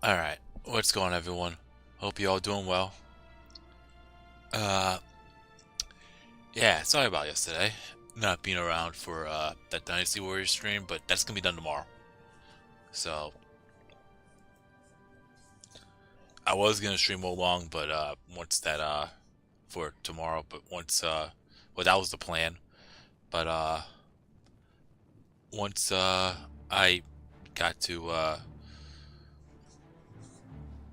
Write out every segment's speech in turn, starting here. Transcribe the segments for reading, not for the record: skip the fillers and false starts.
Alright, what's going on, everyone? Hope you all doing well. Uh, yeah, sorry about yesterday. Not being around for that Dynasty Warriors stream, but that's gonna be done tomorrow. So, I was gonna stream all along, but once that, for tomorrow, but once, well, that was the plan. But, once, I got to,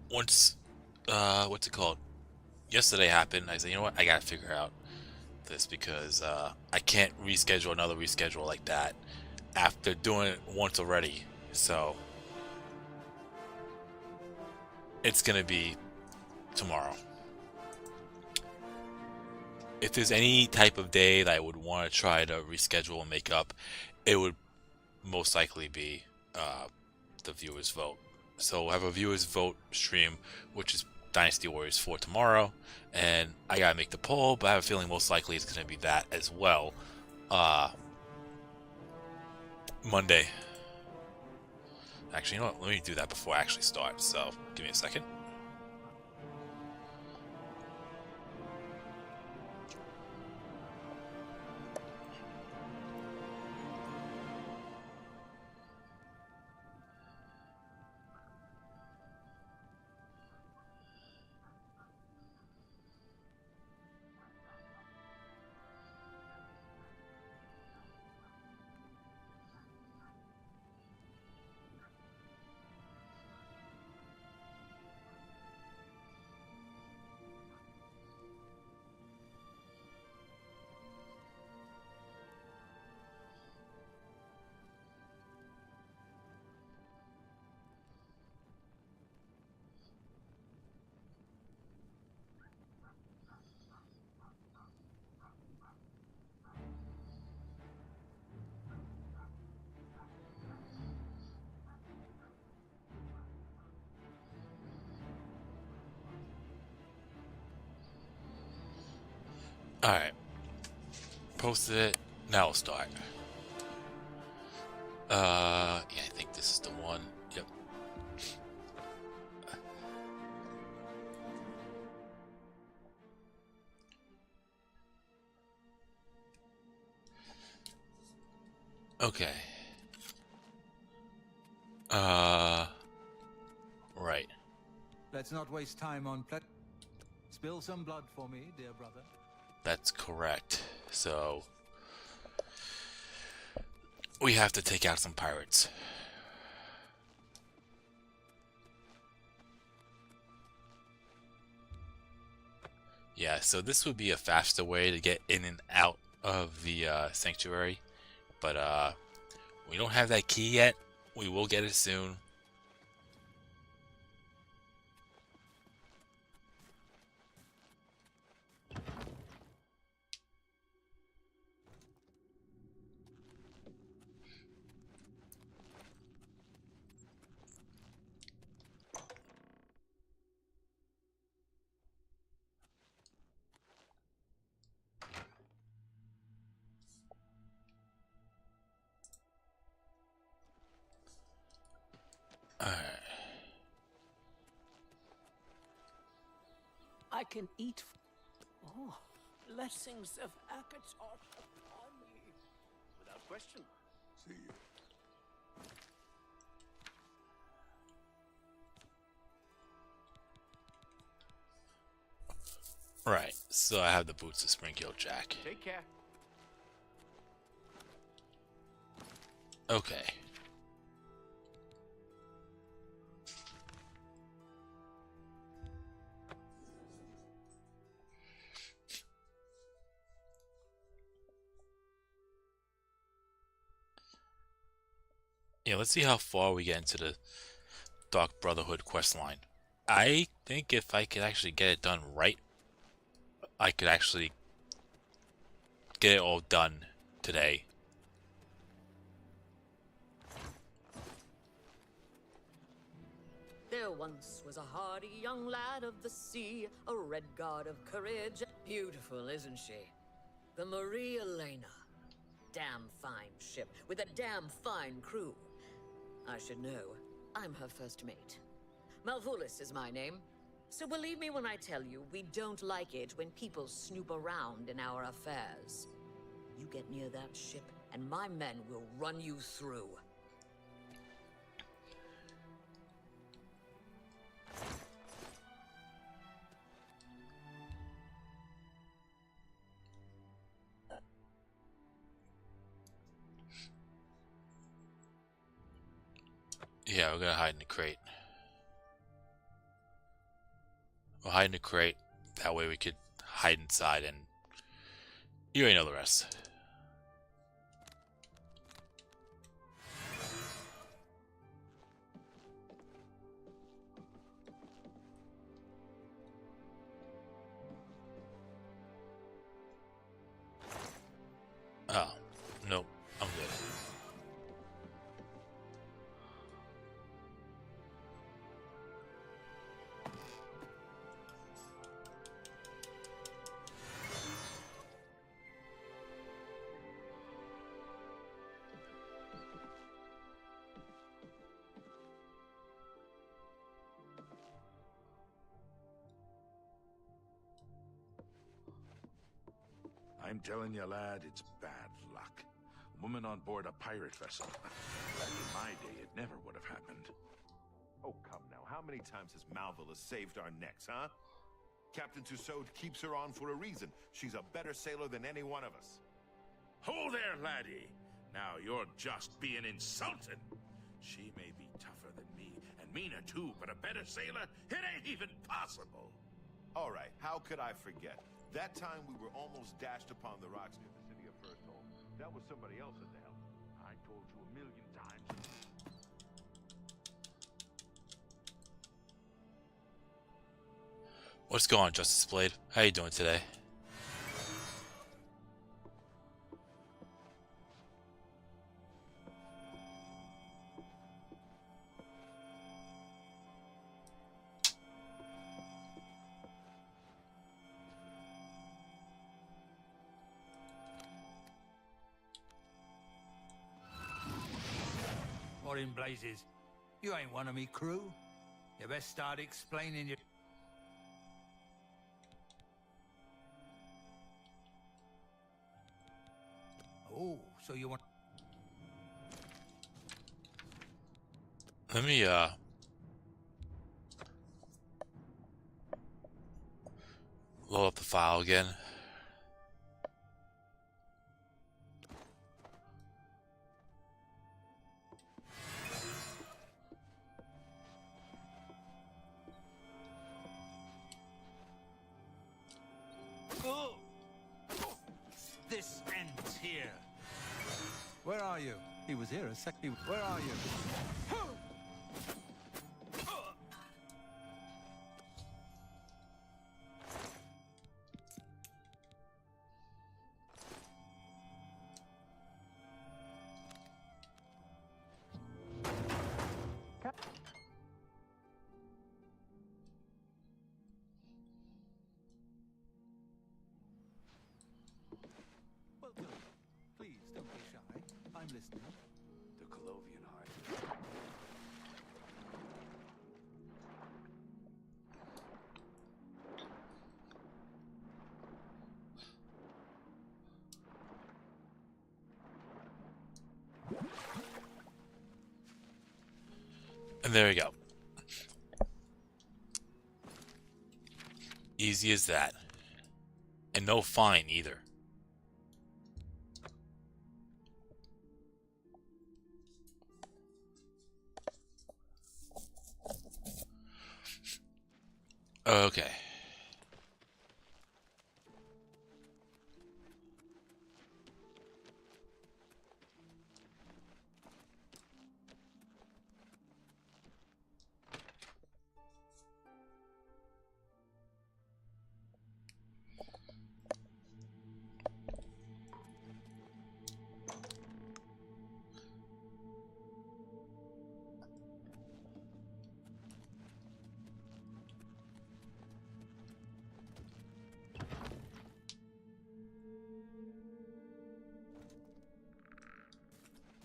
once, what's it called? Yesterday happened, I said, you know what, I gotta figure out this because I can't reschedule another reschedule like that after doing it once already. So it's gonna be tomorrow. If there's any type of day that I would want to try to reschedule and make up, it would most likely be the viewers vote. So we'll have a viewers vote stream, which is Dynasty Warriors 4 tomorrow, and I gotta make the poll, but I have a feeling most likely it's gonna be that as well. Monday. Actually, you know what? Let me do that before I actually start. So, give me a second. Alright. Posted it. Now we'll start. Yeah, I think this is the one. Yep. Okay. Right. Let's not waste time on Spill some blood for me, dear brother. That's correct. So, we have to take out some pirates. Yeah, so this would be a faster way to get in and out of the sanctuary. But we don't have that key yet. We will get it soon. Alright. I can eat. Oh, blessings of Akator upon ye. Without question. See you. Right, so I have the boots of Springfield Jack. Take care. Okay. Yeah, let's see how far we get into the Dark Brotherhood quest line. I think if I could actually get it done right, I could actually get it all done today. There once was a hardy young lad of the sea, a red god of courage. Beautiful, isn't she? The Maria Elena. Damn fine ship, with a damn fine crew. I should know. I'm her first mate. Malvulis is my name. So believe me when I tell you, we don't like it when people snoop around in our affairs. You get near that ship, and my men will run you through. Yeah, we're gonna hide in the crate. We'll hide in the crate. That way we could hide inside, and you already know the rest. Oh, nope. I'm good. I'm telling you, lad, it's bad luck. A woman on board a pirate vessel. Back in my day, it never would have happened. Oh, come now. How many times has Malvulis saved our necks, huh? Captain Tussaud keeps her on for a reason. She's a better sailor than any one of us. Ho there, laddie! Now you're just being insulted. She may be tougher than me, and meaner too, but a better sailor? It ain't even possible. All right, how could I forget? That time we were almost dashed upon the rocks near the city of First Home. That was somebody else at the helm. I told you a million times. What's going on, Justice Blade? How you doing today? What in blazes? You ain't one of me crew. You best start explaining your... Oh, so you want... Let me load up the file again. This ends here. Where are you? He was here a second. Where are you? Welcome. Please don't be shy. I'm listening. The Colovian High. And there we go. Easy as that. And no fine either. Okay.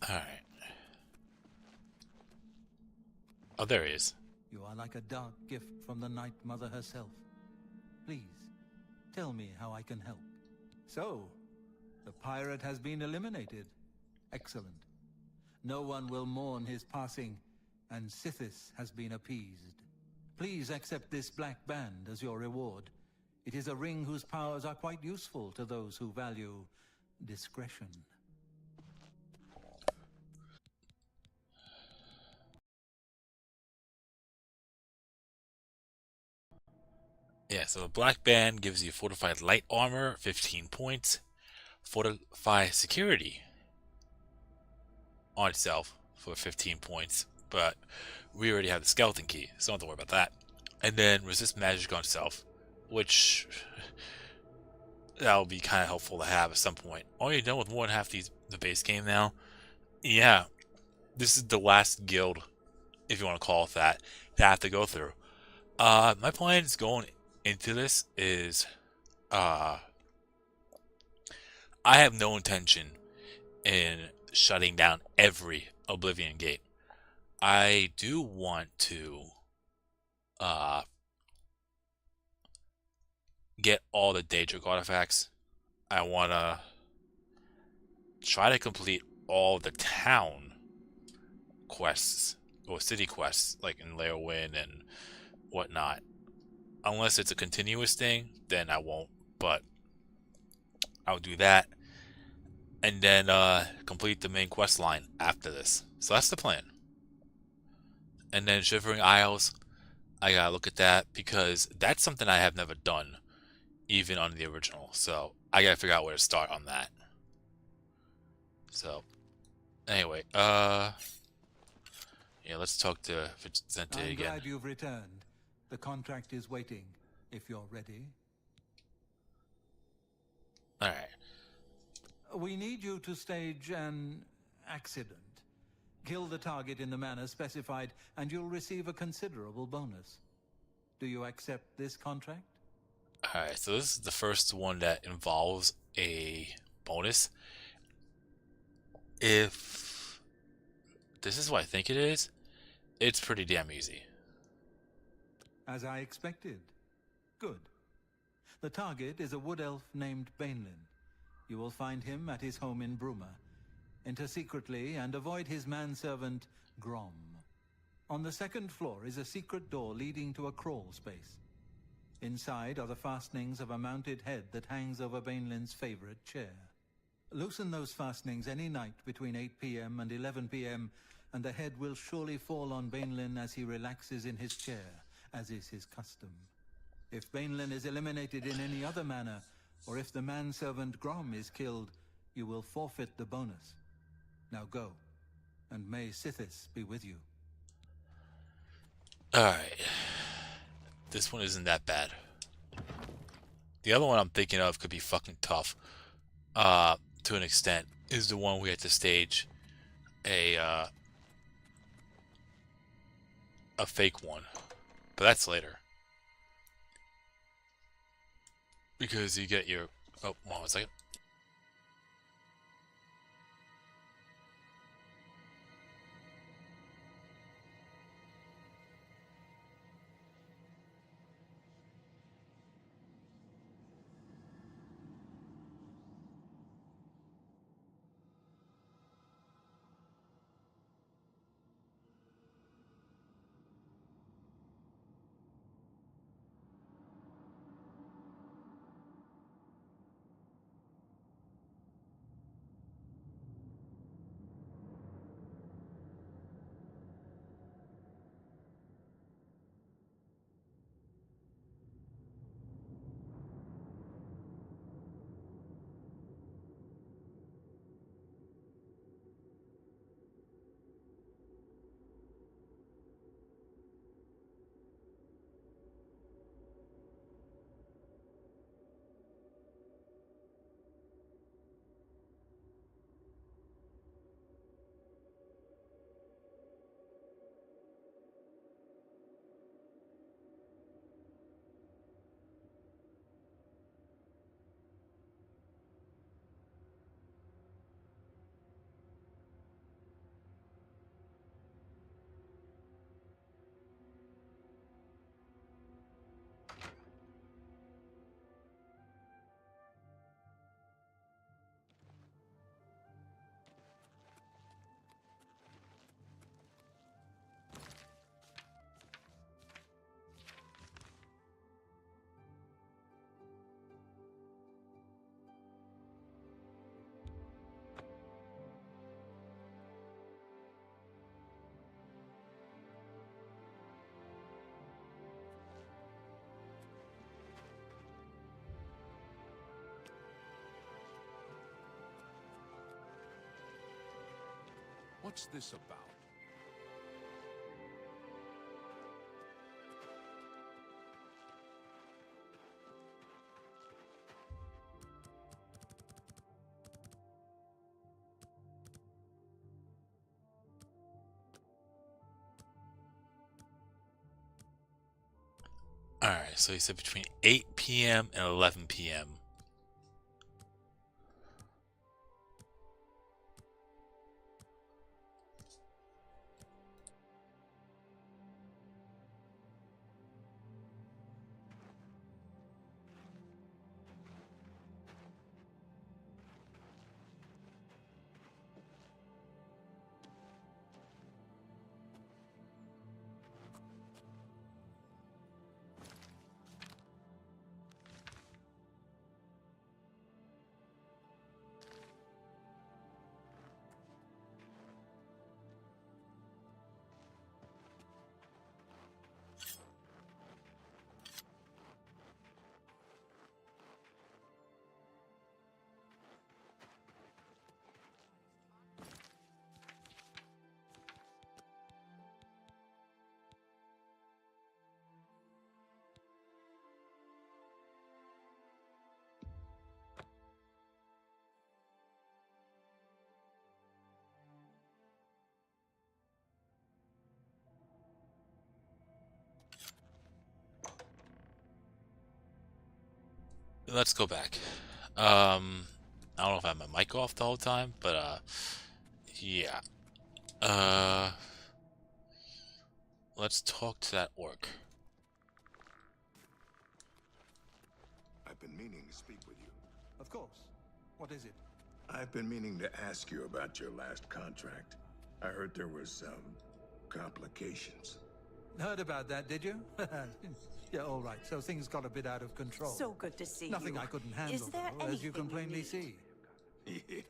Alright. Oh, there he is. You are like a dark gift from the Night Mother herself. Please, tell me how I can help. So, the pirate has been eliminated. Excellent. No one will mourn his passing, and Sithis has been appeased. Please accept this black band as your reward. It is a ring whose powers are quite useful to those who value discretion. Yeah, so a black band gives you fortified light armor, 15 points. Fortified security on itself for 15 points, but we already have the skeleton key, so don't have to worry about that. And then resist magic on itself, which that'll be kind of helpful to have at some point. Are you done with more than half the base game now? Yeah, this is the last guild, if you want to call it that I have to go through. My plans going into this is, I have no intention in shutting down every Oblivion gate. I do want to get all the Daedric artifacts. I want to try to complete all the town quests, or city quests, like in Leowyn and whatnot. Unless it's a continuous thing, then I won't, but I'll do that. And then complete the main quest line after this. So that's the plan. And then Shivering Isles, I gotta look at that because that's something I have never done, even on the original. So I gotta figure out where to start on that. So anyway, yeah, let's talk to Vicente I'm again. glad you've returned. The contract is waiting, if you're ready. Alright. We need you to stage an accident. Kill the target in the manner specified, and you'll receive a considerable bonus. Do you accept this contract? Alright, so this is the first one that involves a bonus. If this is what I think it is, it's pretty damn easy. As I expected. Good. The target is a wood elf named Bainlin. You will find him at his home in Bruma. Enter secretly and avoid his manservant, Grom. On the second floor is a secret door leading to a crawl space. Inside are the fastenings of a mounted head that hangs over Bainlin's favorite chair. Loosen those fastenings any night between 8 p.m. and 11 p.m., and the head will surely fall on Bainlin as he relaxes in his chair, as is his custom. If Bainlin is eliminated in any other manner, or if the manservant Grom is killed, you will forfeit the bonus. Now go, and may Sithis be with you. Alright. This one isn't that bad. The other one I'm thinking of could be fucking tough. To an extent. Is the one we had to stage a fake one. But that's later. Because you get your... Oh, hold on a second. What's this about? Alright, so he said between 8 p.m. and 11 p.m. Let's go back. I don't know if I have my mic off the whole time, but yeah. Let's talk to that orc. I've been meaning to speak with you. Of course. What is it? I've been meaning to ask you about your last contract. I heard there was some complications. Heard about that, did you? Yeah, all right. So things got a bit out of control. So good to see Nothing you. I couldn't handle, Is there though, as you can anything you plainly need? see.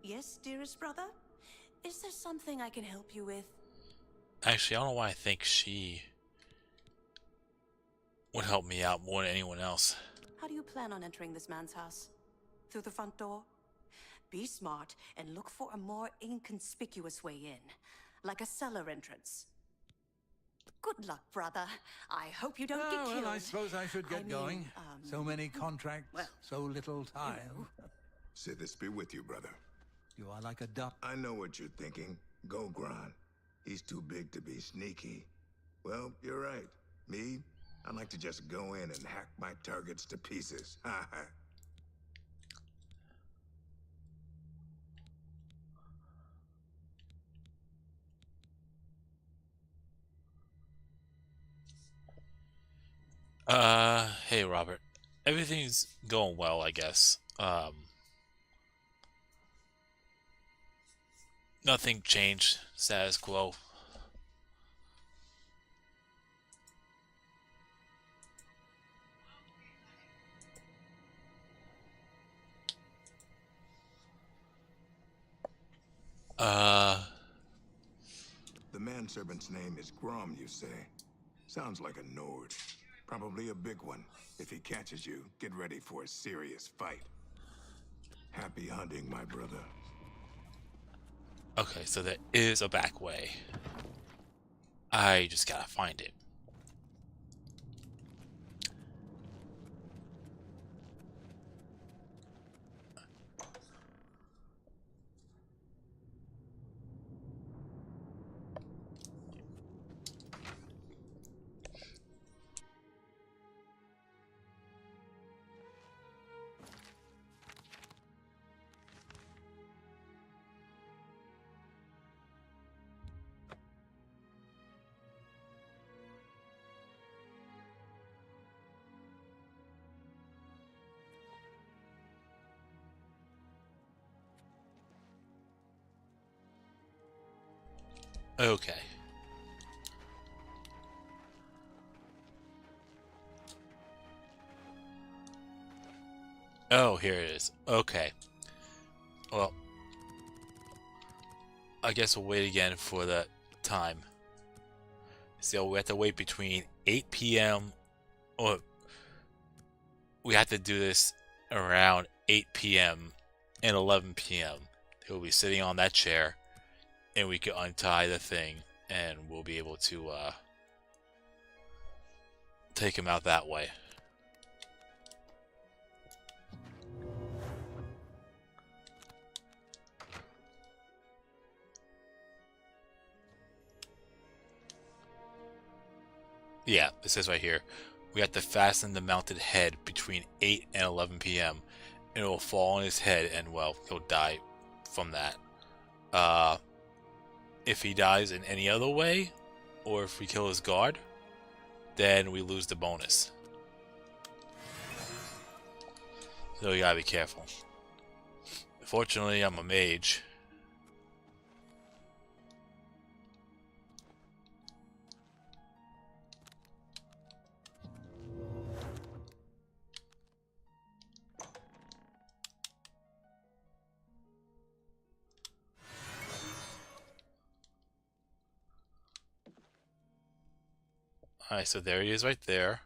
Yes, dearest brother? Is there something I can help you with? Actually, I don't know why I think she would help me out more than anyone else. How do you plan on entering this man's house? Through the front door? Be smart and look for a more inconspicuous way in, like a cellar entrance. Good luck, brother. I hope you don't get killed. Well, I suppose I should get going. So many contracts, well, so little time. Say this be with you, brother. You are like a duck. I know what you're thinking. Go, Gron. He's too big to be sneaky. Well, you're right. Me, I like to just go in and hack my targets to pieces. Hey Robert. Everything's going well, I guess. Nothing changed. Status quo. The manservant's name is Grom, you say? Sounds like a Nord. Probably a big one. If he catches you, get ready for a serious fight. Happy hunting, my brother. Okay, so there is a back way. I just gotta find it. Okay. Oh, here it is. Okay. Well, I guess we'll wait again for the time. So we have to wait between 8 p.m. or we have to do this around 8 p.m. and 11 p.m. He'll be sitting on that chair and we can untie the thing, and we'll be able to take him out that way. Yeah, it says right here, we have to fasten the mounted head between 8 and 11 p.m. and it will fall on his head and, well, he'll die from that. If he dies in any other way, or if we kill his guard, then we lose the bonus. So you gotta be careful. Fortunately, I'm a mage. Alright, so there he is right there.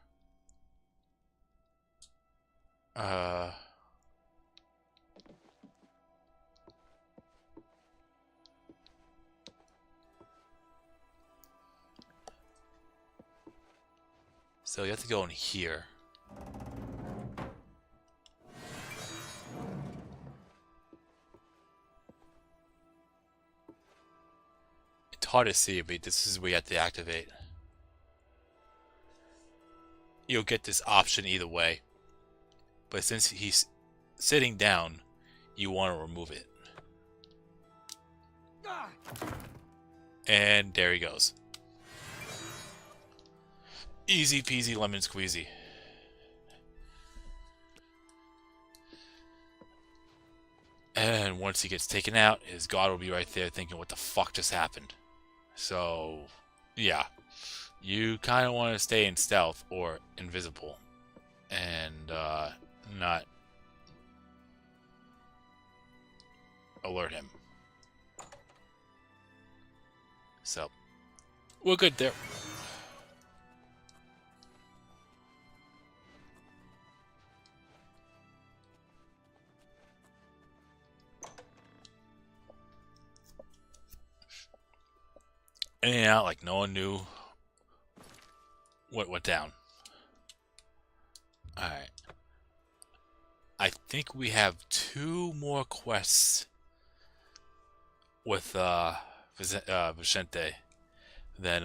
So you have to go in here. It's hard to see, but this is where you have to activate. You'll get this option either way. But since he's sitting down, you want to remove it. And there he goes. Easy peasy lemon squeezy. And once he gets taken out, his guard will be right there thinking, what the fuck just happened? So, yeah. You kind of want to stay in stealth or invisible. And not alert him. So, we're good there. In and out like no one knew what went down. Alright. I think we have 2 more quests with Vicente. Then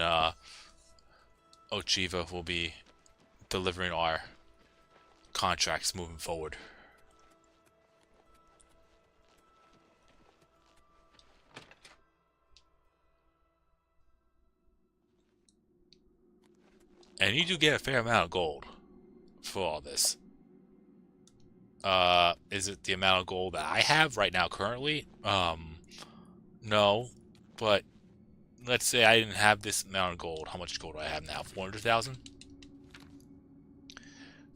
Ochiva will be delivering our contracts moving forward. And you do get a fair amount of gold for all this. Is it the amount of gold that I have right now currently? No. But let's say I didn't have this amount of gold. How much gold do I have now? 400,000?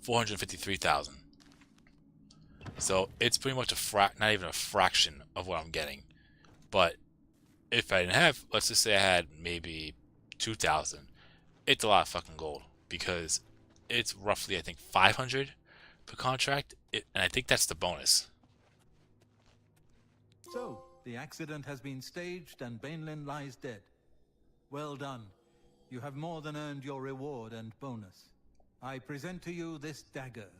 453,000. So it's pretty much not even a fraction of what I'm getting. But if I didn't have, let's just say I had maybe 2,000. It's a lot of fucking gold because it's roughly, I think, 500 per contract, and I think that's the bonus. So, the accident has been staged and Bainlin lies dead. Well done. You have more than earned your reward and bonus. I present to you this dagger.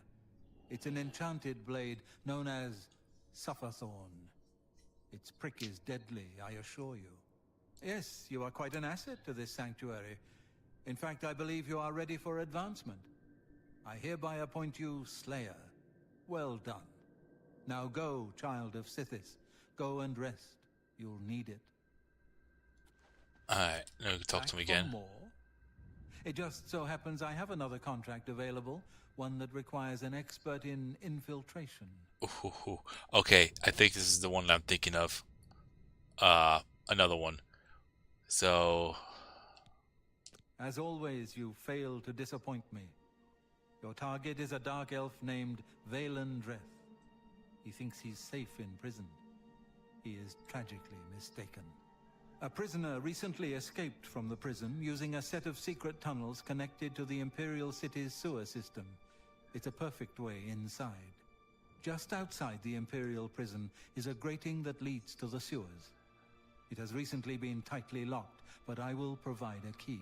It's an enchanted blade known as Sufferthorn. Its prick is deadly, I assure you. Yes, you are quite an asset to this sanctuary. In fact, I believe you are ready for advancement. I hereby appoint you Slayer. Well done. Now go, child of Sithis. Go and rest. You'll need it. Alright, now we can talk to him again. More? It just so happens I have another contract available, one that requires an expert in infiltration. Ooh. Okay, I think this is the one that I'm thinking of. Another one. So... As always, you fail to disappoint me. Your target is a dark elf named Valen Dreth. He thinks he's safe in prison. He is tragically mistaken. A prisoner recently escaped from the prison using a set of secret tunnels connected to the Imperial City's sewer system. It's a perfect way inside. Just outside the Imperial prison is a grating that leads to the sewers. It has recently been tightly locked, but I will provide a key.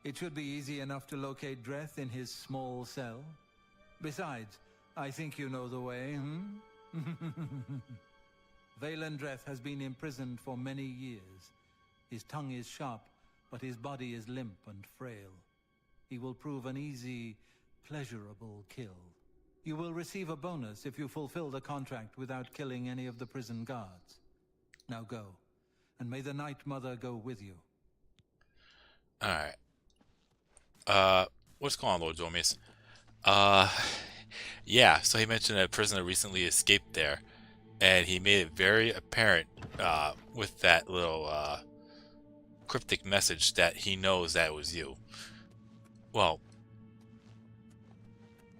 It should be easy enough to locate Dreth in his small cell. Besides, I think you know the way, Valen Dreth has been imprisoned for many years. His tongue is sharp, but his body is limp and frail. He will prove an easy, pleasurable kill. You will receive a bonus if you fulfill the contract without killing any of the prison guards. Now go, and may the Night Mother go with you. Alright. What's going on, Lord Dormius? Yeah, so he mentioned that a prisoner recently escaped there, and he made it very apparent, with that little, cryptic message that he knows that it was you. Well,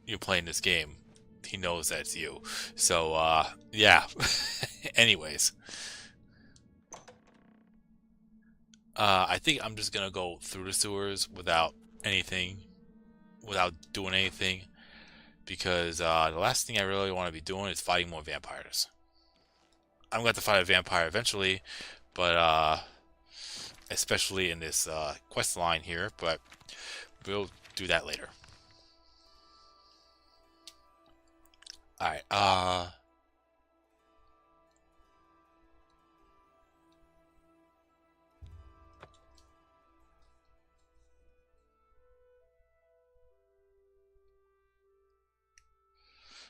you're playing this game. He knows that it's you. So, yeah. Anyways. I think I'm just gonna go through the sewers without doing anything. Because, the last thing I really want to be doing is fighting more vampires. I'm going to have to fight a vampire eventually, but, especially in this quest line here, but we'll do that later. Alright,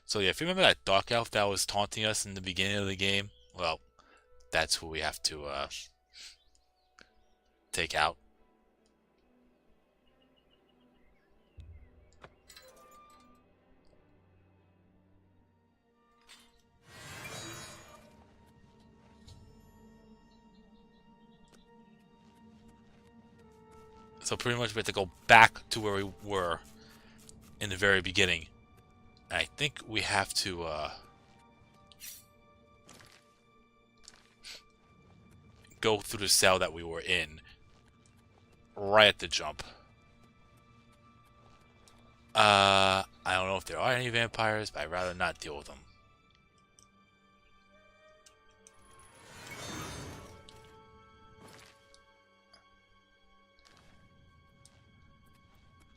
so yeah, if you remember that Dark Elf that was taunting us in the beginning of the game, well, that's who we have to, take out. So pretty much we have to go back to where we were in the very beginning. I think we have to, go through the cell that we were in right at the jump. I don't know if there are any vampires, but I'd rather not deal with them.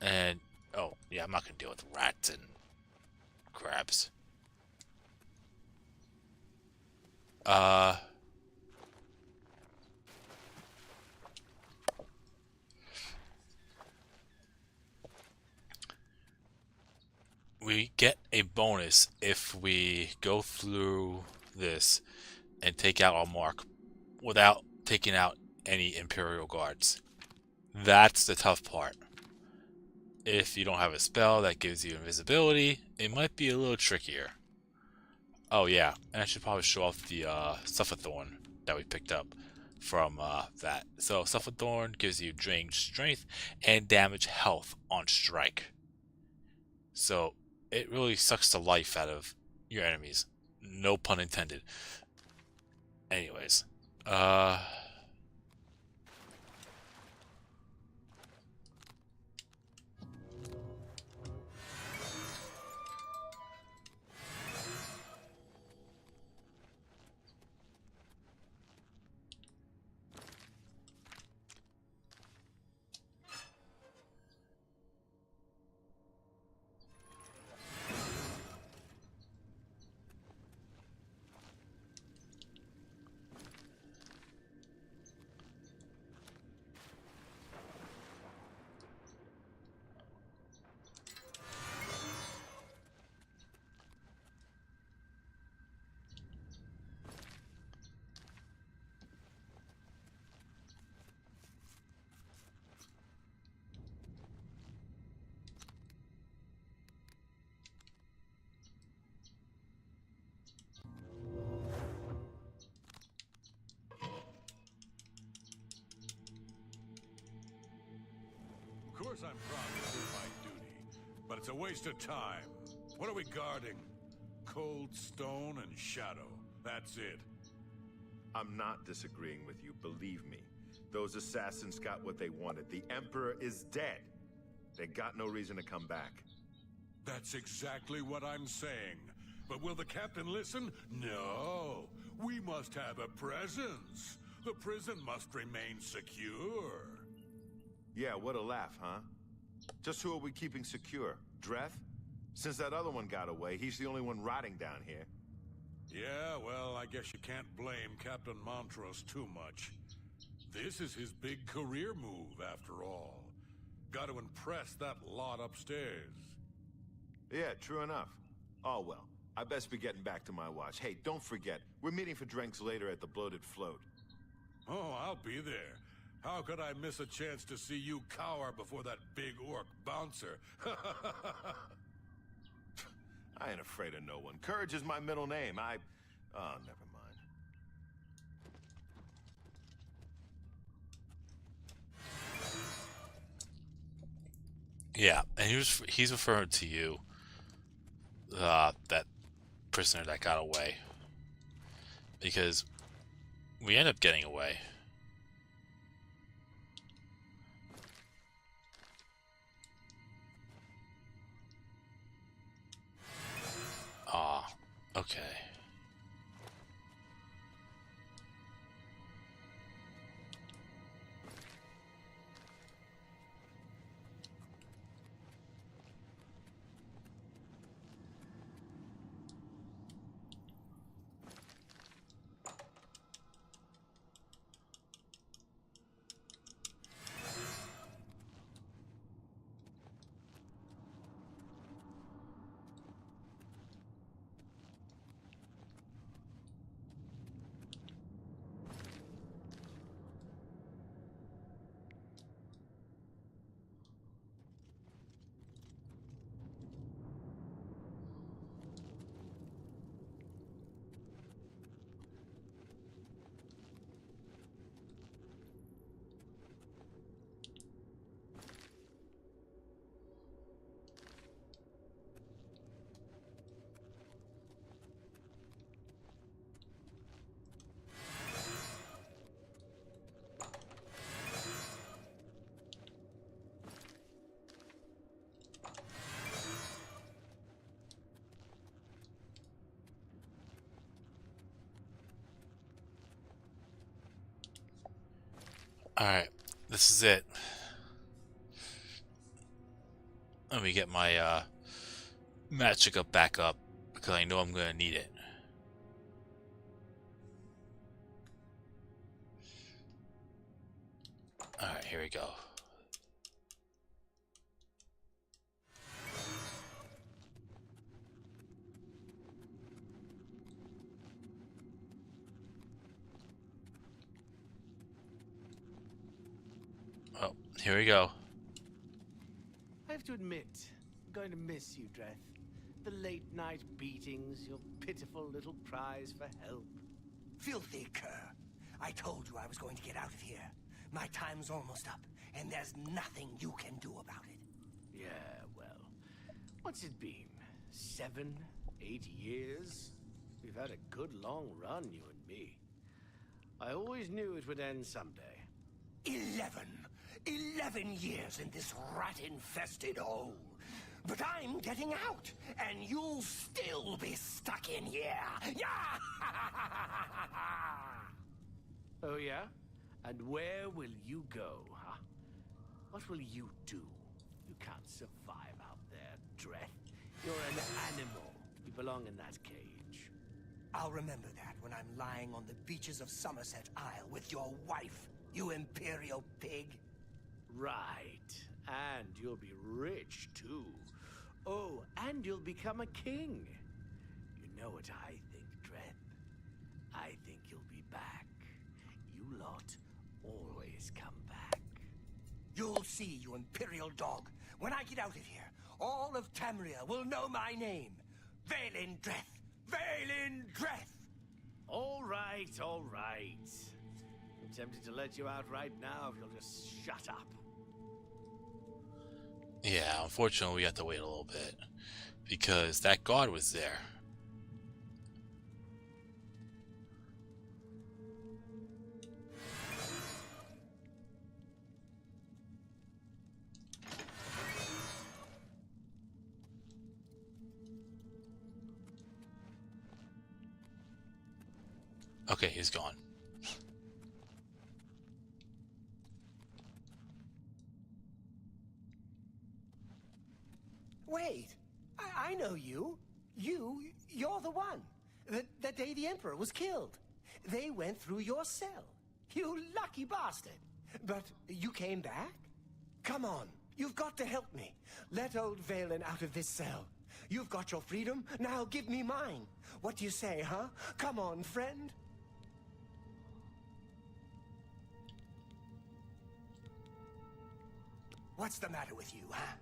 And, oh, yeah, I'm not going to deal with rats and crabs. We get a bonus if we go through this and take out our mark without taking out any Imperial guards. That's the tough part. If you don't have a spell that gives you invisibility, it might be a little trickier. Oh yeah, and I should probably show off the Sufferthorn that we picked up from that. So Sufferthorn gives you drained strength and damage health on strike. So it really sucks the life out of your enemies. No pun intended. Anyways, Of course I'm proud to do my duty, but it's a waste of time. What are we guarding? Cold stone and shadow. That's it. I'm not disagreeing with you, believe me. Those assassins got what they wanted. The Emperor is dead. They got no reason to come back. That's exactly what I'm saying. But will the captain listen? No. We must have a presence. The prison must remain secure. Yeah, what a laugh, huh? Just who are we keeping secure? Dreth? Since that other one got away, he's the only one rotting down here. Yeah, well, I guess you can't blame Captain Montrose too much. This is his big career move, after all. Got to impress that lot upstairs. Yeah, true enough. Oh well, I best be getting back to my watch. Hey, don't forget, we're meeting for drinks later at the Bloated Float. Oh, I'll be there. How could I miss a chance to see you cower before that big orc bouncer? I ain't afraid of no one. Courage is my middle name. Oh, never mind. Yeah, and he's referring to you, that prisoner that got away, because we end up getting away. Ah, okay. Alright, this is it. Let me get my magic up back up, because I know I'm going to need it. Alright, here we go. Oh, here we go. I have to admit, I'm going to miss you, Dreth. The late-night beatings, your pitiful little cries for help. Filthy cur. I told you I was going to get out of here. My time's almost up, and there's nothing you can do about it. Yeah, well, what's it been? 7, 8 years? We've had a good long run, you and me. I always knew it would end someday. 11 years in this rat-infested hole. But I'm getting out, and you'll still be stuck in here. Yeah! Oh, yeah? And where will you go, huh? What will you do? You can't survive out there, Dreth. You're an animal. You belong in that cage. I'll remember that when I'm lying on the beaches of Somerset Isle with your wife, you imperial pig. Right. And you'll be rich, too. Oh, and you'll become a king. You know what I think, Dreth? I think you'll be back. You lot always come back. You'll see, you imperial dog. When I get out of here, all of Tamriel will know my name. Vaylin Dreth. Vaylin Dreth. All right, all right. I'm tempted to let you out right now if you'll just shut up. Yeah, unfortunately we have to wait a little bit, because that guard was there. Okay, he's gone. The day the Emperor was killed. They went through your cell. You lucky bastard. But you came back? Come on, you've got to help me. Let old Valen out of this cell. You've got your freedom, now give me mine. What do you say, huh? Come on, friend. What's the matter with you, huh?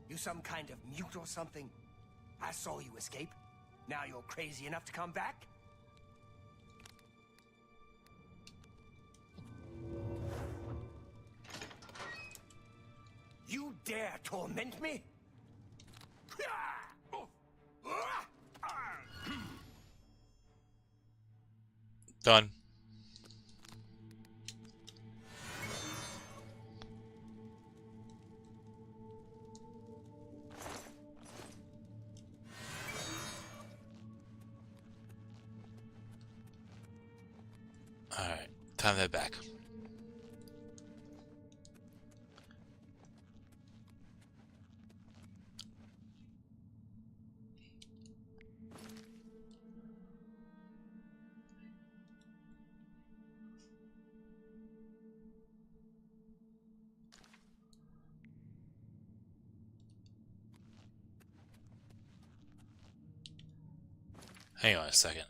You some kind of mute or something? I saw you escape. Now you're crazy enough to come back? You dare torment me? Done. Alright, time to head back. Hang on a second.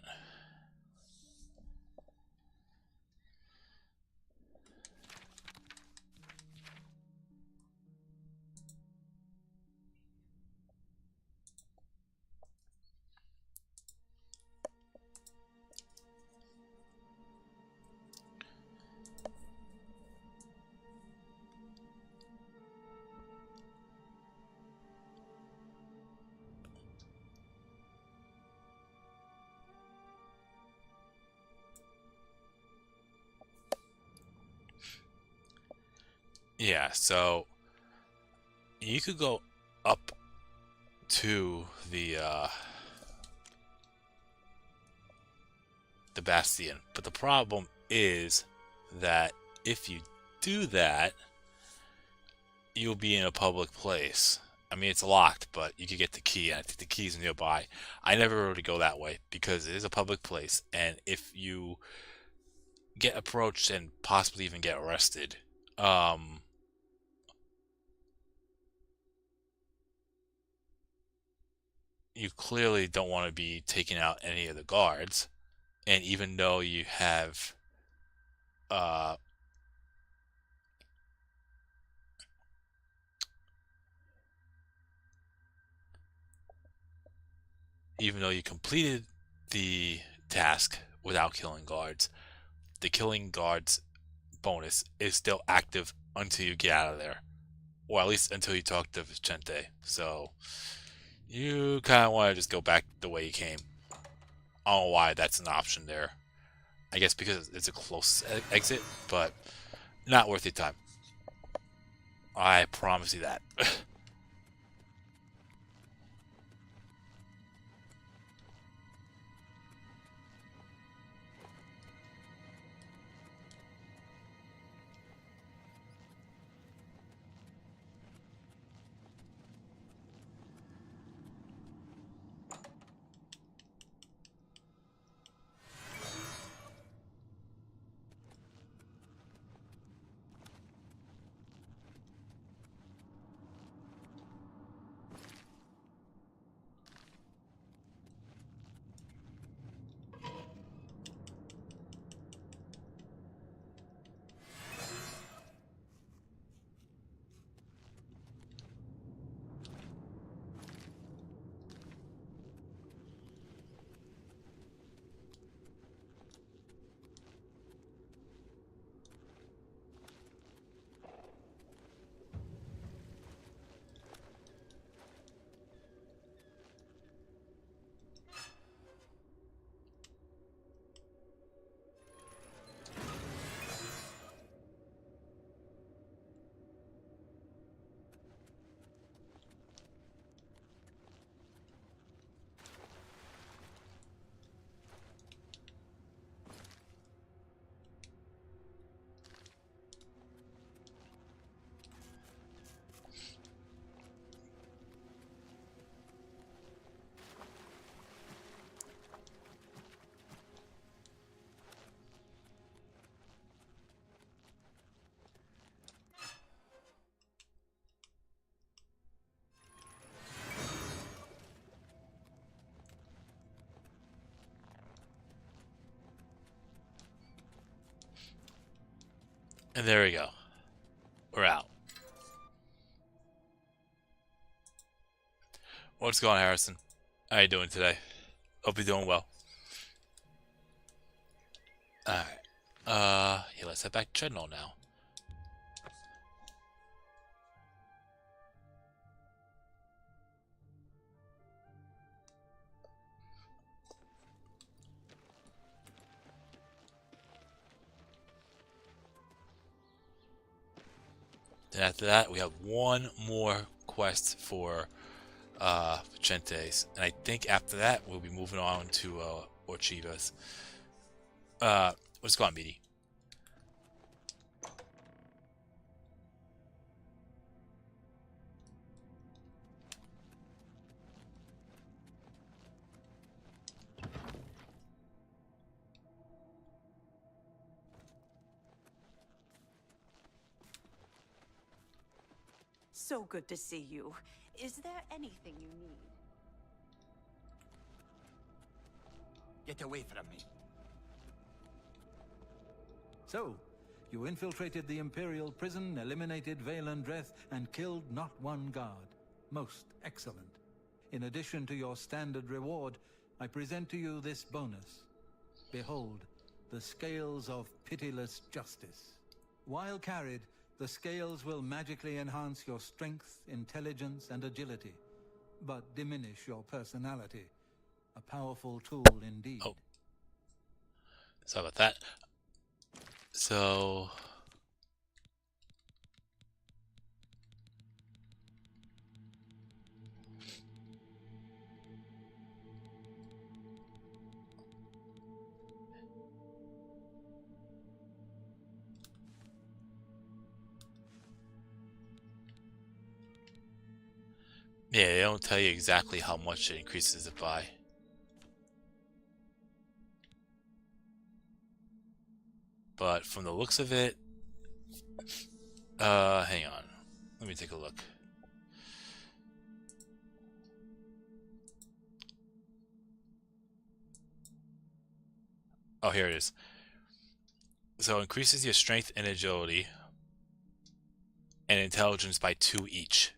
Yeah, so you could go up to the Bastion, but the problem is that if you do that, you'll be in a public place. I mean, it's locked, but you could get the key, and I think the key's nearby. I never really go that way because it is a public place, and if you get approached and possibly even get arrested, you clearly don't want to be taking out any of the guards. And even though you have even though you completed the task without killing guards, the killing guards bonus is still active until you get out of there, or at least until you talk to Vicente. So you kind of want to just go back the way you came. I don't know why that's an option there. I guess because it's a close exit, but not worth your time. I promise you that. And there we go. We're out. What's going on, Harrison? How you doing today? Hope you're doing well. Alright. Yeah, let's head back to Treadmill now. Then after that, we have one more quest for Vicentes, and I think after that we'll be moving on to Orchivas. What's going on, BD? So good to see you. Is there anything you need? Get away from me. So, you infiltrated the Imperial prison, eliminated Valen Dreth, and killed not one guard. Most excellent. In addition to your standard reward, I present to you this bonus. Behold, the Scales of Pitiless Justice. While carried, the scales will magically enhance your strength, intelligence, and agility, but diminish your personality. A powerful tool indeed. Oh. Sorry about that. So... yeah, they don't tell you exactly how much it increases it by. But from the looks of it, hang on. Let me take a look. Oh, here it is. So increases your strength and agility and intelligence by 2 each.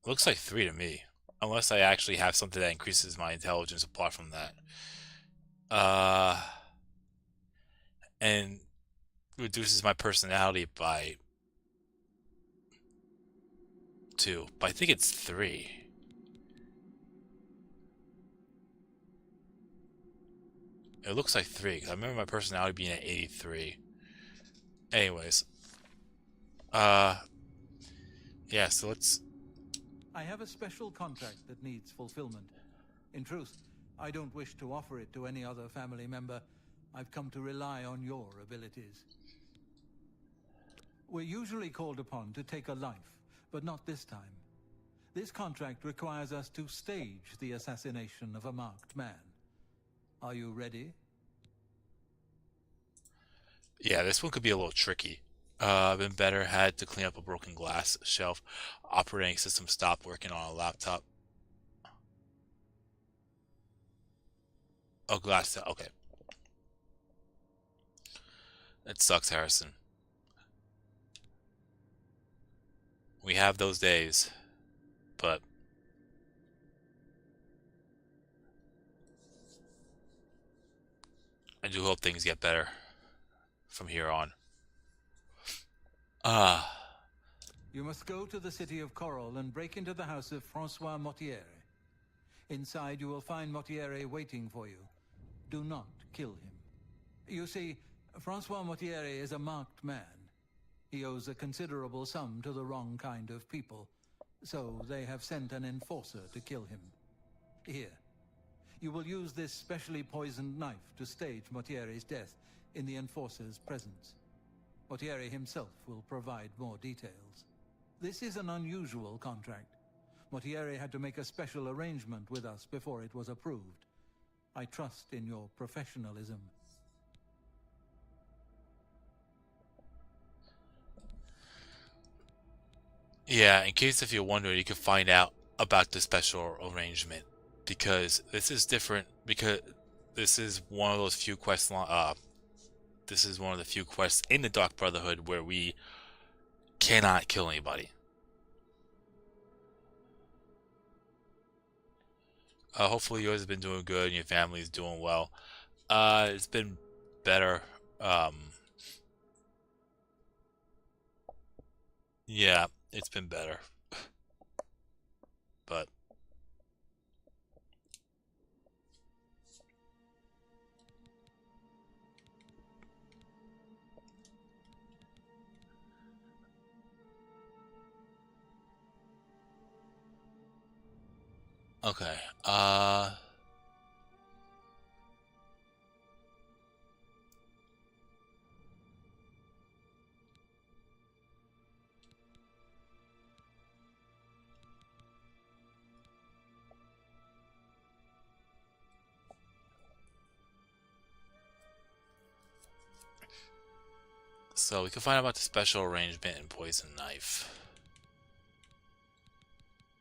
Looks like 3 to me. Unless I actually have something that increases my intelligence apart from that. And reduces my personality by 2. But I think it's 3. It looks like 3, because I remember my personality being at 83. Anyways. Yeah, so let's... I have a special contract that needs fulfillment. In truth, I don't wish to offer it to any other family member. I've come to rely on your abilities. We're usually called upon to take a life, but not this time. This contract requires us to stage the assassination of a marked man. Are you ready? Yeah, this one could be a little tricky. Been better had to clean up a broken glass shelf. Operating system stopped working on a laptop. Oh, glass. Okay. That sucks, Harrison. We have those days, but I do hope things get better from here on. You must go to the city of Coral and break into the house of Francois Mortier. Inside you will find Mortier waiting for you. Do not kill him. You see, Francois Mortier is a marked man. He owes a considerable sum to the wrong kind of people, so they have sent an enforcer to kill him. Here. You will use this specially poisoned knife to stage Mortier's death in the enforcer's presence. Mortier himself will provide more details. This is an unusual contract. Mortier had to make a special arrangement with us before it was approved. I trust in your professionalism. Yeah, in case if you're wondering, you can find out about the special arrangement, because this is different, because this is one of those few this is one of the few quests in the Dark Brotherhood where we cannot kill anybody. Hopefully yours has been doing good and your family is doing well. It's been better. Yeah, it's been better. But okay. So we can find out about the special arrangement and poison knife.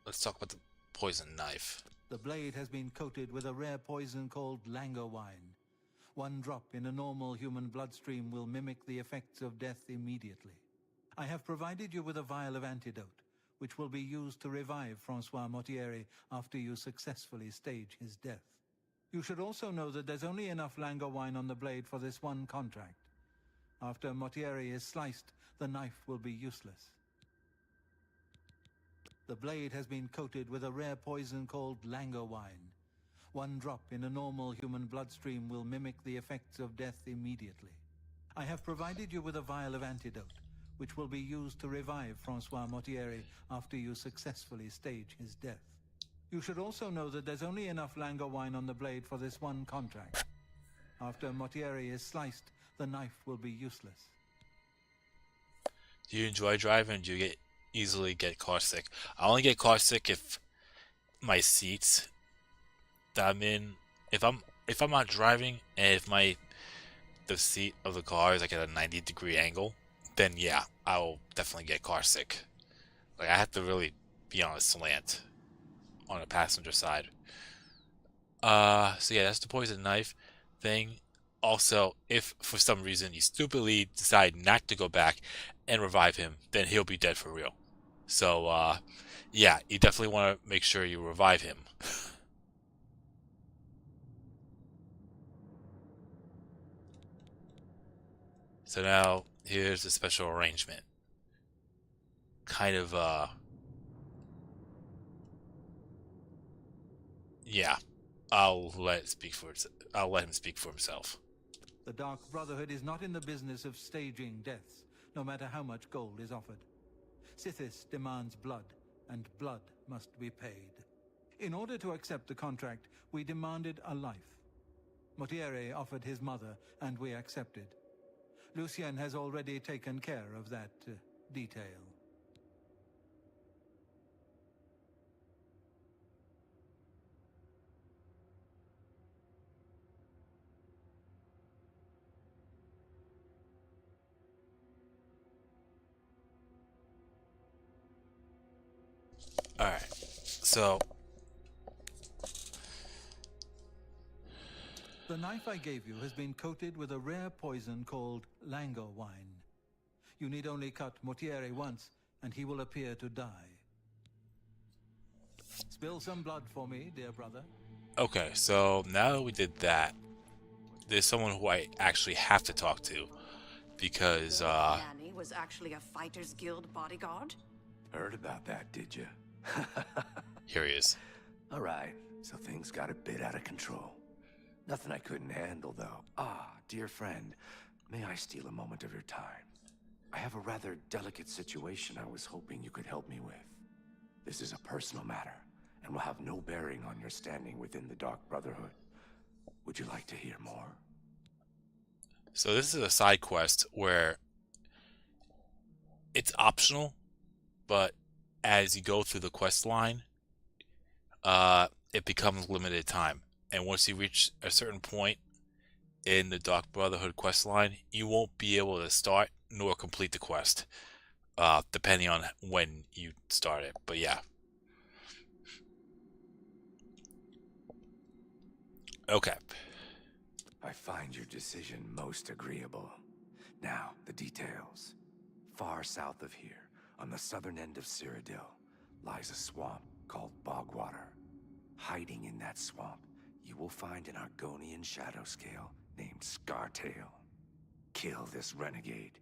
Let's talk about the poison knife. The blade has been coated with a rare poison called Lango wine. One drop in a normal human bloodstream will mimic the effects of death immediately. I have provided you with a vial of antidote, which will be used to revive Francois Mortieri after you successfully stage his death. You should also know that there's only enough Lango wine on the blade for this one contract. After Mortieri is sliced, the knife will be useless. The blade has been coated with a rare poison called Lango wine. One drop in a normal human bloodstream will mimic the effects of death immediately. I have provided you with a vial of antidote, which will be used to revive Francois Mortieri after you successfully stage his death. You should also know that there's only enough Lango wine on the blade for this one contract. After Mortieri is sliced, the knife will be useless. Do you enjoy driving? Do you easily get car sick? I only get car sick if my seats that I'm in, if I'm not driving and if the seat of the car is like at a 90-degree angle, then yeah, I will definitely get car sick. Like I have to really be on a slant on the passenger side. So yeah, that's the poison knife thing. Also, if for some reason you stupidly decide not to go back and revive him, then he'll be dead for real. So, yeah, you definitely want to make sure you revive him. So now, here's the special arrangement. Kind of, yeah, I'll let him speak for himself. The Dark Brotherhood is not in the business of staging deaths, no matter how much gold is offered. Sithis demands blood, and blood must be paid. In order to accept the contract, we demanded a life. Mortieri offered his mother, and we accepted. Lucien has already taken care of that detail. Alright, so the knife I gave you has been coated with a rare poison called Lango wine. You need only cut Mortieri once, and he will appear to die. Spill some blood for me, dear brother. okay, so now that we did that, there's someone who I actually have to talk to because Danny was actually a Fighters Guild bodyguard? Heard about that, did you? here he is. All right, so things got a bit out of control. Nothing I couldn't handle, though. Ah, dear friend, may I steal a moment of your time? I have a rather delicate situation I was hoping you could help me with. This is a personal matter, and will have no bearing on your standing within the Dark Brotherhood. Would you like to hear more? So this is a side quest where it's optional, but as you go through the quest line, it becomes limited time. And once you reach a certain point in the Dark Brotherhood quest line, you won't be able to start nor complete the quest, depending on when you start it. But yeah. Okay. I find your decision most agreeable. Now, the details. Far south of here, on the southern end of Cyrodiil, lies a swamp called Bogwater. Hiding in that swamp, you will find an Argonian shadow scale named Scartail. Kill this renegade,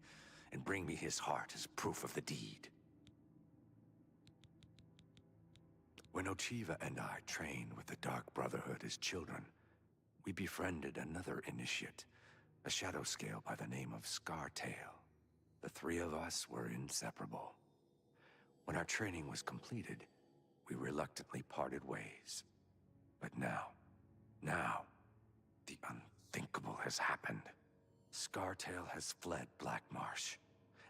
and bring me his heart as proof of the deed. When Ochiva and I trained with the Dark Brotherhood as children, we befriended another initiate, a shadow scale by the name of Scartail. The three of us were inseparable. When our training was completed, we reluctantly parted ways. But now, the unthinkable has happened. Scartail has fled Black Marsh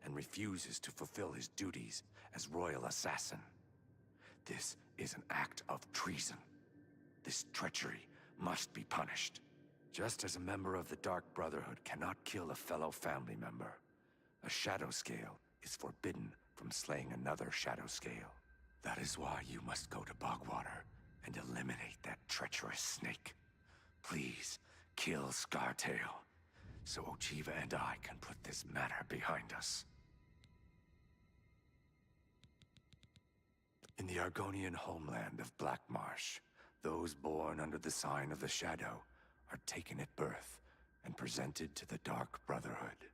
and refuses to fulfill his duties as royal assassin. This is an act of treason. This treachery must be punished. Just as a member of the Dark Brotherhood cannot kill a fellow family member, a shadow scale is forbidden from slaying another shadow scale. That is why you must go to Bogwater and eliminate that treacherous snake. Please, kill Scartail, so Ochiva and I can put this matter behind us. In the Argonian homeland of Black Marsh, those born under the sign of the Shadow are taken at birth and presented to the Dark Brotherhood.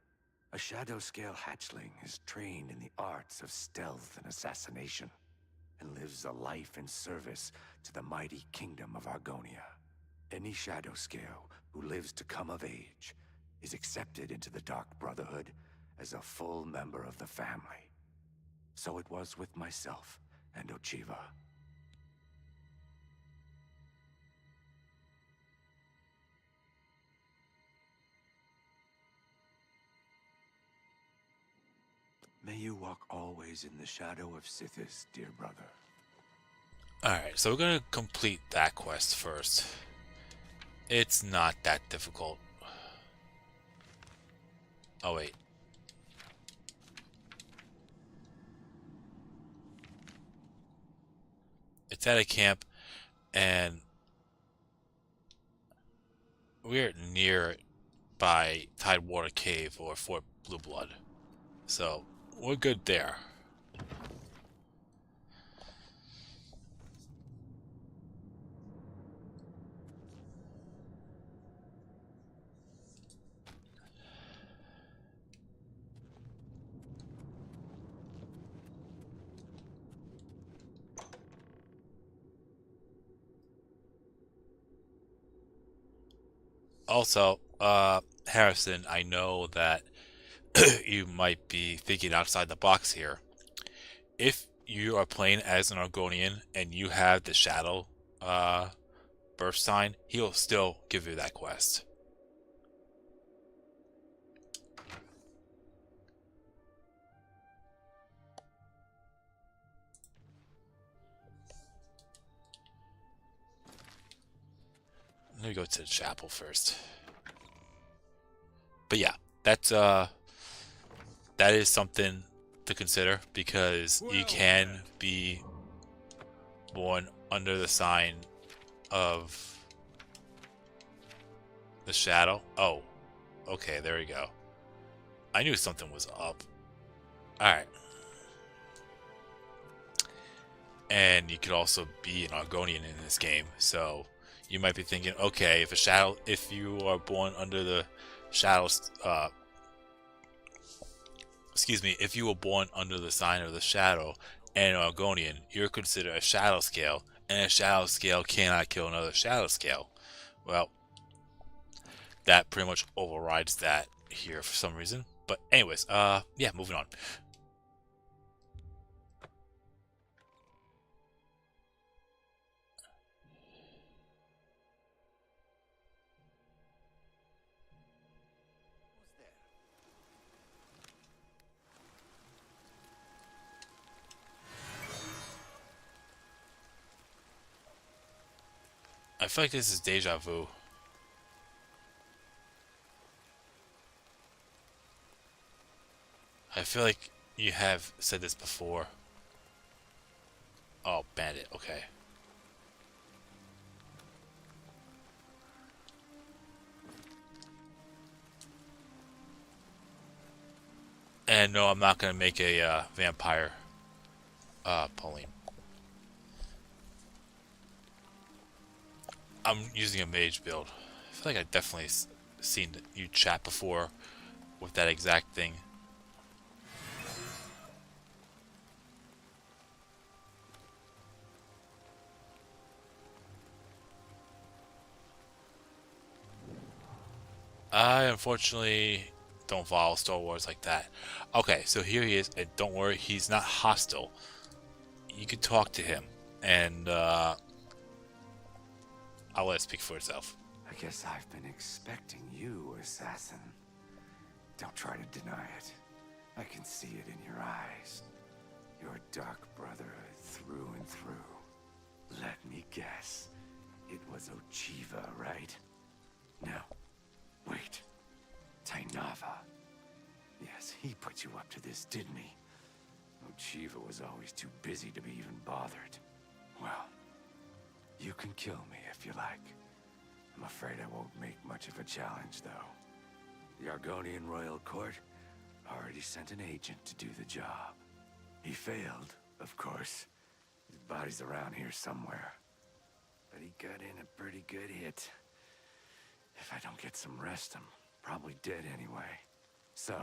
A shadow scale hatchling is trained in the arts of stealth and assassination, and lives a life in service to the mighty kingdom of Argonia. Any shadow scale who lives to come of age is accepted into the Dark Brotherhood as a full member of the family. So it was with myself and Ochiva. May you walk always in the shadow of Sithis, dear brother. Alright, so we're gonna complete that quest first. It's not that difficult. Oh wait. It's at a camp, and we're near by Tidewater Cave or Fort Blue Blood. So, we're good there. Also, Harrison, I know that you might be thinking outside the box here. If you are playing as an Argonian and you have the Shadow birth sign, he'll still give you that quest. Let me go to the chapel first. But yeah, that's that is something to consider, because you can be born under the sign of the Shadow. Oh, okay, there we go. I knew something was up. Alright. And you could also be an Argonian in this game, so you might be thinking, okay, if you are born under the Shadows, if you were born under the sign of the Shadow and an Argonian, you're considered a Shadow Scale, and a Shadow Scale cannot kill another Shadow Scale. Well, that pretty much overrides that here for some reason. But anyways, yeah, moving on. I feel like this is deja vu. I feel like you have said this before. Oh, bandit, okay. And no, I'm not gonna make a vampire, Pauline. I'm using a mage build. I feel like I definitely seen you chat before with that exact thing. I unfortunately don't follow Star Wars like that. Okay, so here he is, and don't worry, he's not hostile. You can talk to him, and I'll let it speak for itself. I guess I've been expecting you, assassin. Don't try to deny it. I can see it in your eyes. Your dark brotherhood through and through. Let me guess. It was Ochiva, right? No. Wait. Tainava. Yes, he put you up to this, didn't he? Ochiva was always too busy to be even bothered. Well, you can kill me if you like. I'm afraid I won't make much of a challenge, though. The Argonian Royal Court already sent an agent to do the job. He failed, of course. His body's around here somewhere. But he got in a pretty good hit. If I don't get some rest, I'm probably dead anyway. So,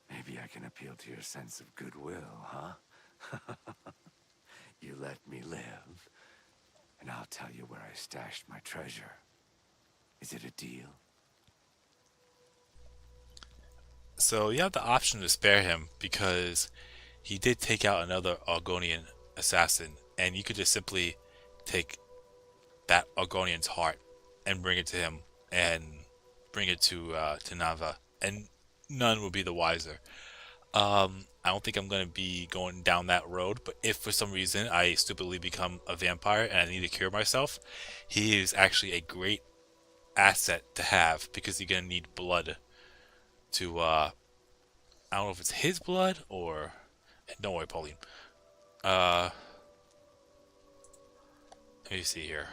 maybe I can appeal to your sense of goodwill, huh? You let me live, and I'll tell you where I stashed my treasure. Is it a deal? So you have the option to spare him because he did take out another Argonian assassin, and you could just simply take that Argonian's heart and bring it to him and bring it to Nava, and none will be the wiser. I don't think I'm going to be going down that road, but if for some reason I stupidly become a vampire and I need to cure myself, he is actually a great asset to have because you're going to need blood to, I don't know if it's his blood or, don't worry, Pauline. Let me see here.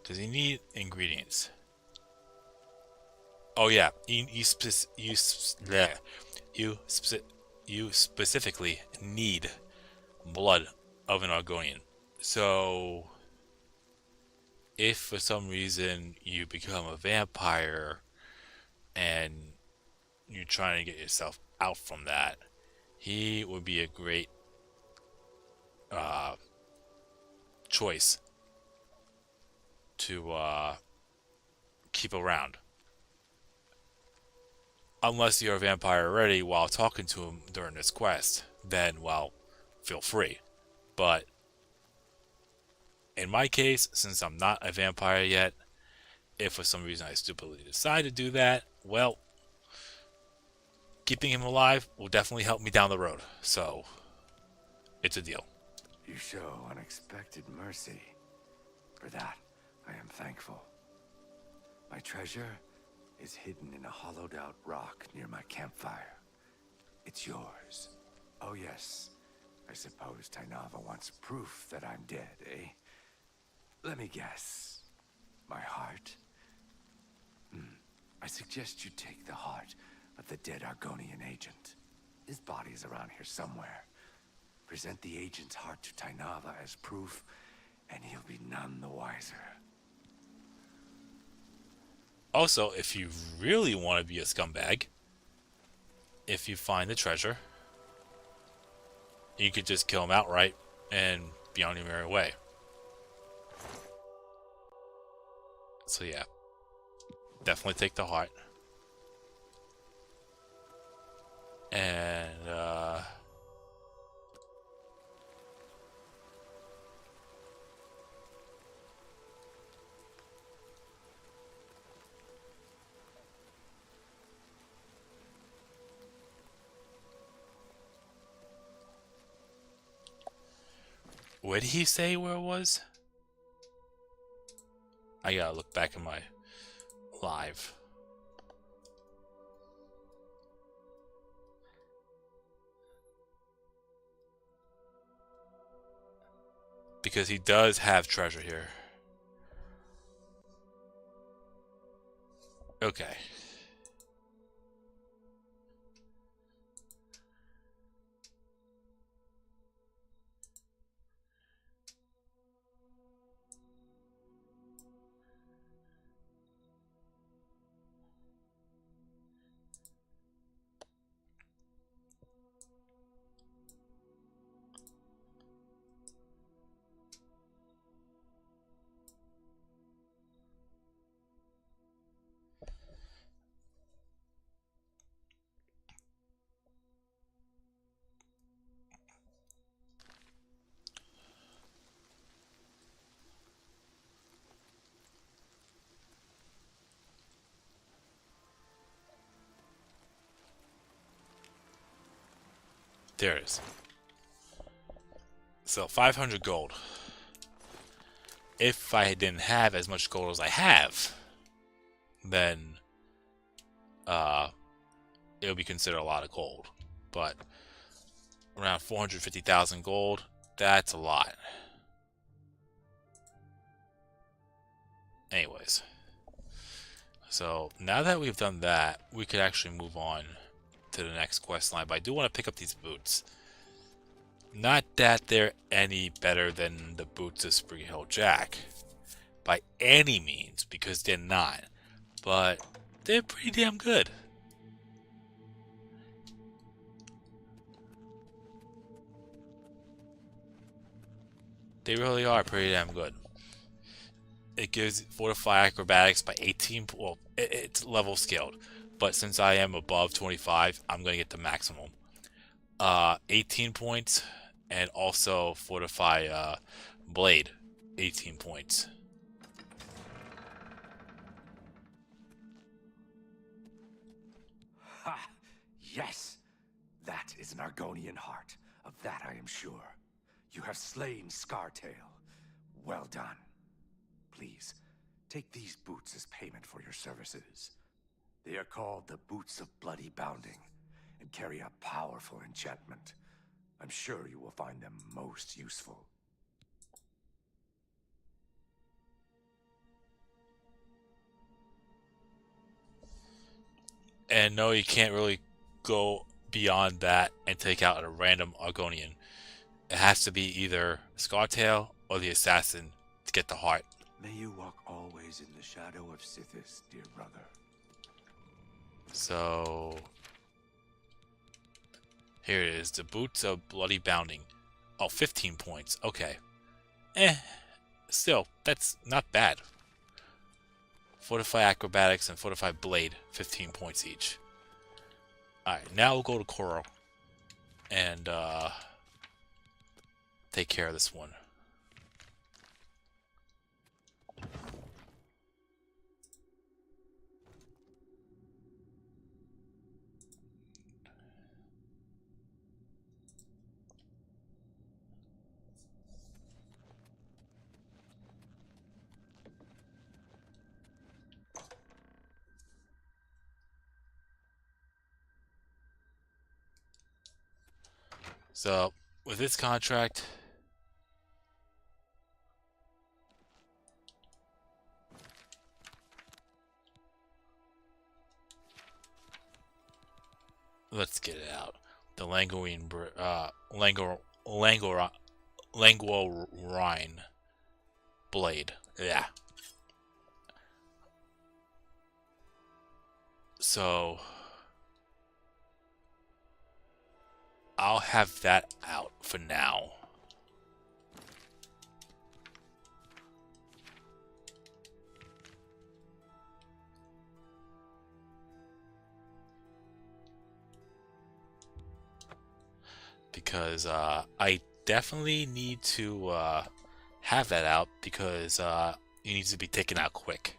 Does he need ingredients? Oh yeah, you specifically need blood of an Argonian. So, if for some reason you become a vampire and you're trying to get yourself out from that, he would be a great choice to keep around. Unless you're a vampire already while talking to him during this quest, then, well, feel free. But in my case, since I'm not a vampire yet, if for some reason I stupidly decide to do that, well, keeping him alive will definitely help me down the road. So, it's a deal. You show unexpected mercy. For that, I am thankful. My treasure is hidden in a hollowed-out rock near my campfire. It's yours. Oh yes, I suppose Tainava wants proof that I'm dead, eh? Let me guess. My heart? I suggest you take the heart of the dead Argonian agent. His body is around here somewhere. Present the agent's heart to Tainava as proof, and he'll be none the wiser. Also, if you really want to be a scumbag, if you find the treasure, you could just kill him outright and be on your merry way. So yeah, definitely take the heart. And where did he say where it was? I gotta look back in my live. Because he does have treasure here. Okay. There it is. So 500 gold. If I didn't have as much gold as I have, then it would be considered a lot of gold. But around 450,000 gold, that's a lot. Anyways, so now that we've done that, we could actually move on to the next quest line. But I do want to pick up these boots. Not that they're any better than the boots of Spring Hill Jack, by any means, because they're not. But they're pretty damn good. They really are pretty damn good. It gives Fortify Acrobatics by 18. Well, it's level scaled, but since I am above 25, I'm going to get the maximum. 18 points, and also Fortify Blade, 18 points. Ha! Yes! That is an Argonian heart. Of that I am sure. You have slain Scartail. Well done. Please, take these boots as payment for your services. They are called the Boots of Bloody Bounding, and carry a powerful enchantment. I'm sure you will find them most useful. And no, you can't really go beyond that and take out a random Argonian. It has to be either Scartail or the Assassin to get the heart. May you walk always in the shadow of Sithis, dear brother. So here it is, the Boots of Bloody Bounding. Oh, 15 points. Okay. Still, that's not bad. Fortify Acrobatics and Fortify Blade, 15 points each. Alright, now we'll go to Koro and take care of this one. So, with this contract, let's get it out. The Languorine, Languorine Blade. Yeah. So, I'll have that out for now. Because I definitely need to have that out because it needs to be taken out quick.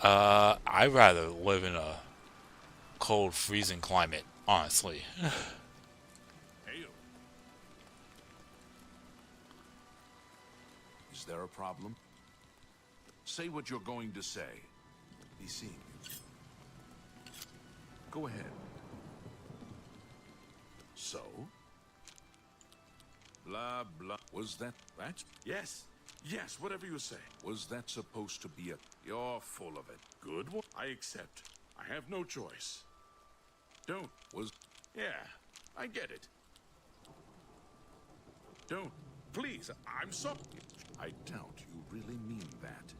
I'd rather live in a cold, freezing climate, honestly. Hail. Is there a problem? Say what you're going to say. Be seeing you. Go ahead. So? Blah, blah. Was that? Yes. Yes, whatever you say. Was that supposed to be a... You're full of it. Good one. I accept. I have no choice. Don't. Was... Yeah, I get it. Don't. Please, I'm sorry. I doubt you really mean that.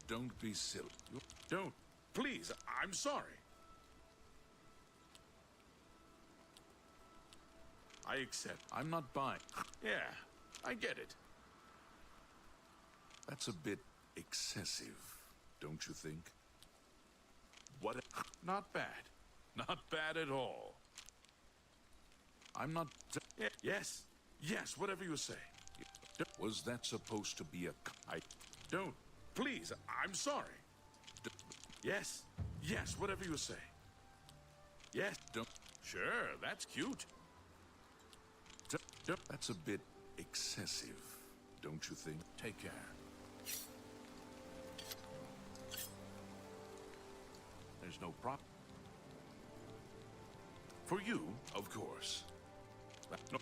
Don't be silly. Don't. Please, I'm sorry. I accept. I'm not buying. Yeah, I get it. That's a bit excessive, don't you think? What? Not bad. Not bad at all. I'm not... Yes. Yes, whatever you say. Was that supposed to be a... I don't. Please, I'm sorry. Yes. Yes, whatever you say. Yes, don't... Sure, that's cute. That's a bit excessive, don't you think? Take care. There's no problem. For you, of course. No.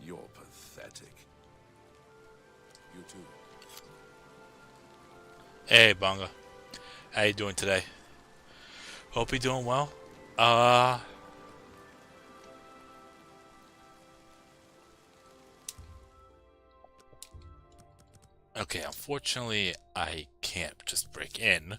You're pathetic. You too. Hey, Bonga. How you doing today? Hope you're doing well. Okay, unfortunately, I can't just break in.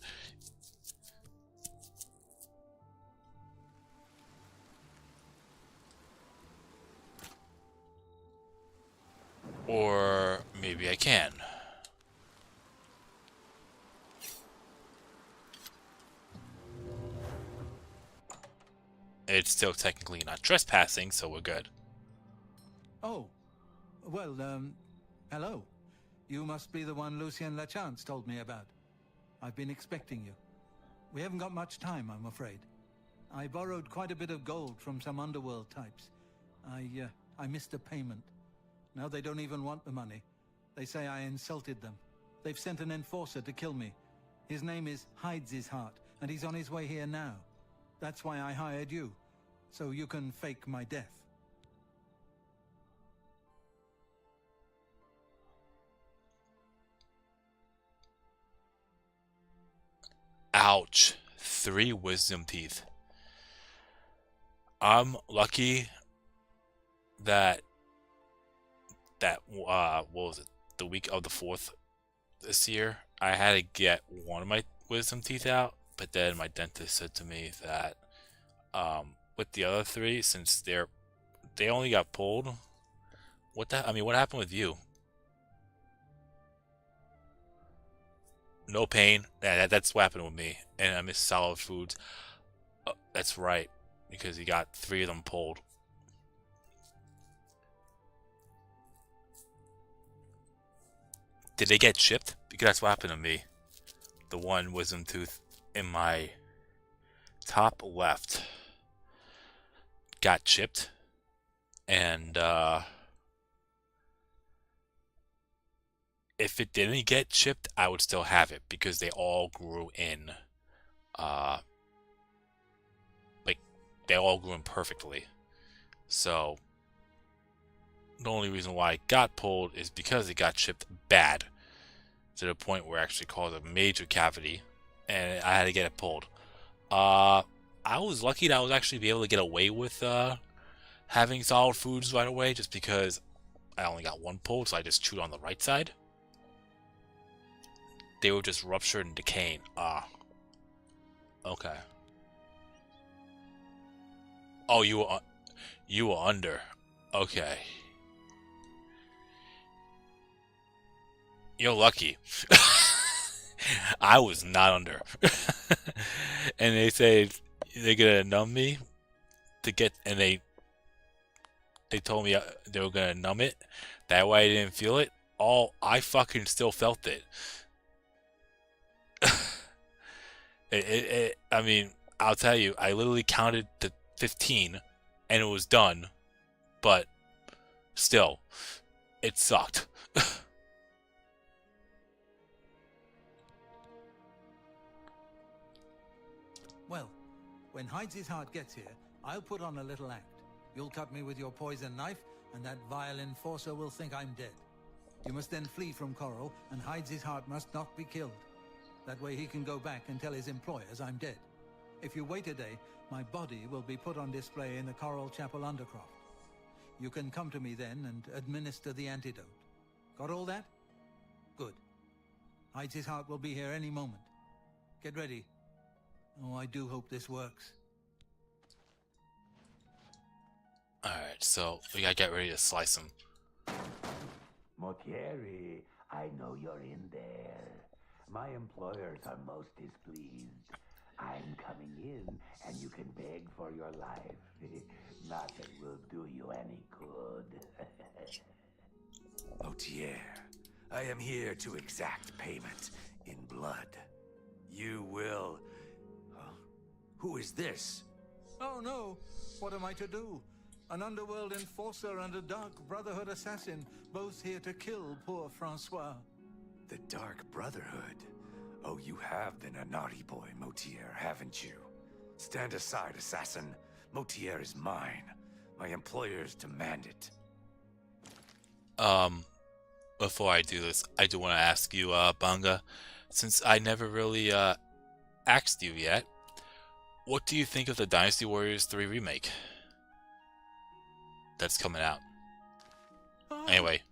Or maybe I can. It's still technically not trespassing, so we're good. Oh, well, hello. You must be the one Lucien Lachance told me about. I've been expecting you. We haven't got much time, I'm afraid. I borrowed quite a bit of gold from some underworld types. I missed a payment. Now they don't even want the money. They say I insulted them. They've sent an enforcer to kill me. His name is Hides His Heart, and he's on his way here now. That's why I hired you, so you can fake my death. Ouch. 3 wisdom teeth. I'm lucky that what was it? The week of the 4th this year, I had to get one of my wisdom teeth out, but then my dentist said to me that with the other 3, since they only got pulled, what happened with you? No pain. Yeah, that's what happened with me. And I miss solid foods. That's right, because he got 3 of them pulled. Did they get chipped? Because that's what happened to me. The one wisdom tooth in my top left got chipped. And if it didn't get chipped, I would still have it because they all grew in they all grew in perfectly. So the only reason why it got pulled is because it got chipped bad to the point where it actually caused a major cavity, and I had to get it pulled. I was lucky that I was actually be able to get away with having solid foods right away, just because I only got one pulled, so I just chewed on the right side. They were just ruptured and decaying. Okay. Oh, you were under. Okay. You're lucky. I was not under. And they say they're gonna numb me to get, and they told me they were gonna numb it. That way I didn't feel it. I fucking still felt it. I mean, I'll tell you, I literally counted to 15 and it was done, but still, it sucked. Well, when Hides His Heart gets here, I'll put on a little act. You'll cut me with your poison knife, and that vile enforcer will think I'm dead. You must then flee from Coral, and Hyde's heart must not be killed. That way he can go back and tell his employers I'm dead. If you wait a day, my body will be put on display in the Coral Chapel Undercroft. You can come to me then and administer the antidote. Got all that? Good. Hyde's heart will be here any moment. Get ready. Oh, I do hope this works. Alright, so we gotta get ready to slice him. Mortieri, I know you're in there. My employers are most displeased. I'm coming in, and you can beg for your life. Nothing will do you any good. Mortier, I am here to exact payment in blood. You will... Huh? Who is this? Oh no! What am I to do? An underworld enforcer and a Dark Brotherhood assassin, both here to kill poor Francois. The Dark Brotherhood? Oh, you have been a naughty boy, Mortier, haven't you? Stand aside, assassin. Mortier is mine. My employers demand it. Before I do this, I do want to ask you, Banga, since I never really, asked you yet, what do you think of the Dynasty Warriors 3 remake that's coming out? Anyway.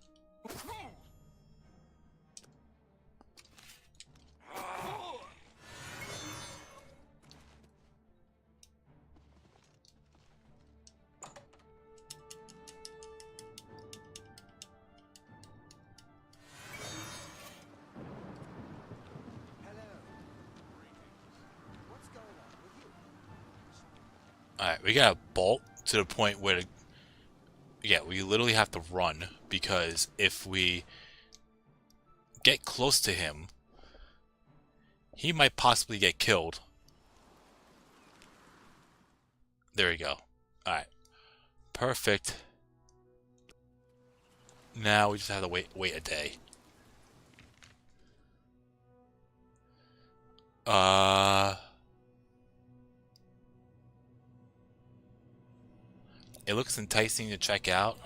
Alright, we gotta bolt to the point where, yeah, we literally have to run, because if we get close to him, he might possibly get killed. There we go. Alright. Perfect. Now we just have to wait a day. It looks enticing to check out.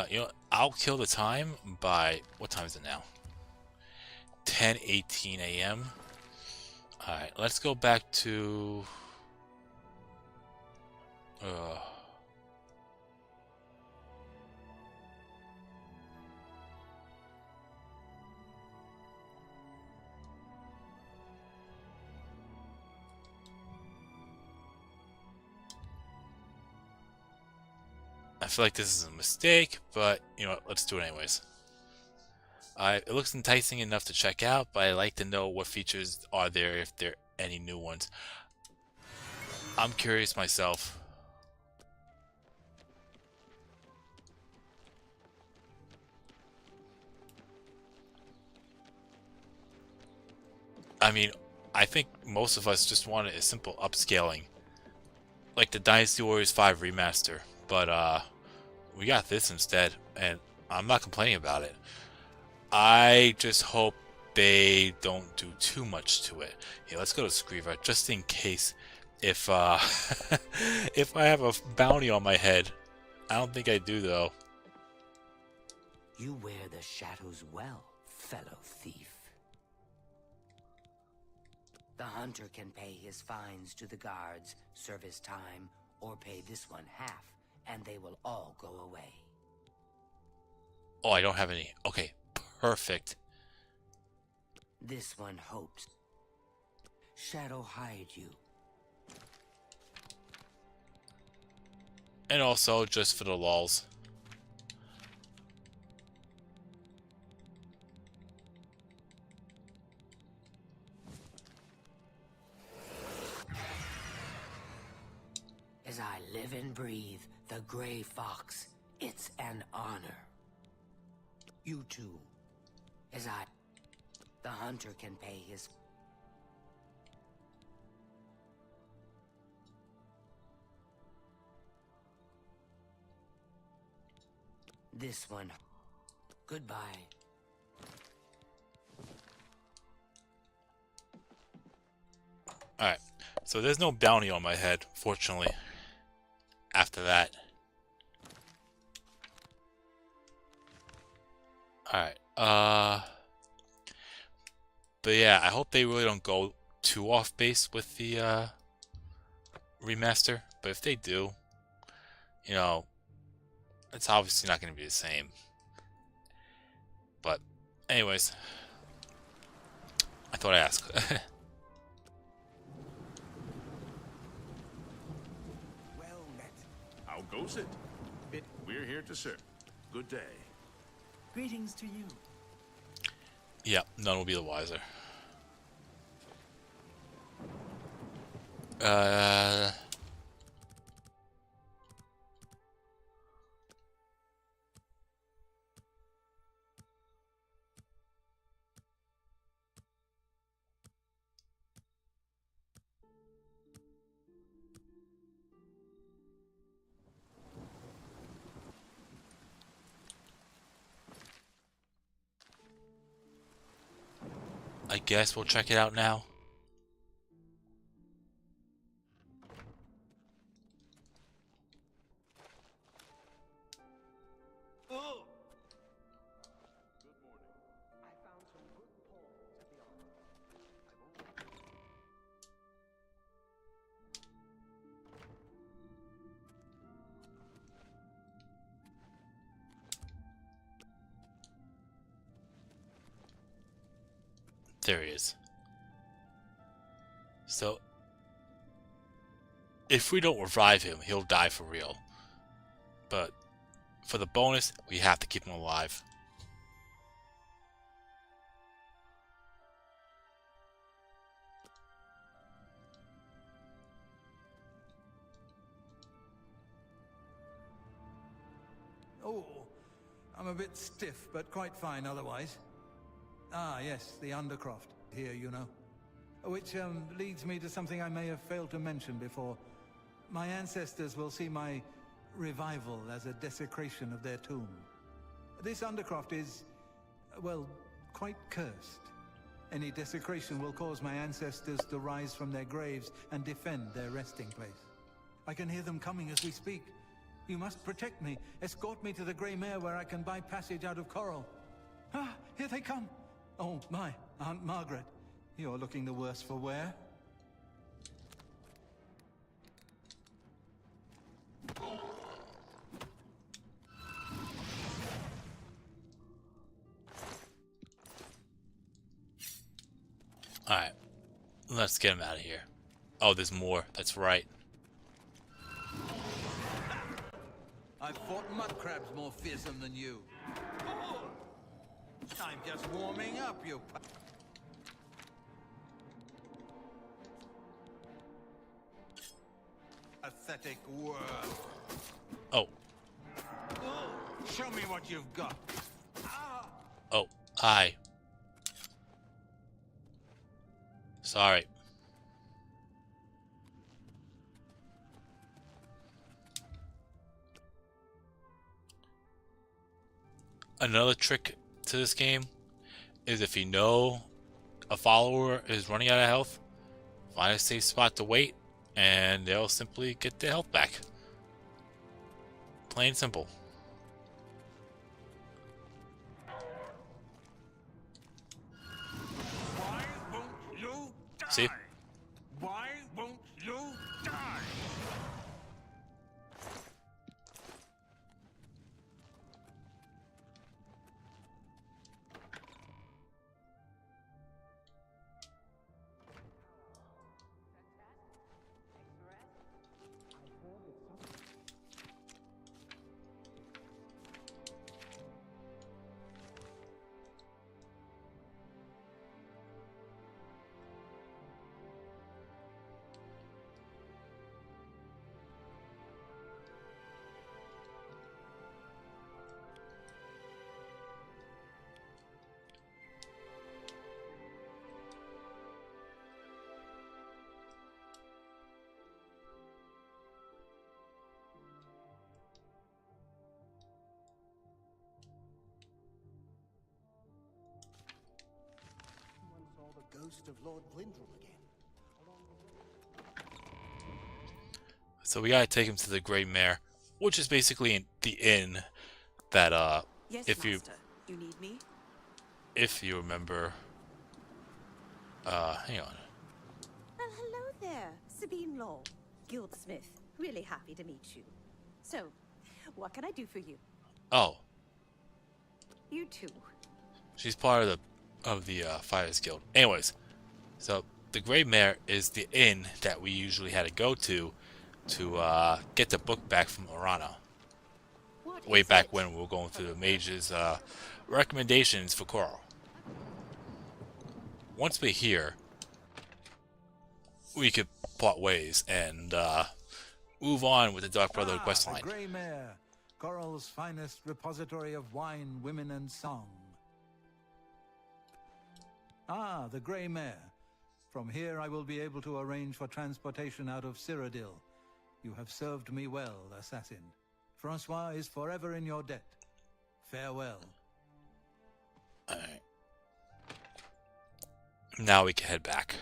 You know, I'll kill the time by... What time is it now? 10:18 a.m. Alright, let's go back to... I feel like this is a mistake, but you know what, let's do it anyways. It looks enticing enough to check out, but I like to know what features are there, if there are any new ones. I'm curious myself. I mean, I think most of us just wanted a simple upscaling, like the Dynasty Warriors 5 remaster, but we got this instead, and I'm not complaining about it. I just hope they don't do too much to it. Yeah, let's go to Screever, just in case if if I have a bounty on my head. I don't think I do, though. You wear the shadows well, fellow thief. The hunter can pay his fines to the guards, serve his time, or pay this one half, and they will all go away. Oh, I don't have any. Okay, perfect. This one hopes. Shadow hide you. And also, just for the lulz. As I live and breathe, the Gray Fox, it's an honor. You too. As I... The hunter can pay his... This one... Goodbye. Alright, so there's no bounty on my head, fortunately. After that. Alright, but yeah, I hope they really don't go too off base with the, remaster. But if they do, you know, it's obviously not going to be the same. But, anyways, I thought I'd ask. Well met. How goes it? We're here to serve. Good day. Greetings to you. Yeah, none will be the wiser. I guess we'll check it out now. There he is. So, if we don't revive him, he'll die for real. But, for the bonus, we have to keep him alive. Oh, I'm a bit stiff, but quite fine otherwise. Ah, yes, the Undercroft here, you know. Which leads me to something I may have failed to mention before. My ancestors will see my revival as a desecration of their tomb. This Undercroft is, well, quite cursed. Any desecration will cause my ancestors to rise from their graves and defend their resting place. I can hear them coming as we speak. You must protect me. Escort me to the Grey Mare where I can buy passage out of Coral. Ah, here they come. Oh, my, Aunt Margaret. You're looking the worse for wear. Alright. Let's get him out of here. Oh, there's more. That's right. I've fought mud crabs more fearsome than you. I'm just warming up, you pathetic worm. Oh. Show me what you've got. Oh, hi. Sorry. Another trick to this game is if you know a follower is running out of health, find a safe spot to wait, and they'll simply get their health back. Plain and simple. Why won't you die? See? Why won't you die? Ghost of Lord Glindrel again. So we gotta take him to the Grey Mare, which is basically the inn that Yes, if you Master. You need me? if you remember. Hang on. Well, hello there, Sabine Law, Guildsmith. Really happy to meet you. So, what can I do for you? Oh, You too. she's part of the Fighters Guild. Anyways, so the Grey Mare is the inn that we usually had to go to get the book back from Orana. What Way is back it? when we were going through the mage's recommendations for Coral. Once we're here, we could part ways and move on with the Dark Brotherhood questline. The Grey Mare, Coral's finest repository of wine, women, and song. Ah, the Grey Mare. From here I will be able to arrange for transportation out of Cyrodiil. You have served me well, assassin. Francois is forever in your debt. Farewell. Alright. Now we can head back.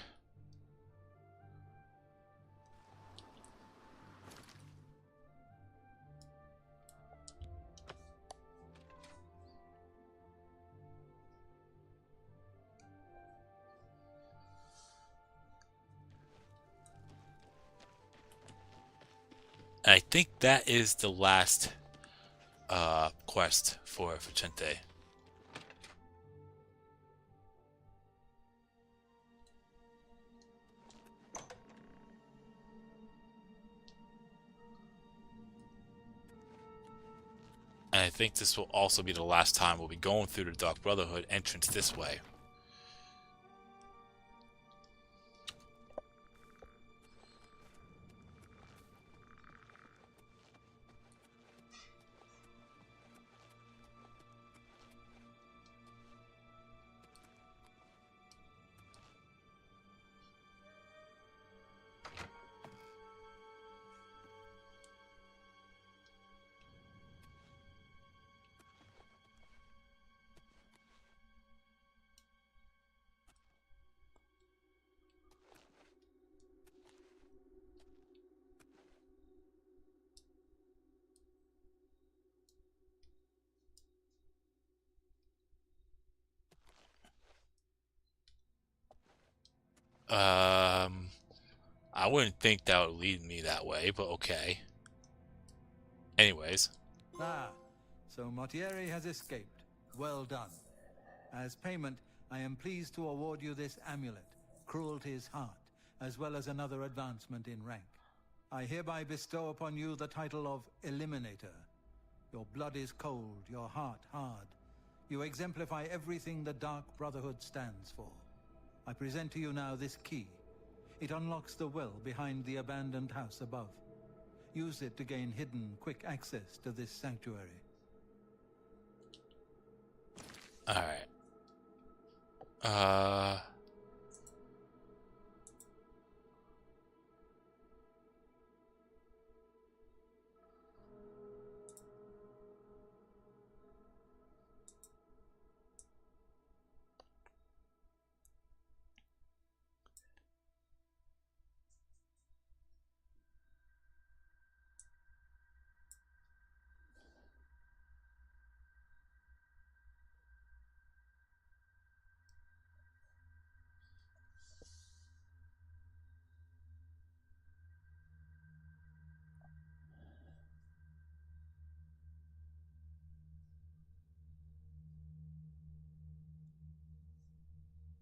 And I think that is the last quest for Vicente. And I think this will also be the last time we'll be going through the Dark Brotherhood entrance this way. I wouldn't think that would lead me that way, but okay. Anyways. Ah, so Mortieri has escaped. Well done. As payment, I am pleased to award you this amulet, Cruelty's Heart, as well as another advancement in rank. I hereby bestow upon you the title of Eliminator. Your blood is cold, your heart hard. You exemplify everything the Dark Brotherhood stands for. I present to you now this key. It unlocks the well behind the abandoned house above. Use it to gain hidden, quick access to this sanctuary. Alright.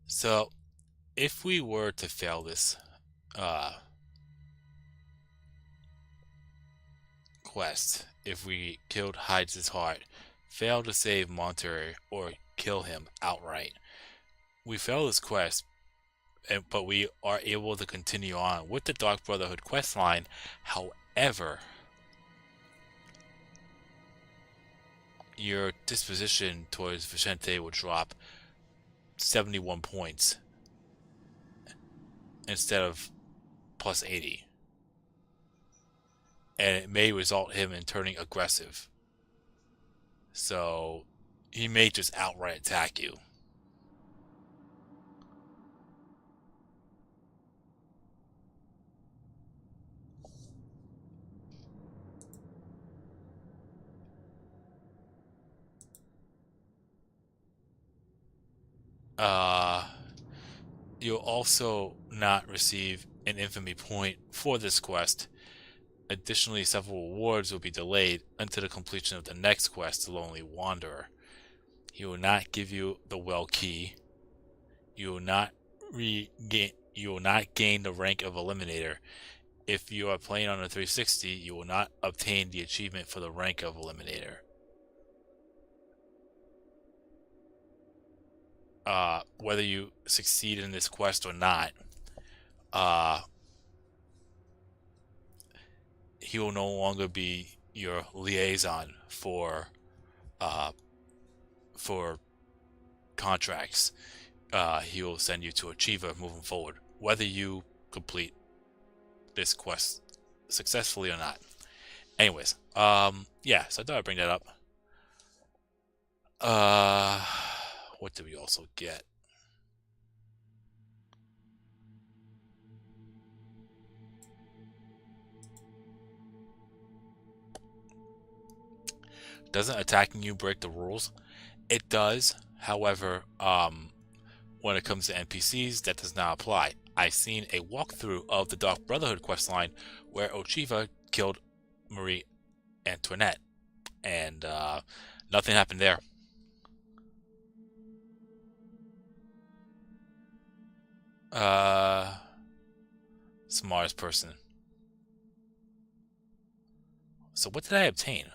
So, if we were to fail this quest, if we killed Hyde's heart, fail to save Monterey, or kill him outright, we fail this quest, but we are able to continue on with the Dark Brotherhood questline. However, your disposition towards Vicente will drop 71 points instead of plus 80. And it may result him in turning aggressive. So he may just outright attack you. You'll also not receive an infamy point for this quest. Additionally, several rewards will be delayed until the completion of the next quest, The Lonely Wanderer. He will not give you the well key. You will not gain the rank of Eliminator. If you are playing on a 360, you will not obtain the achievement for the rank of Eliminator. Whether you succeed in this quest or not, he will no longer be your liaison for contracts. He will send you to Achiever moving forward, whether you complete this quest successfully or not. Anyways, yeah, so I thought I'd bring that up. What did we also get? Doesn't attacking you break the rules? It does. However, when it comes to NPCs, that does not apply. I've seen a walkthrough of the Dark Brotherhood questline where Ochiva killed Marie Antoinette, and nothing happened there. Smartest person. So what did I obtain?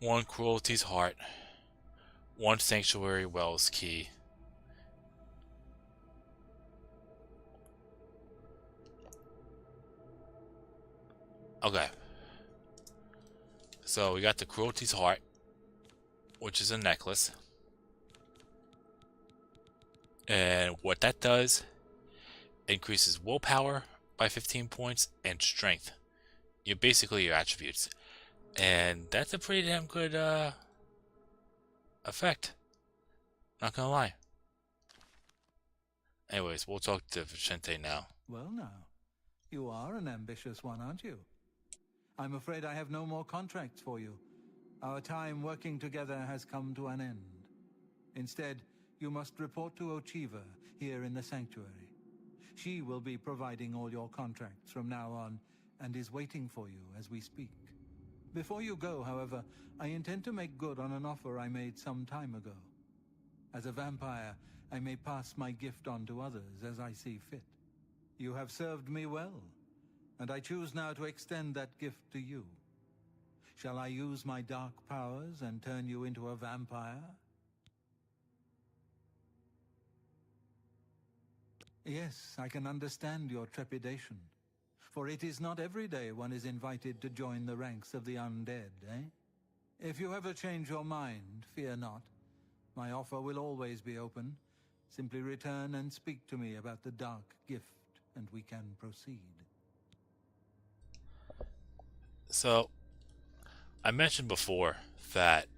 One Cruelty's Heart. One Sanctuary Wells Key. Okay. So we got the Cruelty's Heart, which is a necklace. And what that does, increases willpower by 15 points and strength. You're basically your attributes. And that's a pretty damn good effect. Not gonna lie. Anyways, we'll talk to Vicente now. Well now, you are an ambitious one, aren't you? I'm afraid I have no more contracts for you. Our time working together has come to an end. Instead, you must report to Ochiva here in the sanctuary. She will be providing all your contracts from now on and is waiting for you as we speak. Before you go, however, I intend to make good on an offer I made some time ago. As a vampire, I may pass my gift on to others as I see fit. You have served me well, and I choose now to extend that gift to you. Shall I use my dark powers and turn you into a vampire? Yes, I can understand your trepidation. For it is not every day one is invited to join the ranks of the undead, eh? If you ever change your mind, fear not. My offer will always be open. Simply return and speak to me about the dark gift, and we can proceed. So, I mentioned before that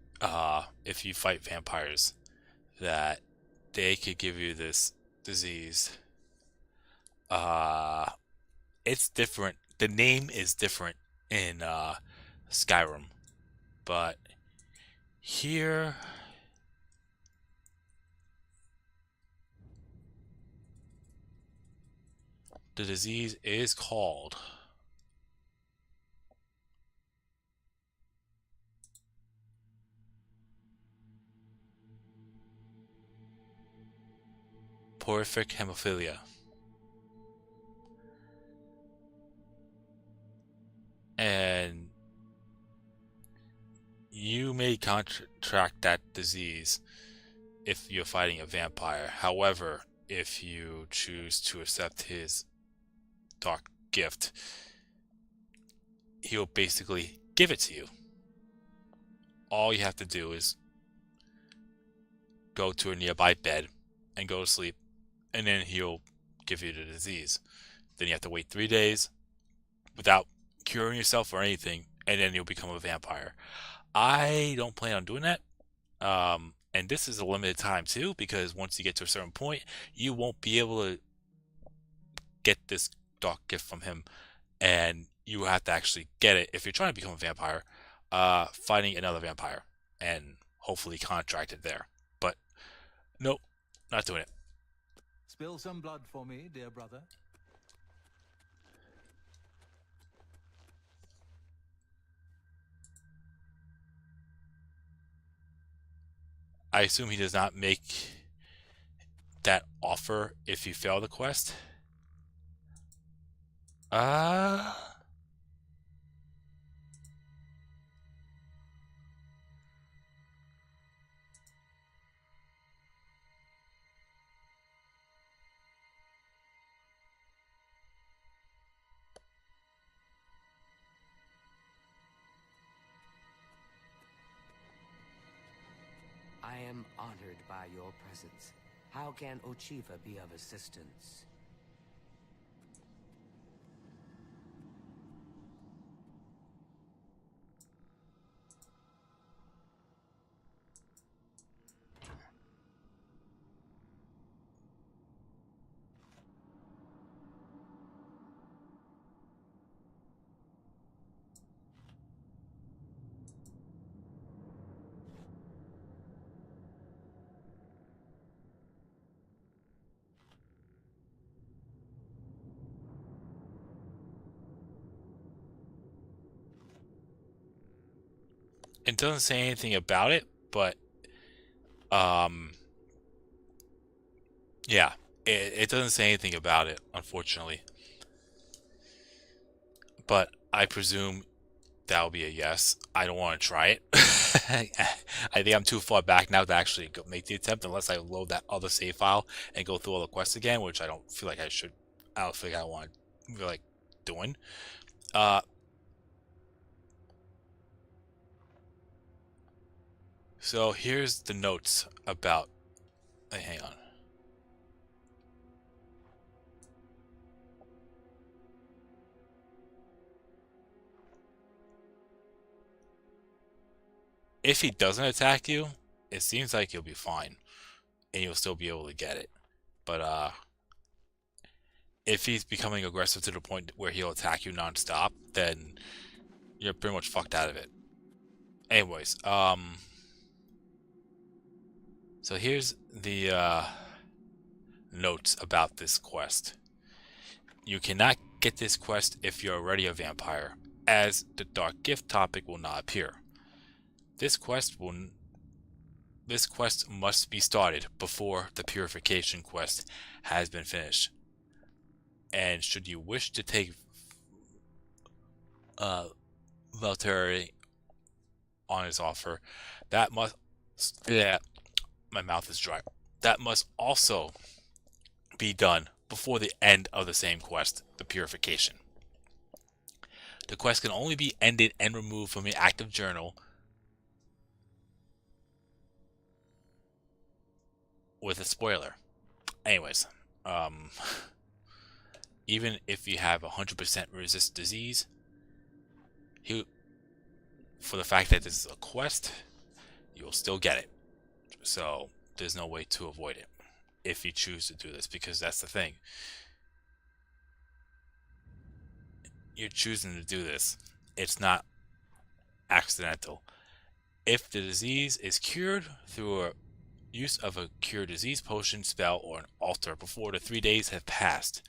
if you fight vampires, that they could give you this disease. It's different. The name is different in Skyrim, but here the disease is called porphyric hemophilia. And you may contract that disease if you're fighting a vampire. However, if you choose to accept his dark gift, he'll basically give it to you. All you have to do is go to a nearby bed and go to sleep, and then he'll give you the disease. Then you have to wait 3 days without curing yourself or anything, and then you'll become a vampire. I don't plan on doing that. And this is a limited time too, because once you get to a certain point, you won't be able to get this dark gift from him, and you have to actually get it if you're trying to become a vampire, fighting another vampire and hopefully contracted there. But nope, not doing it. Spill some blood for me, dear brother. I assume he does not make that offer if you fail the quest. I am honored by your presence. How can Ochiva be of assistance? It doesn't say anything about it, but yeah, it doesn't say anything about it, unfortunately. But I presume that'll be a yes. I don't want to try it. I think I'm too far back now to actually make the attempt, unless I load that other save file and go through all the quests again, which I don't feel like I should. I don't think I want to feel like doing. So here's the notes about. Hang on. If he doesn't attack you, it seems like you'll be fine, and you'll still be able to get it. But if he's becoming aggressive to the point where he'll attack you nonstop, then you're pretty much fucked out of it. Anyways, so here's the notes about this quest. You cannot get this quest if you're already a vampire, as the dark gift topic will not appear. This quest must be started before the purification quest has been finished. And should you wish to take Valtteri on his offer, that must... Yeah, my mouth is dry. That must also be done before the end of the same quest, the purification. The quest can only be ended and removed from your active journal with a spoiler. Anyways, even if you have 100% resist disease, for the fact that this is a quest, you'll still get it. So there's no way to avoid it if you choose to do this, because that's the thing. You're choosing to do this. It's not accidental. If the disease is cured through a use of a cure disease potion, spell, or an altar before the 3 days have passed,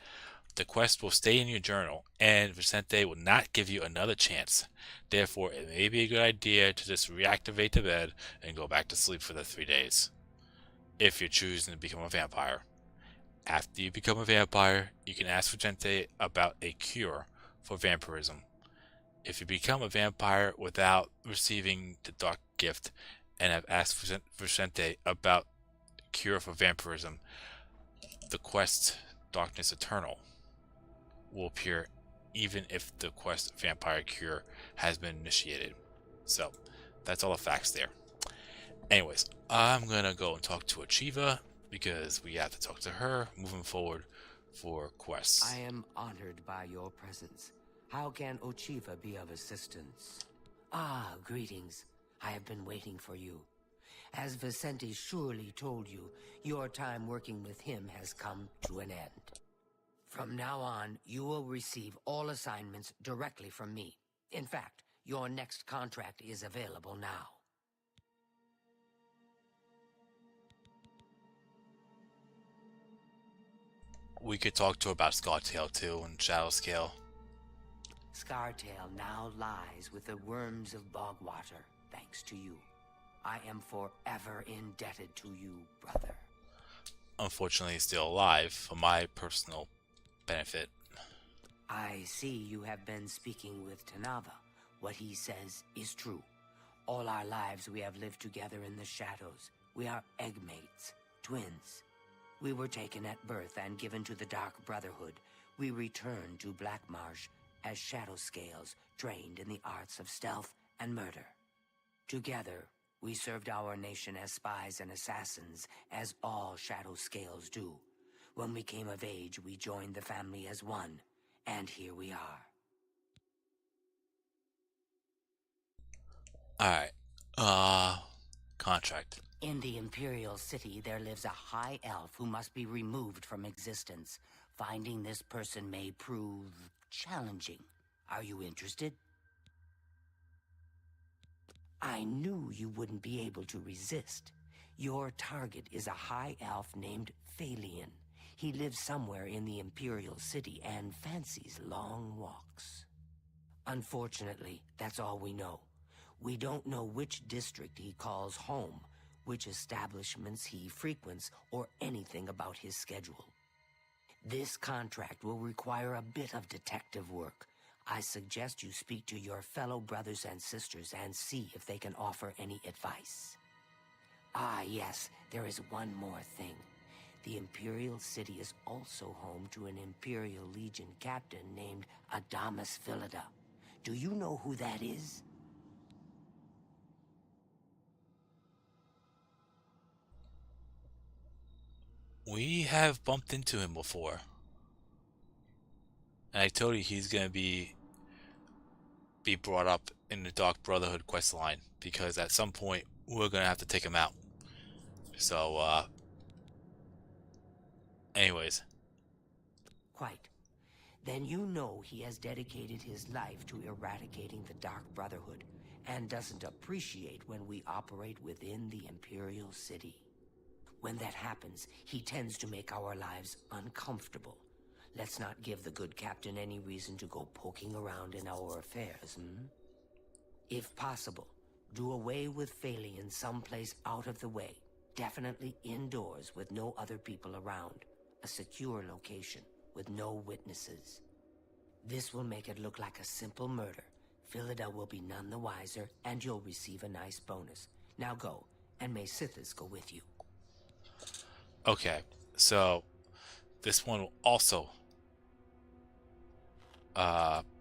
the quest will stay in your journal, and Vicente will not give you another chance. Therefore, it may be a good idea to just reactivate the bed and go back to sleep for the 3 days, if you're choosing to become a vampire. After you become a vampire, you can ask Vicente about a cure for vampirism. If you become a vampire without receiving the dark gift and have asked Vicente about cure for vampirism, the quest Darkness Eternal will appear even if the quest Vampire Cure has been initiated. So, that's all the facts there. Anyways, I'm gonna go and talk to Achieva because we have to talk to her moving forward for quests. I am honored by your presence. How can Ochiva be of assistance? Ah, greetings. I have been waiting for you. As Vicente surely told you, your time working with him has come to an end. From now on, you will receive all assignments directly from me. In fact, your next contract is available now. We could talk to her about Scartail too and Shadowscale. Scartail now lies with the worms of Bogwater, thanks to you. I am forever indebted to you, brother. Unfortunately, he's still alive for my personal benefit. I see you have been speaking with Tanava. What he says is true. All our lives we have lived together in the shadows. We are eggmates, twins. We were taken at birth and given to the Dark Brotherhood. We returned to Black Marsh as Shadow Scales, trained in the arts of stealth and murder. Together, we served our nation as spies and assassins, as all Shadow Scales do. When we came of age, we joined the family as one, and here we are. Alright, contract. In the Imperial City, there lives a high elf who must be removed from existence. Finding this person may prove challenging. Are you interested? I knew you wouldn't be able to resist. Your target is a high elf named Phalion. He lives somewhere in the Imperial City and fancies long walks. Unfortunately, that's all we know. We don't know which district he calls home, which establishments he frequents, or anything about his schedule. This contract will require a bit of detective work. I suggest you speak to your fellow brothers and sisters and see if they can offer any advice. Ah, yes, there is one more thing. The Imperial City is also home to an Imperial Legion captain named Adamus Philida. Do you know who that is? We have bumped into him before. And I told you he's gonna be brought up in the Dark Brotherhood quest line, because at some point we're gonna have to take him out. So, anyways. Quite. Then you know he has dedicated his life to eradicating the Dark Brotherhood, and doesn't appreciate when we operate within the Imperial City. When that happens, he tends to make our lives uncomfortable. Let's not give the good captain any reason to go poking around in our affairs, If possible, do away with Phalion someplace out of the way. Definitely indoors with no other people around. A secure location with no witnesses. This will make it look like a simple murder. Philida will be none the wiser, and you'll receive a nice bonus. Now go, and may Sithis go with you. Okay, so this one will also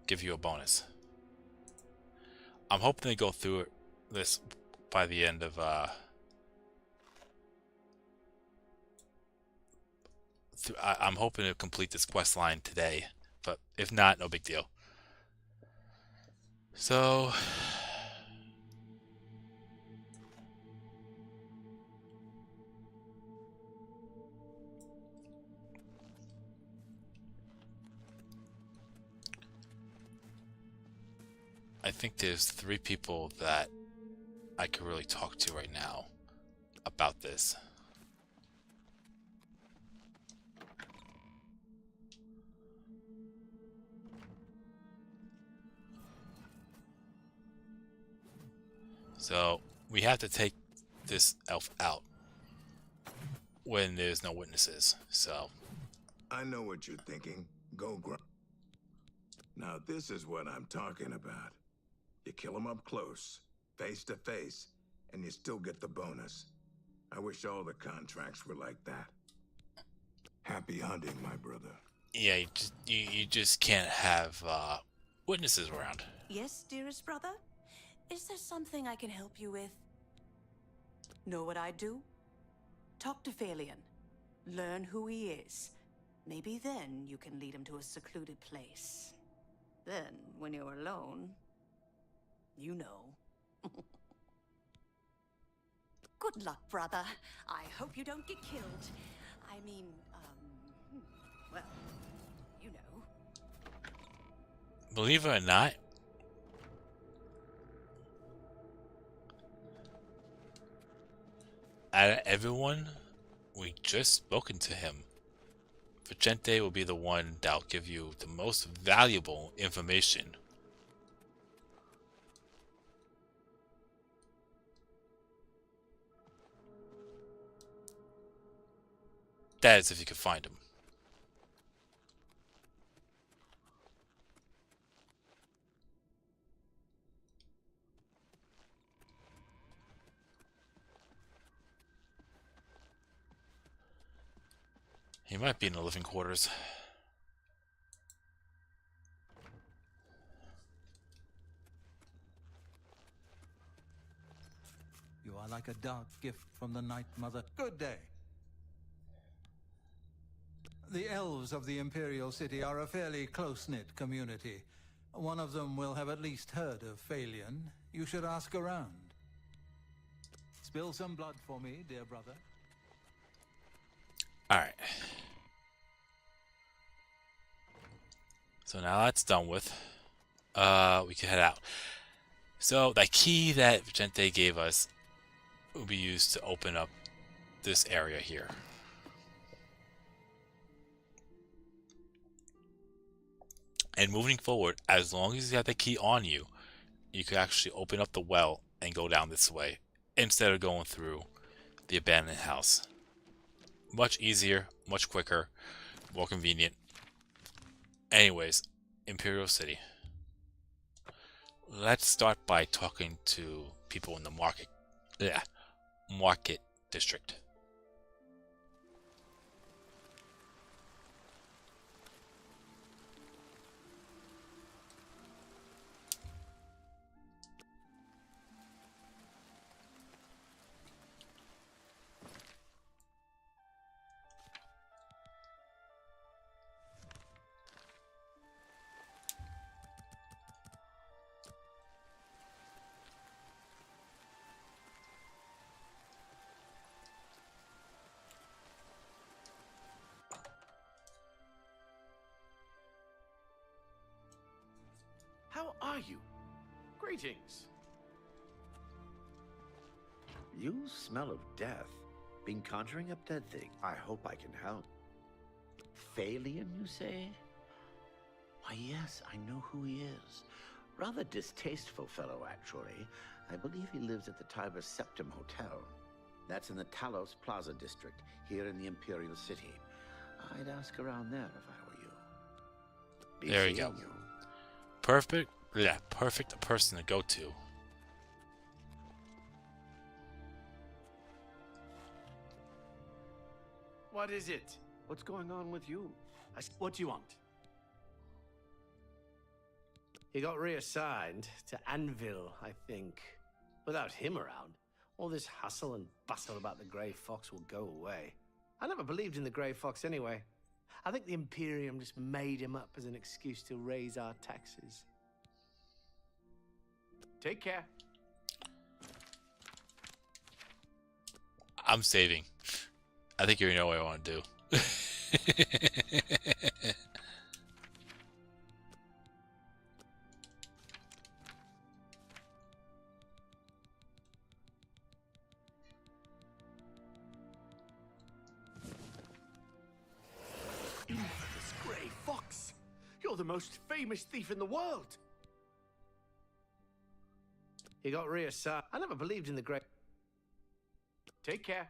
give you a bonus. I'm hoping to go through this by the end of I'm hoping to complete this quest line today, but if not, no big deal. So I think there's 3 people that I could really talk to right now about this. So we have to take this elf out when there's no witnesses. So I know what you're thinking. Go, Grunt. Now this is what I'm talking about. You kill him up close, face to face, and you still get the bonus. I wish all the contracts were like that. Happy hunting, my brother. Yeah, you just can't have witnesses around. Yes, dearest brother? Is there something I can help you with? Know what I'd do? Talk to Phalion. Learn who he is. Maybe then you can lead him to a secluded place. Then, when you're alone, you know. Good luck, brother. I hope you don't get killed. I mean, well, you know. Believe it or not, out of everyone, we just spoken to him. Vicente will be the one that'll give you the most valuable information. That is if you can find him. He might be in the living quarters. You are like a dark gift from the Night Mother. Good day. The elves of the Imperial City are a fairly close-knit community. One of them will have at least heard of Phalion. You should ask around. Spill some blood for me, dear brother. Alright. So now that's done with. We can head out. So that key that Vicente gave us will be used to open up this area here. And moving forward, as long as you have the key on you, you can actually open up the well and go down this way instead of going through the abandoned house. Much easier, much quicker, more convenient. Anyways, Imperial City. Let's start by talking to people in the market district. How are you? Greetings. You smell of death. Been conjuring up dead things. I hope I can help. Phalion, you say? Why, yes, I know who he is. Rather distasteful fellow, actually. I believe he lives at the Tiber Septim Hotel. That's in the Talos Plaza district, here in the Imperial City. I'd ask around there if I were you. Be There you go. seeing you. Perfect. Yeah, perfect person to go to. What is it? What's going on with you? What do you want? He got reassigned to Anvil, I think. Without him around, all this hustle and bustle about the Grey Fox will go away. I never believed in the Grey Fox anyway. I think the Imperium just made him up as an excuse to raise our taxes. Take care. I'm saving. I think you know what I want to do. Infamous Grey Fox! You're the most famous thief in the world! He got reassigned. I never believed in the Grey... Take care.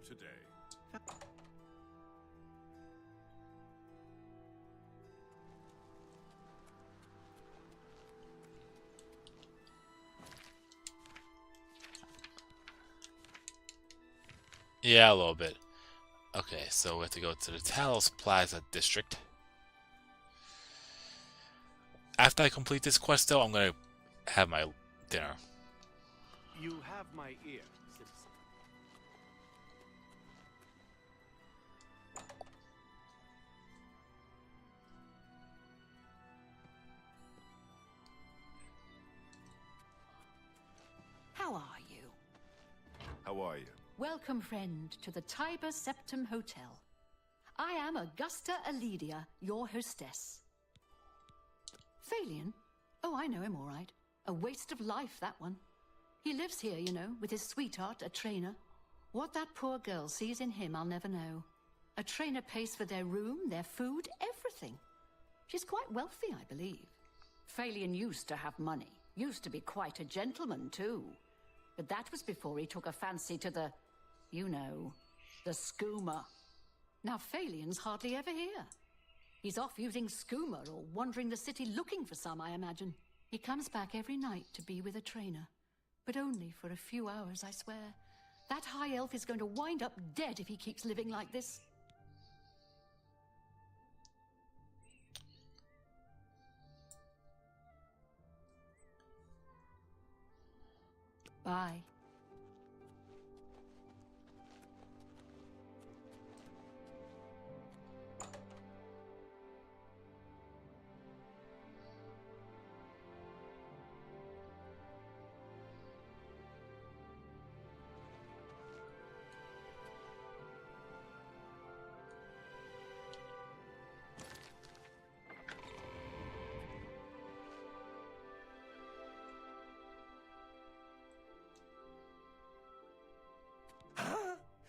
today. Yeah, a little bit. Okay, so we have to go to the Talos Plaza district. After I complete this quest, though, I'm gonna have my dinner. You have my ear, citizen. How are you? How are you? Welcome, friend, to the Tiber Septum Hotel. I am Augusta Aledia, your hostess. Phalion? Oh, I know him all right. A waste of life, that one. He lives here, you know, with his sweetheart, a trainer. What that poor girl sees in him, I'll never know. A trainer pays for their room, their food, everything. She's quite wealthy, I believe. Phalion used to have money. Used to be quite a gentleman, too. But that was before he took a fancy to the, you know, the skooma. Now Phalion's hardly ever here. He's off using skooma or wandering the city looking for some, I imagine. He comes back every night to be with a trainer. But only for a few hours, I swear. That high elf is going to wind up dead if he keeps living like this. Bye.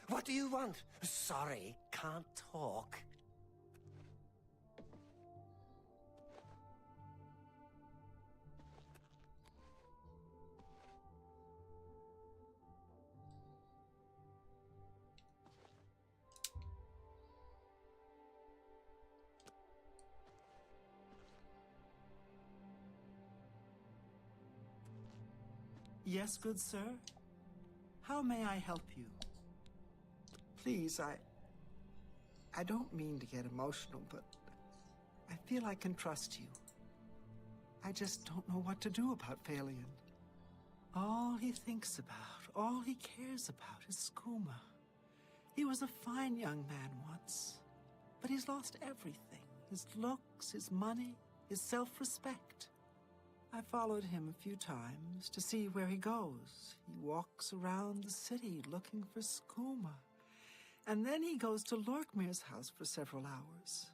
What do you want? Sorry, can't talk. Yes, good sir? How may I help you? Please, I don't mean to get emotional, but I feel I can trust you. I just don't know what to do about Phalion. All he thinks about, all he cares about is skooma. He was a fine young man once, but he's lost everything. His looks, his money, his self-respect. I followed him a few times to see where he goes. He walks around the city looking for skooma. And then he goes to Lorkmir's house for several hours.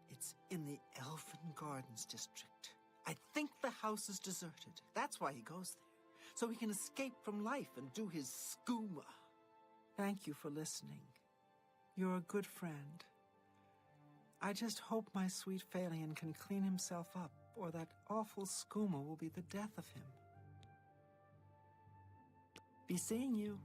It's in the Elfin Gardens district. I think the house is deserted. That's why he goes there, so he can escape from life and do his skooma. Thank you for listening. You're a good friend. I just hope my sweet Phalion can clean himself up, or that awful skooma will be the death of him. Be seeing you.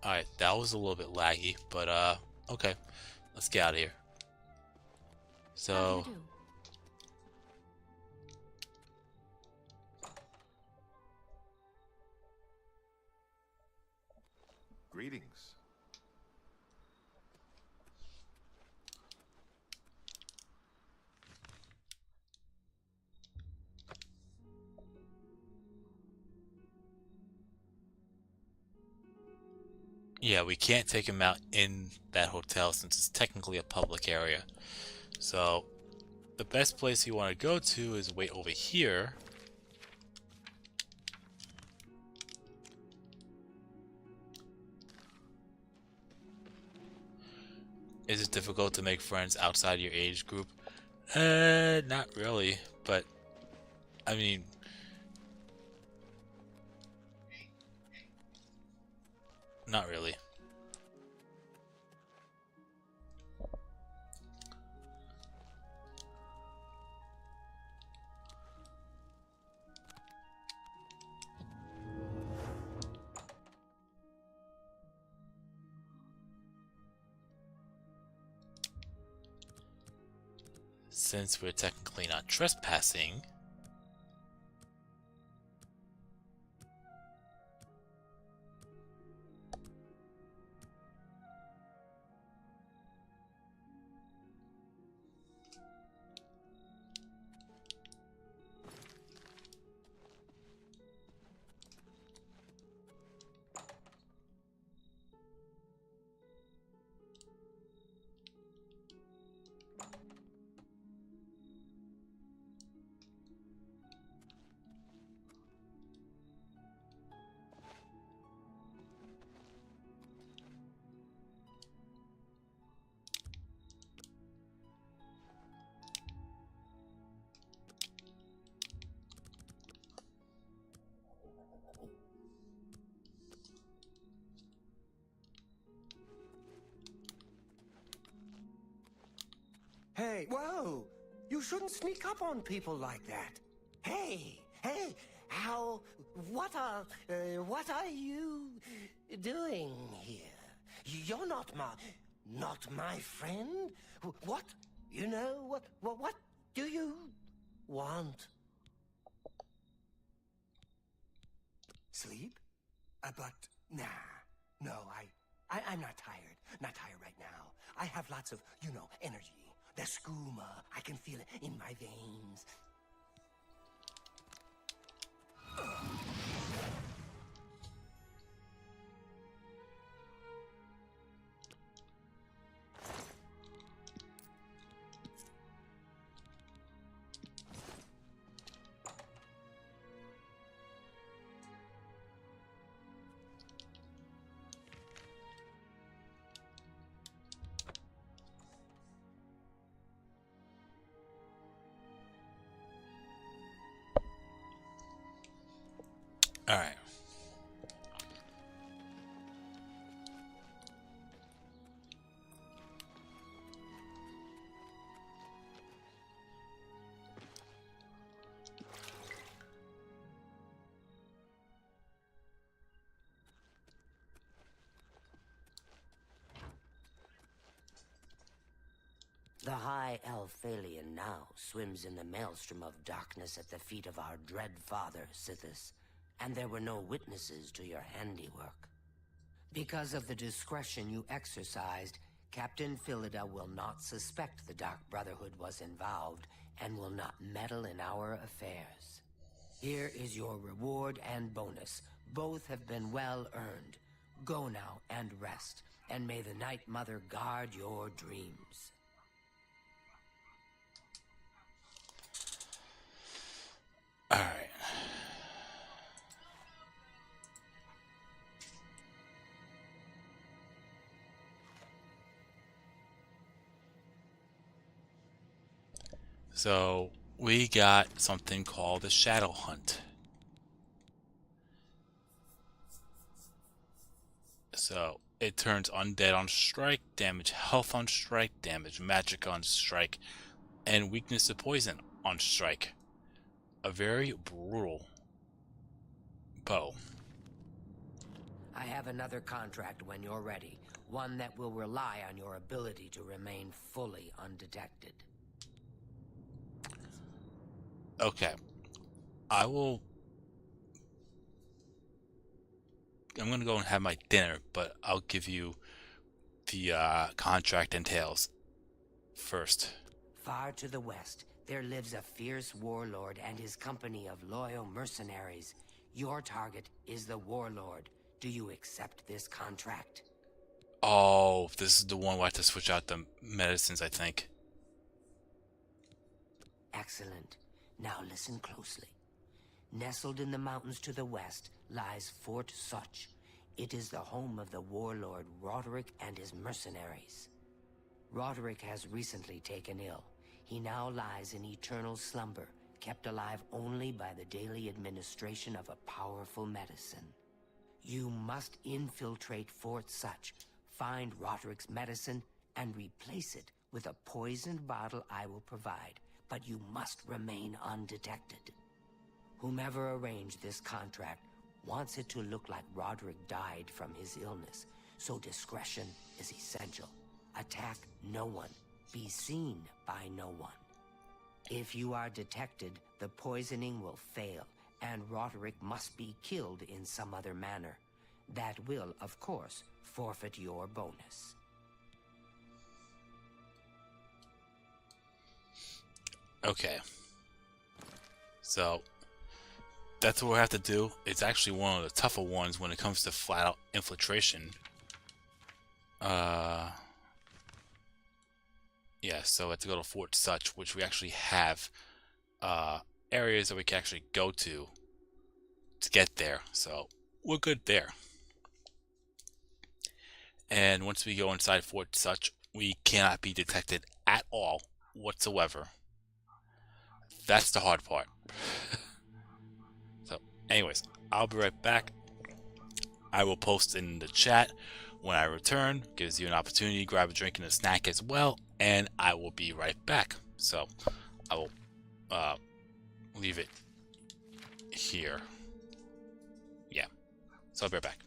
Alright, that was a little bit laggy, but okay. Let's get out of here. So Greetings. yeah, we can't take him out in that hotel since it's technically a public area. So the best place you want to go to is wait over here. Is it difficult to make friends outside your age group? Not really, but I mean, not really. since we're technically not trespassing, Hey, whoa! You shouldn't sneak up on people like that. Hey, what are you doing here? You're not my friend? What? You know, what do you want? Sleep? But, nah. No, I'm not tired. Not tired right now. I have lots of, energy. The skooma. I can feel it in my veins. all right. The High Elf Phalian now swims in the maelstrom of darkness at the feet of our dread father, Sithis, and there were no witnesses to your handiwork. Because of the discretion you exercised, Captain Philida will not suspect the Dark Brotherhood was involved and will not meddle in our affairs. Here is your reward and bonus. Both have been well earned. Go now and rest, and may the Night Mother guard your dreams. All right. So we got something called the Shadow Hunt. So it turns undead on strike, damage health on strike, damage magic on strike, and weakness to poison on strike. A very brutal bow. I have another contract when you're ready, one that will rely on your ability to remain fully undetected. Okay. I'm gonna go and have my dinner, but I'll give you the contract entails first. Far to the west, there lives a fierce warlord and his company of loyal mercenaries. Your target is the warlord. Do you accept this contract? Oh, this is the one where I have to switch out the medicines, I think. Excellent. Now listen closely. Nestled in the mountains to the west lies Fort Such. It is the home of the warlord Roderick and his mercenaries. Roderick has recently taken ill. He now lies in eternal slumber, kept alive only by the daily administration of a powerful medicine. You must infiltrate Fort Such, find Roderick's medicine, and replace it with a poisoned bottle I will provide, but you must remain undetected. Whomever arranged this contract wants it to look like Roderick died from his illness, so discretion is essential. Attack no one. Be seen by no one. If you are detected, the poisoning will fail, and Roderick must be killed in some other manner. That will, of course, forfeit your bonus. Okay. So, that's what we have to do. It's actually one of the tougher ones when it comes to flat-out infiltration. Yeah, so we have to go to Fort Such, which we actually have areas that we can actually go to get there. So, we're good there. And once we go inside Fort Such, we cannot be detected at all whatsoever. That's the hard part. So, anyways, I'll be right back. I will post in the chat when I return. Gives you an opportunity to grab a drink and a snack as well. And I will be right back. So, I will leave it here. Yeah. So, I'll be right back.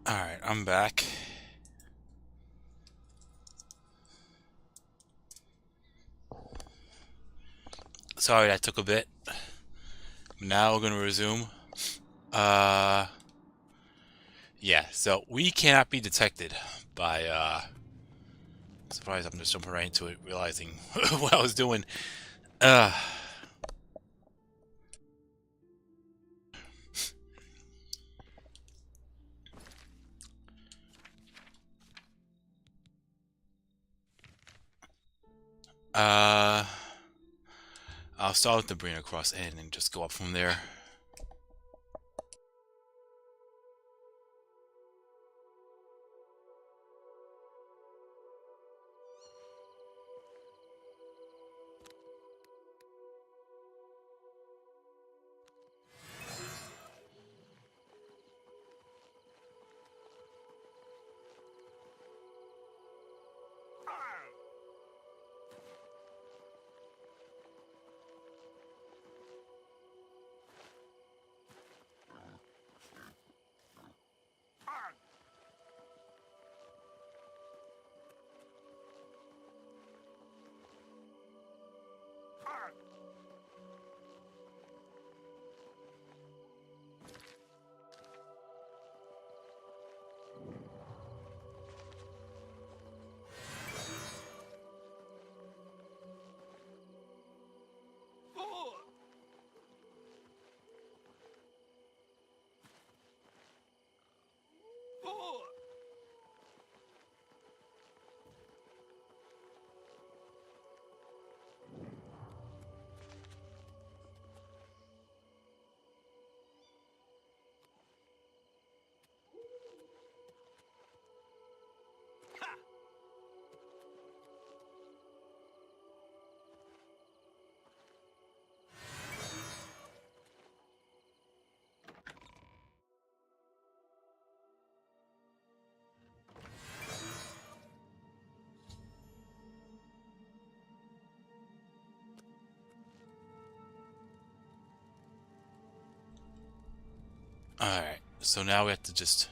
Alright, I'm back. Sorry that took a bit. Now we're gonna resume. Yeah, so we cannot be detected by, surprised I'm just jumping right into it, realizing what I was doing. Uh... Uh... I'll start with the bring across in and just go up from there. Alright, so now we have to just...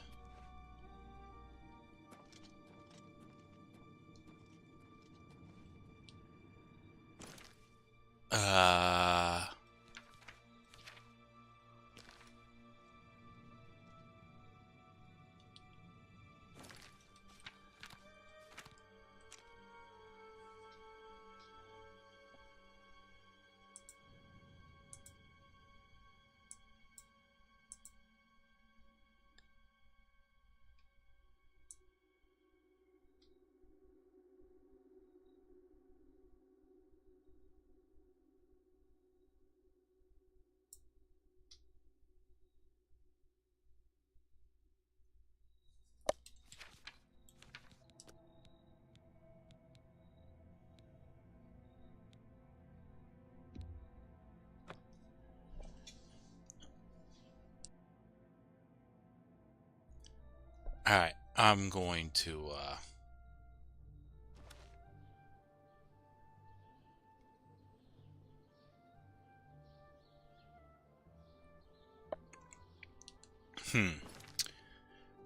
Alright, I'm going to,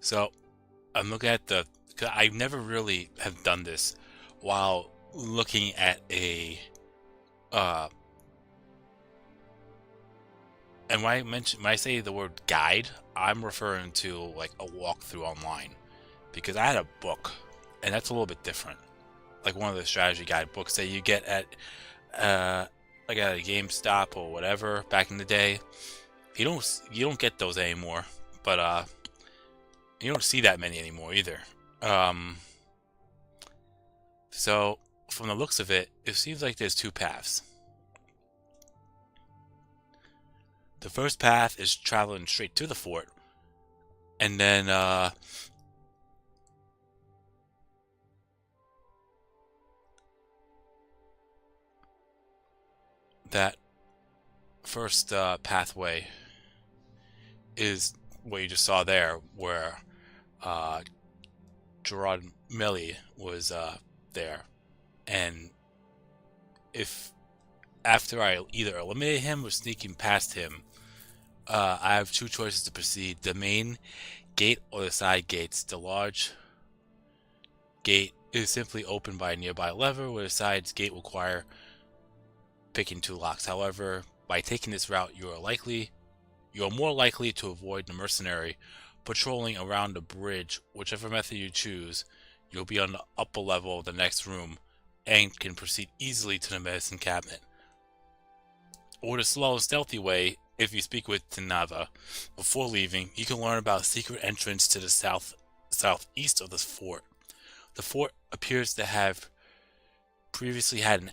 So, I'm looking at the... Cause I never really have done this while looking at a... And when I say the word guide, I'm referring to like a walkthrough online, because I had a book, and that's a little bit different. Like one of the strategy guide books that you get at, like at a GameStop or whatever back in the day. You don't get those anymore, but you don't see that many anymore either. So from the looks of it, it seems like there's two paths. The first path is traveling straight to the fort, and then that first pathway is what you just saw there, where Gerard Melly was there, and if after I either eliminate him or sneaking past him, I have two choices to proceed. The main gate or the side gates. The large gate is simply opened by a nearby lever, where the side gate will require picking 2 locks. However, by taking this route, you are more likely to avoid the mercenary patrolling around the bridge. Whichever method you choose, you'll be on the upper level of the next room and can proceed easily to the medicine cabinet. Or the slow and stealthy way, if you speak with Tanava before leaving, you can learn about a secret entrance to the southeast of the fort. The fort appears to have previously had an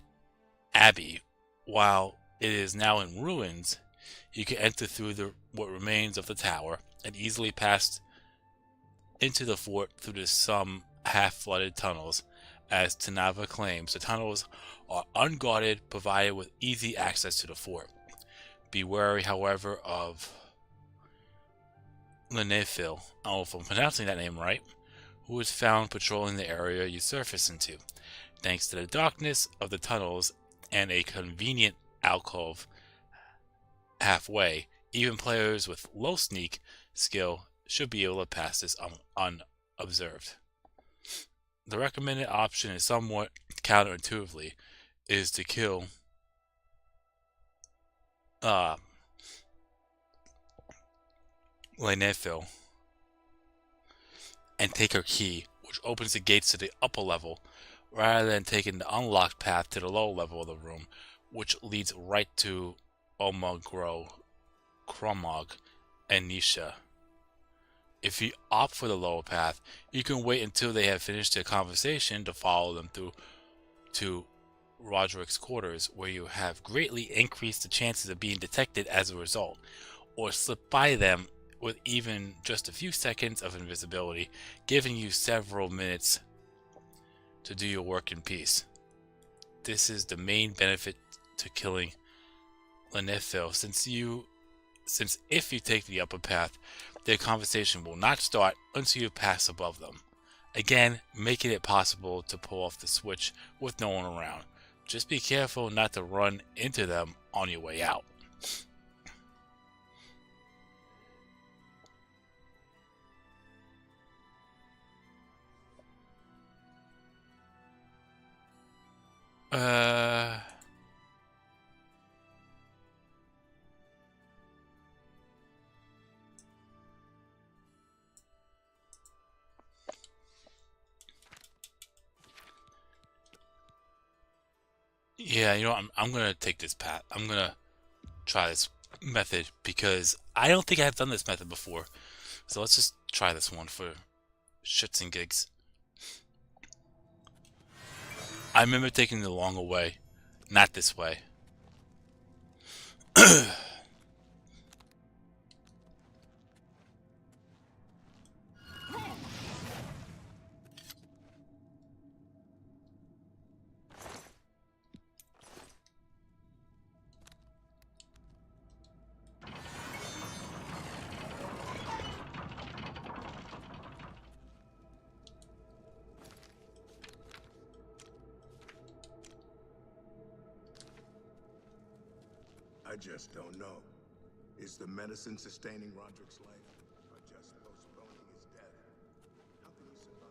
abbey. While it is now in ruins, you can enter through what remains of the tower and easily pass into the fort through some half-flooded tunnels. As Tanava claims, the tunnels are unguarded, provided with easy access to the fort. Be wary, however, of Lenefil, I don't know if I'm pronouncing that name right, who is found patrolling the area you surface into. Thanks to the darkness of the tunnels and a convenient alcove halfway, even players with low sneak skill should be able to pass this unobserved. The recommended option is somewhat counterintuitively is to kill Lenefil and take her key, which opens the gates to the upper level, rather than taking the unlocked path to the lower level of the room, which leads right to Omagro, Kromog, and Nisha. If you opt for the lower path, you can wait until they have finished their conversation to follow them through to Roderick's quarters, where you have greatly increased the chances of being detected as a result, or slip by them with even just a few seconds of invisibility, giving you several minutes to do your work in peace. This is the main benefit to killing Lenefil, since if you take the upper path, their conversation will not start until you pass above them, again making it possible to pull off the switch with no one around. Just be careful not to run into them on your way out. Yeah, you know what? I'm gonna take this path. I'm gonna try this method because I don't think I've done this method before. So let's just try this one for shits and gigs. I remember taking the longer way, not this way. I just don't know. Is the medicine sustaining Roderick's life, or just postponing his death? How can he survive?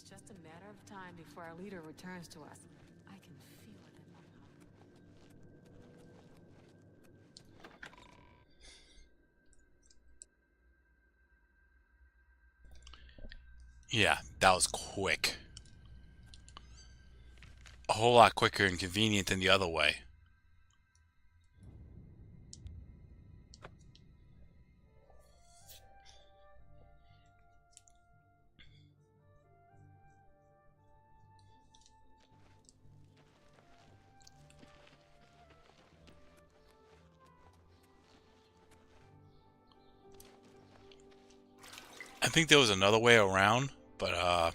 just a matter of time before our leader returns to us. I can feel it in my heart. Yeah, that was quick. A whole lot quicker and convenient than the other way. I think there was another way around, but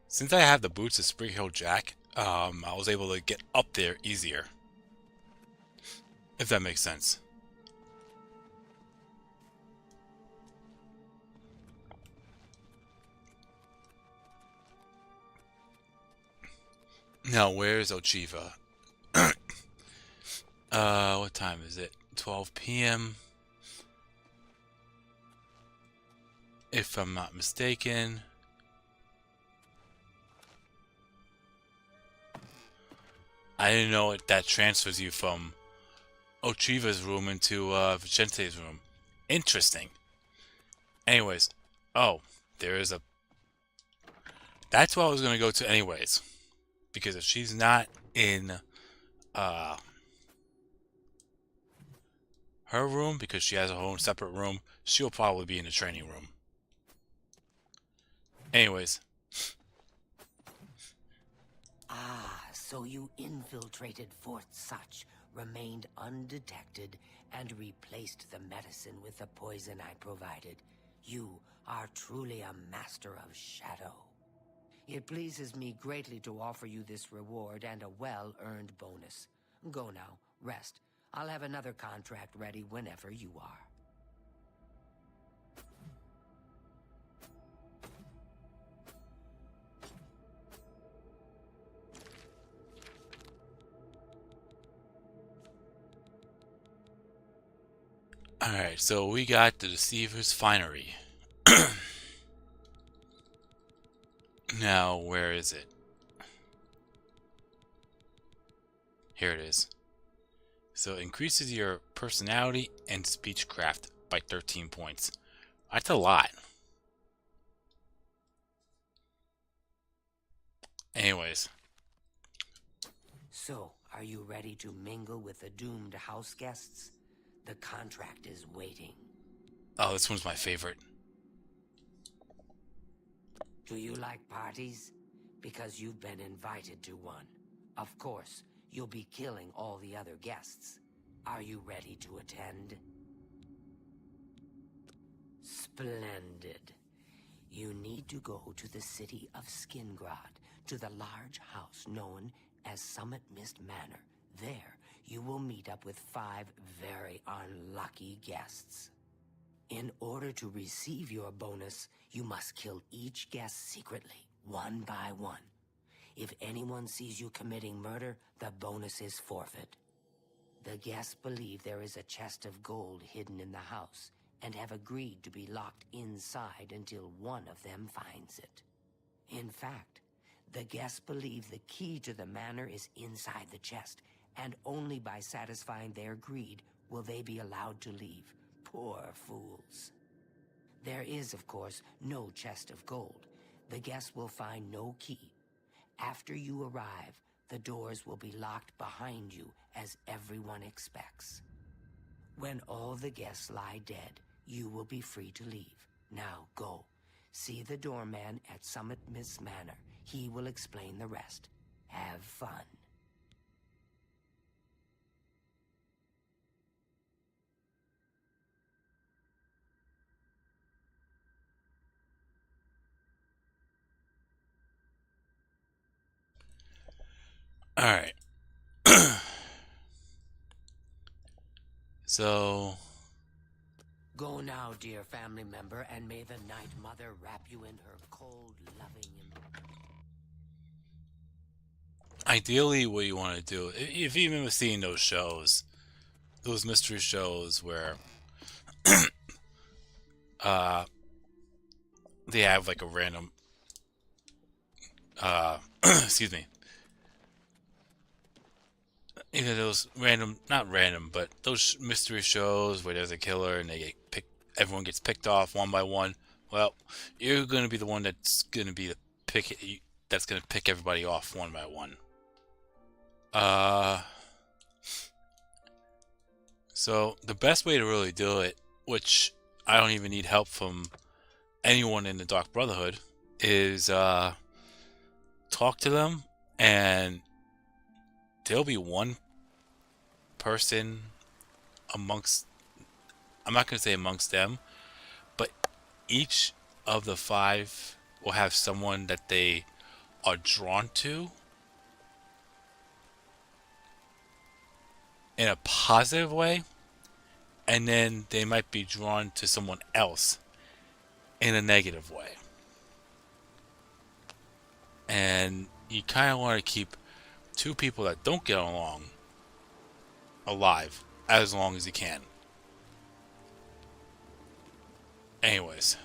since I have the boots of Spring Hill Jack, I was able to get up there easier. If that makes sense. Now, where's Ochiva? What time is it? 12 p.m. If I'm not mistaken. I didn't know that transfers you from Ochiva's room into Vicente's room. Interesting. Anyways. Oh, there is a... That's what I was going to go to anyways. Because if she's not in her room, because she has her own separate room, she'll probably be in the training room. Anyways. Ah, so you infiltrated Fort Such, remained undetected, and replaced the medicine with the poison I provided. You are truly a master of shadow. It pleases me greatly to offer you this reward and a well-earned bonus. Go now, rest. I'll have another contract ready whenever you are. Alright, so we got the Deceiver's Finery. Now, where is it? Here it is. So it increases your personality and speechcraft by 13 points. That's a lot. Anyways. So, are you ready to mingle with the doomed house guests? The contract is waiting. Oh, this one's my favorite. Do you like parties? Because you've been invited to one. Of course, you'll be killing all the other guests. Are you ready to attend? Splendid. You need to go to the city of Skingrad, to the large house known as Summit Mist Manor. There, you will meet up with 5 very unlucky guests. In order to receive your bonus, you must kill each guest secretly, one by one. If anyone sees you committing murder, the bonus is forfeit. The guests believe there is a chest of gold hidden in the house, and have agreed to be locked inside until one of them finds it. In fact, the guests believe the key to the manor is inside the chest, and only by satisfying their greed will they be allowed to leave. Poor fools. There is, of course, no chest of gold. The guests will find no key. After you arrive, the doors will be locked behind you, as everyone expects. When all the guests lie dead, you will be free to leave. Now go. See the doorman at Summit Mist Manor. He will explain the rest. Have fun. Alright. So... Go now, dear family member, and may the Night Mother wrap you in her cold, loving embrace. Ideally, what you want to do, if you remember seeing those shows, those mystery shows where they have like a random excuse me. Either those random, not random, but those mystery shows where there's a killer and they get picked, everyone gets picked off one by one. Well, you're going to be the one that's going to be the that's going to pick everybody off one by one. So the best way to really do it, which I don't even need help from anyone in the Dark Brotherhood, is talk to them, and there'll be one person amongst, I'm not going to say amongst them, but each of the 5 will have someone that they are drawn to in a positive way, and then they might be drawn to someone else in a negative way. And you kind of want to keep 2 people that don't get along alive as long as you can. Anyways.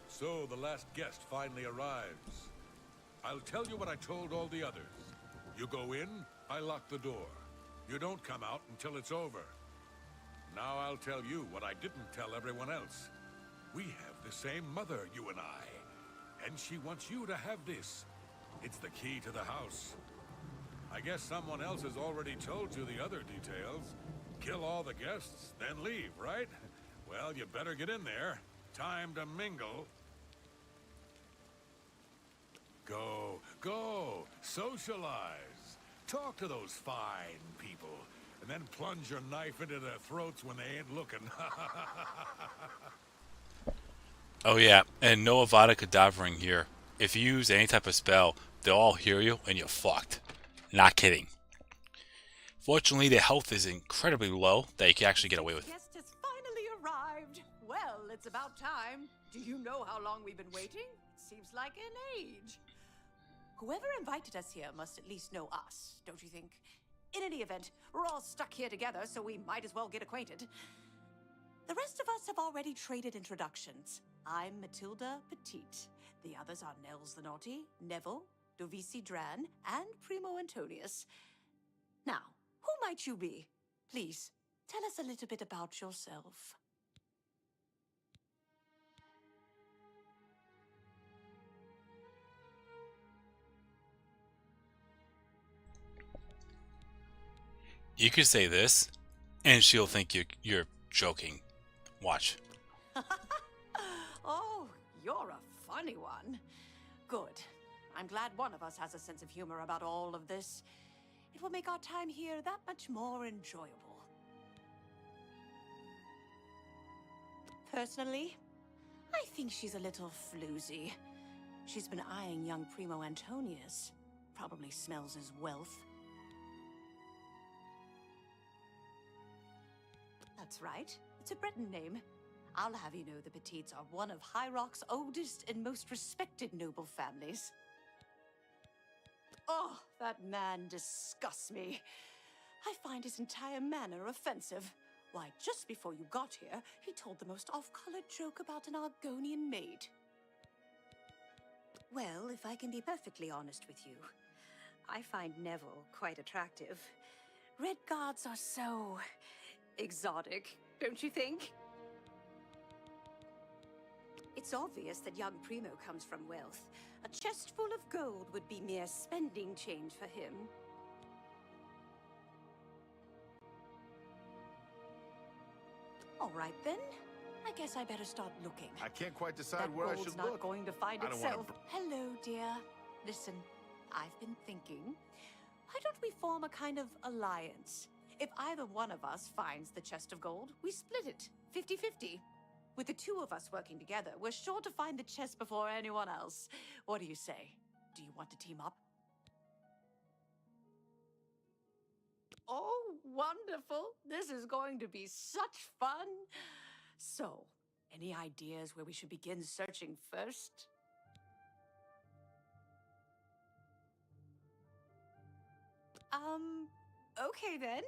So the last guest finally arrives. I'll tell you what I told all the others. You go in, I lock the door. You don't come out until it's over. Now I'll tell you what I didn't tell everyone else. We have the same mother, you and I. And she wants you to have this. It's the key to the house. I guess someone else has already told you the other details. Kill all the guests, then leave, right? Well, you better get in there. Time to mingle. Go, socialize. Talk to those fine people, and then plunge your knife into their throats when they ain't looking. Oh yeah, and no Avada Kedavra here. If you use any type of spell, they'll all hear you and you're fucked. Not kidding. Fortunately, their health is incredibly low that you can actually get away with. Guest has finally arrived. Well, it's about time. Do you know how long we've been waiting? Seems like an age. Whoever invited us here must at least know us, don't you think? In any event, we're all stuck here together, so we might as well get acquainted. The rest of us have already traded introductions. I'm Matilda Petite. The others are Nels the Naughty, Neville, Dovisi Dran, and Primo Antonius. Now, who might you be? Please, tell us a little bit about yourself. You could say this, and she'll think you're joking. Watch. Oh, you're a funny one. Good. I'm glad one of us has a sense of humor about all of this. It will make our time here that much more enjoyable. Personally, I think she's a little floozy. She's been eyeing young Primo Antonius. Probably smells his wealth. That's right. It's a Breton name. I'll have you know the Petites are one of High Rock's oldest and most respected noble families. Oh, that man disgusts me. I find his entire manner offensive. Why, just before you got here, he told the most off-colored joke about an Argonian maid. Well, if I can be perfectly honest with you, I find Neville quite attractive. Red guards are so exotic, don't you think? It's obvious that young Primo comes from wealth. A chest full of gold would be mere spending change for him. All right then. I guess I better start looking. I can't quite decide that where I gold's should not look. going to find I don't wanna itself. Hello, dear. Listen, I've been thinking. Why don't we form a kind of alliance? If either one of us finds the chest of gold, we split it, 50-50. With the 2 of us working together, we're sure to find the chest before anyone else. What do you say? Do you want to team up? Oh, wonderful. This is going to be such fun. So, any ideas where we should begin searching first? Okay then.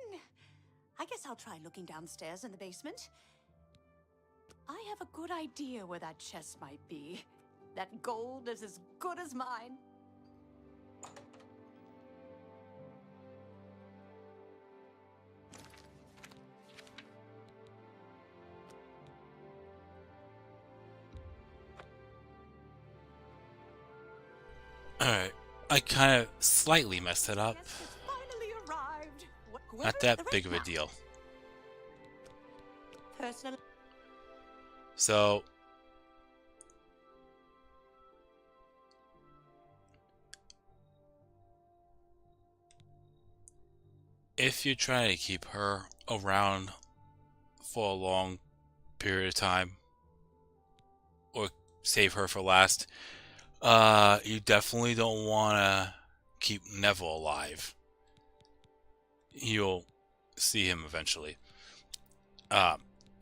I guess I'll try looking downstairs in the basement. I have a good idea where that chest might be. That gold is as good as mine. Alright, I kind of slightly messed it up. Finally arrived. Not that big of a deal. Personal. So, if you're trying to keep her around for a long period of time, or save her for last, you definitely don't want to keep Neville alive. You'll see him eventually.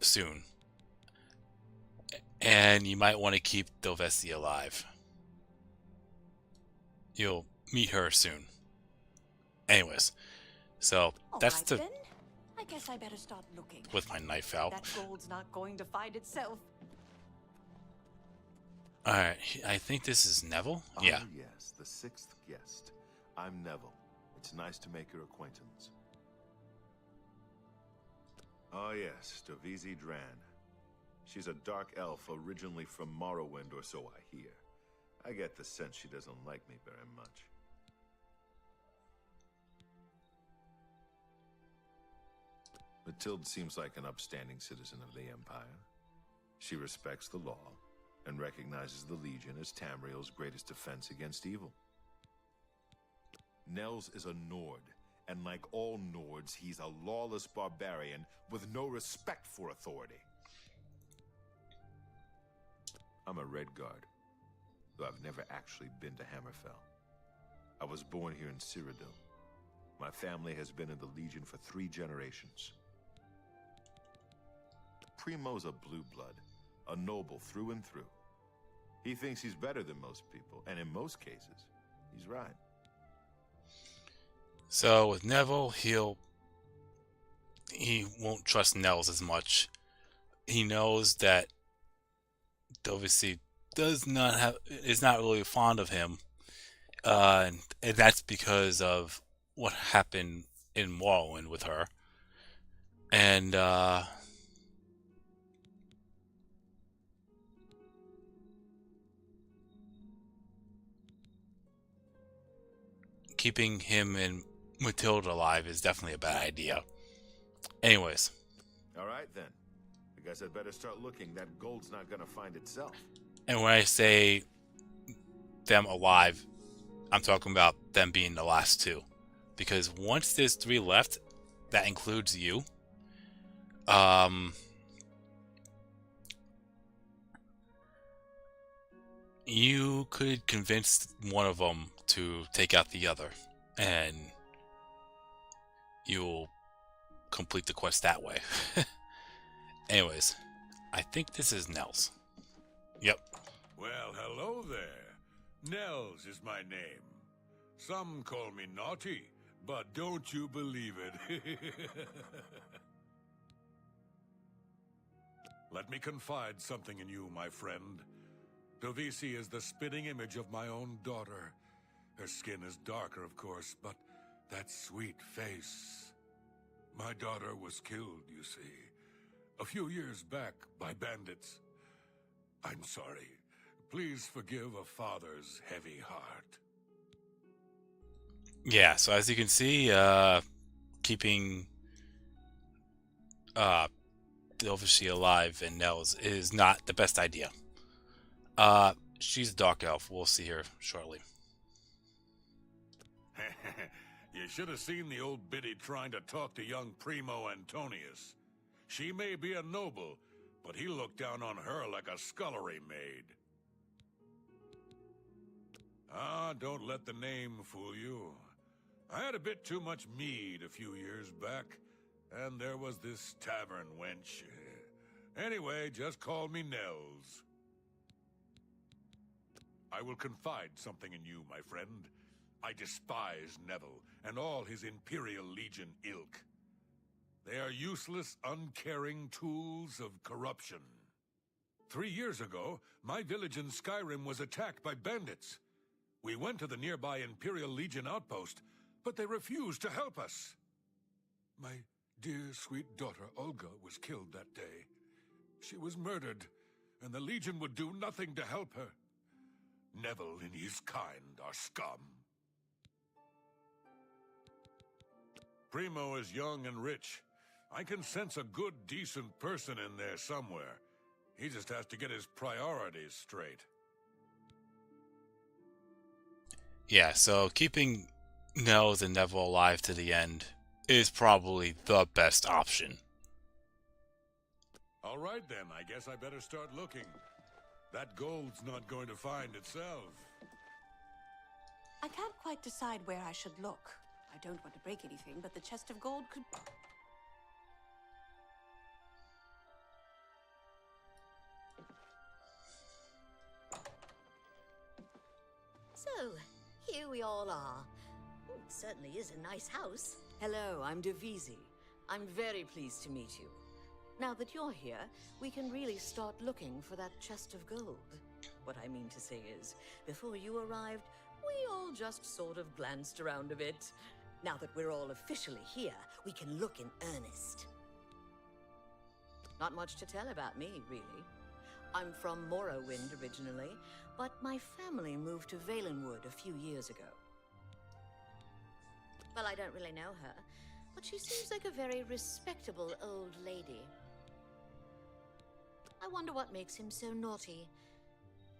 Soon. And you might want to keep Dovesi alive. You'll meet her soon. Anyways, so that's right, the... then. I guess I better start looking. With my knife out. That gold's not going to find itself. Alright, I think this is Neville? Yeah. Ah, yes, the sixth guest. I'm Neville. It's nice to make your acquaintance. Oh yes, Dovesi Dran. She's a dark elf originally from Morrowind, or so I hear. I get the sense she doesn't like me very much. Matilde seems like an upstanding citizen of the Empire. She respects the law and recognizes the Legion as Tamriel's greatest defense against evil. Nels is a Nord, and like all Nords, he's a lawless barbarian with no respect for authority. I'm a Red Guard, though I've never actually been to Hammerfell. I was born here in Cyrodiil. My family has been in the Legion for 3 generations. Primo's a blue blood, a noble through and through. He thinks he's better than most people, and in most cases, he's right. So with Neville, he won't trust Nels as much. He knows that Dovesi is not really fond of him, and that's because of what happened in Morrowind with her. And keeping him and Matilda alive is definitely a bad idea. Anyways. All right, then. I guess I'd better start looking. That gold's not gonna find itself. And when I say them alive, I'm talking about them being the last 2. Because once there's 3 left, that includes you. You could convince one of them to take out the other, and you'll complete the quest that way. Anyways, I think this is Nels. Yep. Well, hello there. Nels is my name. Some call me naughty, but don't you believe it. Let me confide something in you, my friend. Dovesi is the spitting image of my own daughter. Her skin is darker, of course, but that sweet face. My daughter was killed, you see, a few years back by bandits. I'm sorry. Please forgive a father's heavy heart. Yeah, so as you can see, keeping Dovesi alive and Nels is not the best idea. She's a dark elf. We'll see her shortly. You should have seen the old biddy trying to talk to young Primo Antonius. She may be a noble, but he looked down on her like a scullery maid. Ah, don't let the name fool you. I had a bit too much mead a few years back, and there was this tavern wench. Anyway, just call me Nels. I will confide something in you, my friend. I despise Neville and all his Imperial Legion ilk. They are useless, uncaring tools of corruption. 3 years ago, my village in Skyrim was attacked by bandits. We went to the nearby Imperial Legion outpost, but they refused to help us. My dear, sweet daughter, Olga, was killed that day. She was murdered, and the Legion would do nothing to help her. Neville and his kind are scum. Primo is young and rich. I can sense a good, decent person in there somewhere. He just has to get his priorities straight. Yeah, so keeping Nels and Neville alive to the end is probably the best option. All right then, I guess I better start looking. That gold's not going to find itself. I can't quite decide where I should look. I don't want to break anything, but the chest of gold could... So, here we all are. Oh, it certainly is a nice house. Hello, I'm Devisi. I'm very pleased to meet you. Now that you're here, we can really start looking for that chest of gold. What I mean to say is, before you arrived, we all just sort of glanced around a bit. Now that we're all officially here, we can look in earnest. Not much to tell about me, really. I'm from Morrowind originally, but my family moved to Valenwood a few years ago. Well, I don't really know her, but she seems like a very respectable old lady. I wonder what makes him so naughty.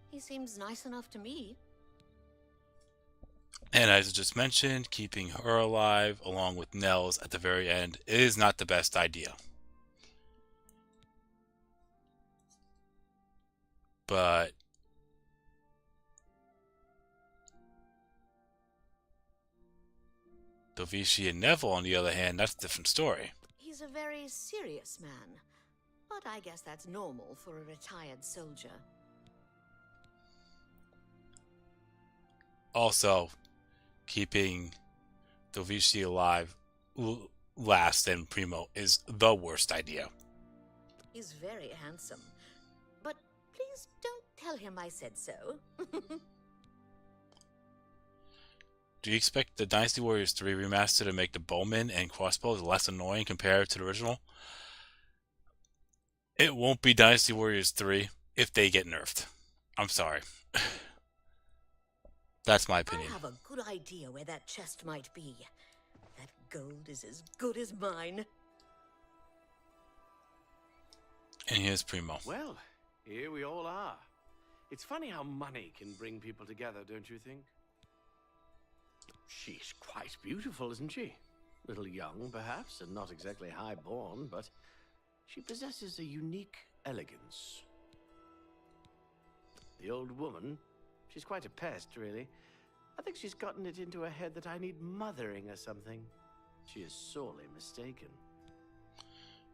He seems nice enough to me. And as I just mentioned, keeping her alive along with Nels at the very end is not the best idea. But Dovishi and Neville, on the other hand, that's a different story. He's a very serious man, but I guess that's normal for a retired soldier. Also, keeping Dovishi alive last and Primo is the worst idea. He's very handsome, but please don't tell him I said so. Do you expect the Dynasty Warriors 3 remaster to make the bowmen and crossbows less annoying compared to the original? It won't be Dynasty Warriors 3 if they get nerfed. I'm sorry. That's my opinion. I have a good idea where that chest might be. That gold is as good as mine. And here's Primo. Well, here we all are. It's funny how money can bring people together, don't you think? She's quite beautiful, isn't she? A little young, perhaps, and not exactly high-born, but she possesses a unique elegance. The old woman, she's quite a pest, really. I think she's gotten it into her head that I need mothering or something. She is sorely mistaken.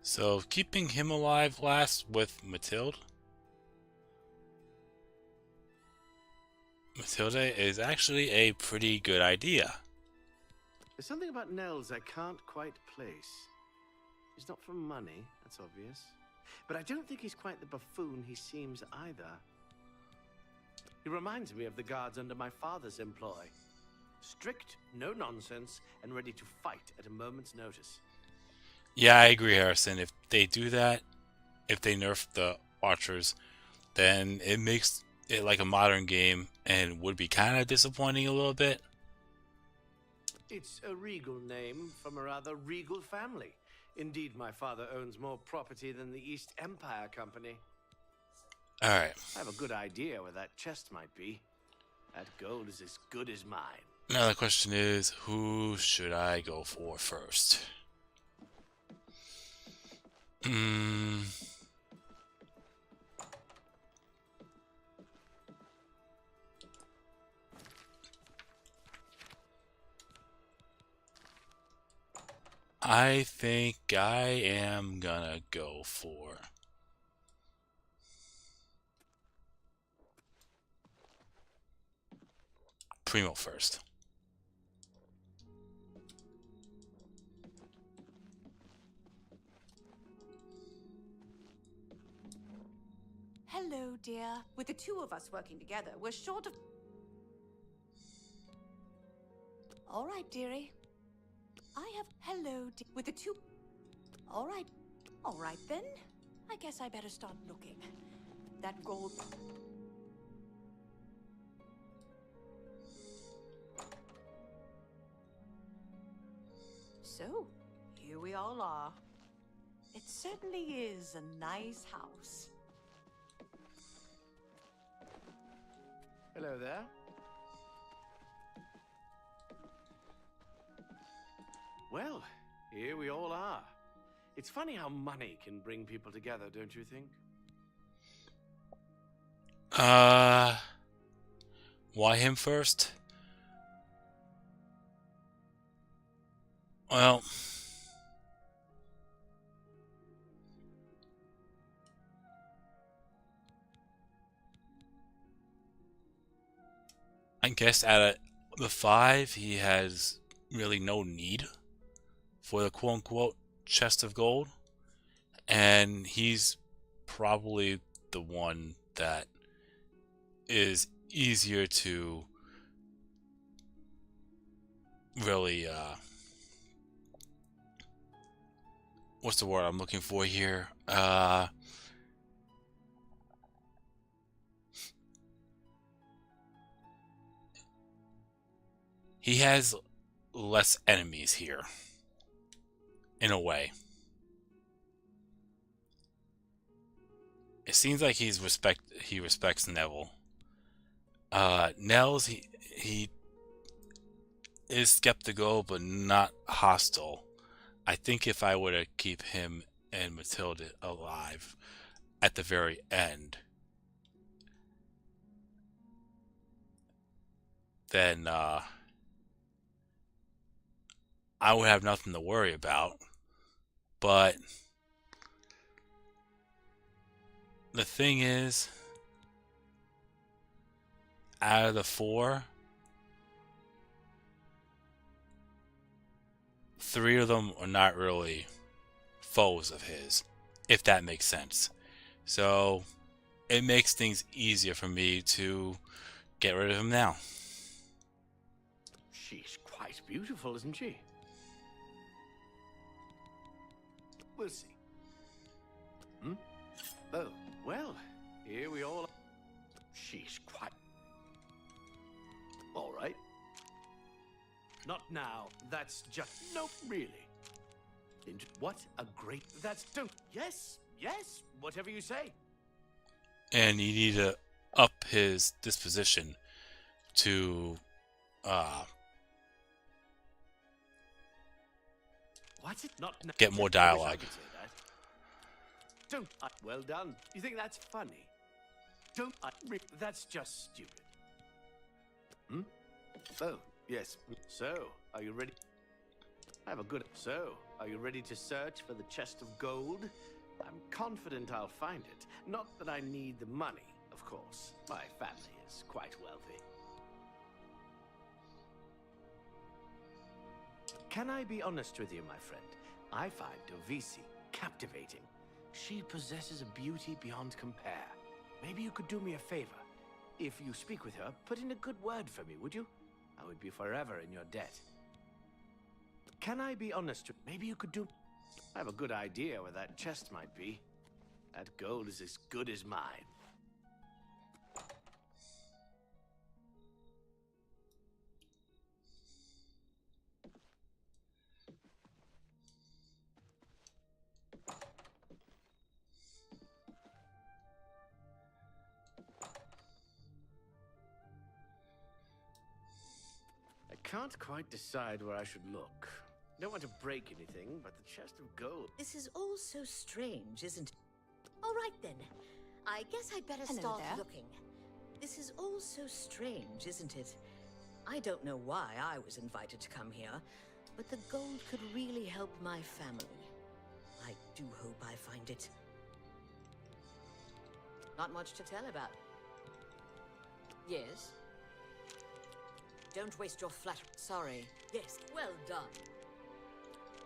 So, keeping him alive last with Matilda? Matilda is actually a pretty good idea. There's something about Nels I can't quite place. He's not for money, that's obvious. But I don't think he's quite the buffoon he seems either. He reminds me of the guards under my father's employ. Strict, no nonsense, and ready to fight at a moment's notice. Yeah, I agree, Harrison. If they do that, if they nerf the archers, then it makes it like a modern game and would be kind of disappointing a little bit. It's a regal name from a rather regal family. Indeed, my father owns more property than the East Empire Company. Alright. I have a good idea where that chest might be. That gold is as good as mine. Now the question is, who should I go for first? I think I am gonna go for Primo first. Hello, Hello, dear. With the two of us working together, we're short of... All right, dearie. I have... Hello, with the two... All right. All right, then. I guess I better start looking. That gold... So, here we all are. It certainly is a nice house. Hello there. Well, here we all are. It's funny how money can bring people together, don't you think? Why him first? Well, I guess out of the 5, he has really no need for the quote-unquote chest of gold. And he's probably the one that is easier to really, what's the word I'm looking for here? He has less enemies here, in a way. It seems like he respects Neville. Nels, he is skeptical, but not hostile. I think if I were to keep him and Matilda alive at the very end, then I would have nothing to worry about. But the thing is, out of the 4, 3 of them are not really foes of his, if that makes sense. So it makes things easier for me to get rid of him now. She's quite beautiful, isn't she? We'll see. Oh, well, here we all are. She's quite... All right. Not now. That's just... No, really. What a great... That's... Don't... Yes, yes, whatever you say. And you need to up his disposition to What's it not... get more I wish I dialogue. could say that. Don't... well done. You think that's funny? Don't... that's just stupid. Oh, yes. So, are you ready? I have a good... So, are you ready to search for the chest of gold? I'm confident I'll find it. Not that I need the money, of course. My family is quite wealthy. Can I be honest with you, my friend? I find Dovisi captivating. She possesses a beauty beyond compare. Maybe you could do me a favor. If you speak with her, put in a good word for me, would you? I would be forever in your debt. Can I be honest? Maybe you could do... I have a good idea where that chest might be. That gold is as good as mine. I can't quite decide where I should look. Don't want to break anything, but the chest of gold... This is all so strange, isn't it? All right, then. I guess I'd better Hello start there. looking. This is all so strange, isn't it? I don't know why I was invited to come here, but the gold could really help my family. I do hope I find it. Not much to tell about. Yes? Don't waste your flatter. Sorry. Yes, well done.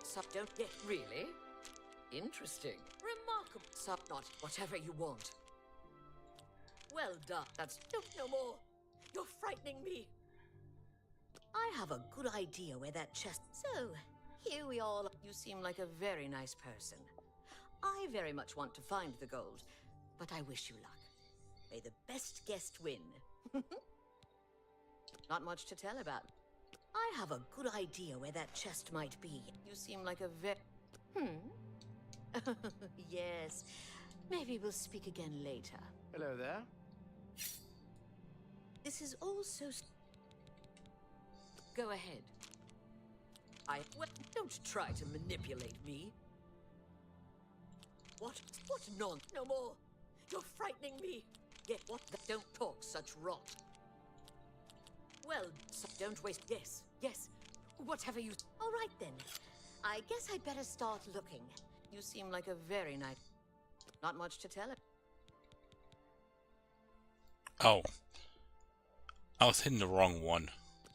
So don't get really interesting, remarkable. So not whatever you want. Well done. That's no more. You're frightening me. I have a good idea where that chest. So, here we all. You seem like a very nice person. I very much want to find the gold, but I wish you luck. May the best guest win. Not much to tell about. I have a good idea where that chest might be. You seem like a yes. Maybe we'll speak again later. Hello there. This is all so... Go ahead. Well, don't try to manipulate me. What? What nonsense? No more. You're frightening me. Get what? Don't talk such rot. Well, so don't waste... Yes. Whatever you... All right, then. I guess I'd better start looking. You seem like a very nice... Not much to tell. Oh. I was hitting the wrong one.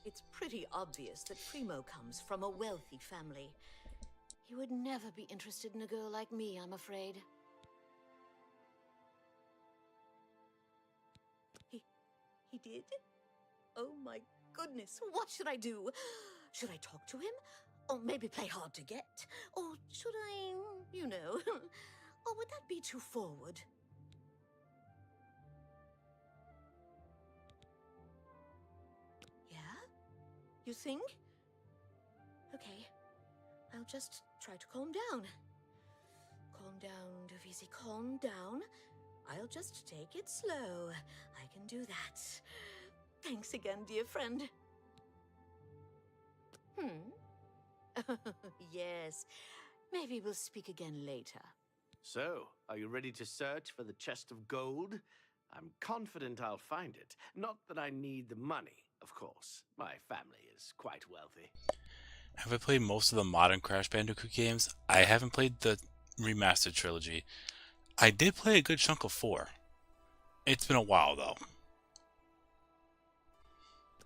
It's pretty obvious that Primo comes from a wealthy family. He would never be interested in a girl like me, I'm afraid. He did? Oh my goodness, what should I do? Should I talk to him? Or maybe play hard to get? Or should I, you know... Or would that be too forward? Yeah? You think? Okay. I'll just try to calm down. Calm down, Davisi, calm down. I'll just take it slow. I can do that. Thanks again, dear friend. Yes. Maybe we'll speak again later. So, are you ready to search for the chest of gold? I'm confident I'll find it. Not that I need the money, of course. My family is quite wealthy. Have I played most of the modern Crash Bandicoot games? I haven't played the Remastered trilogy. I did play a good chunk of 4. It's been a while, though.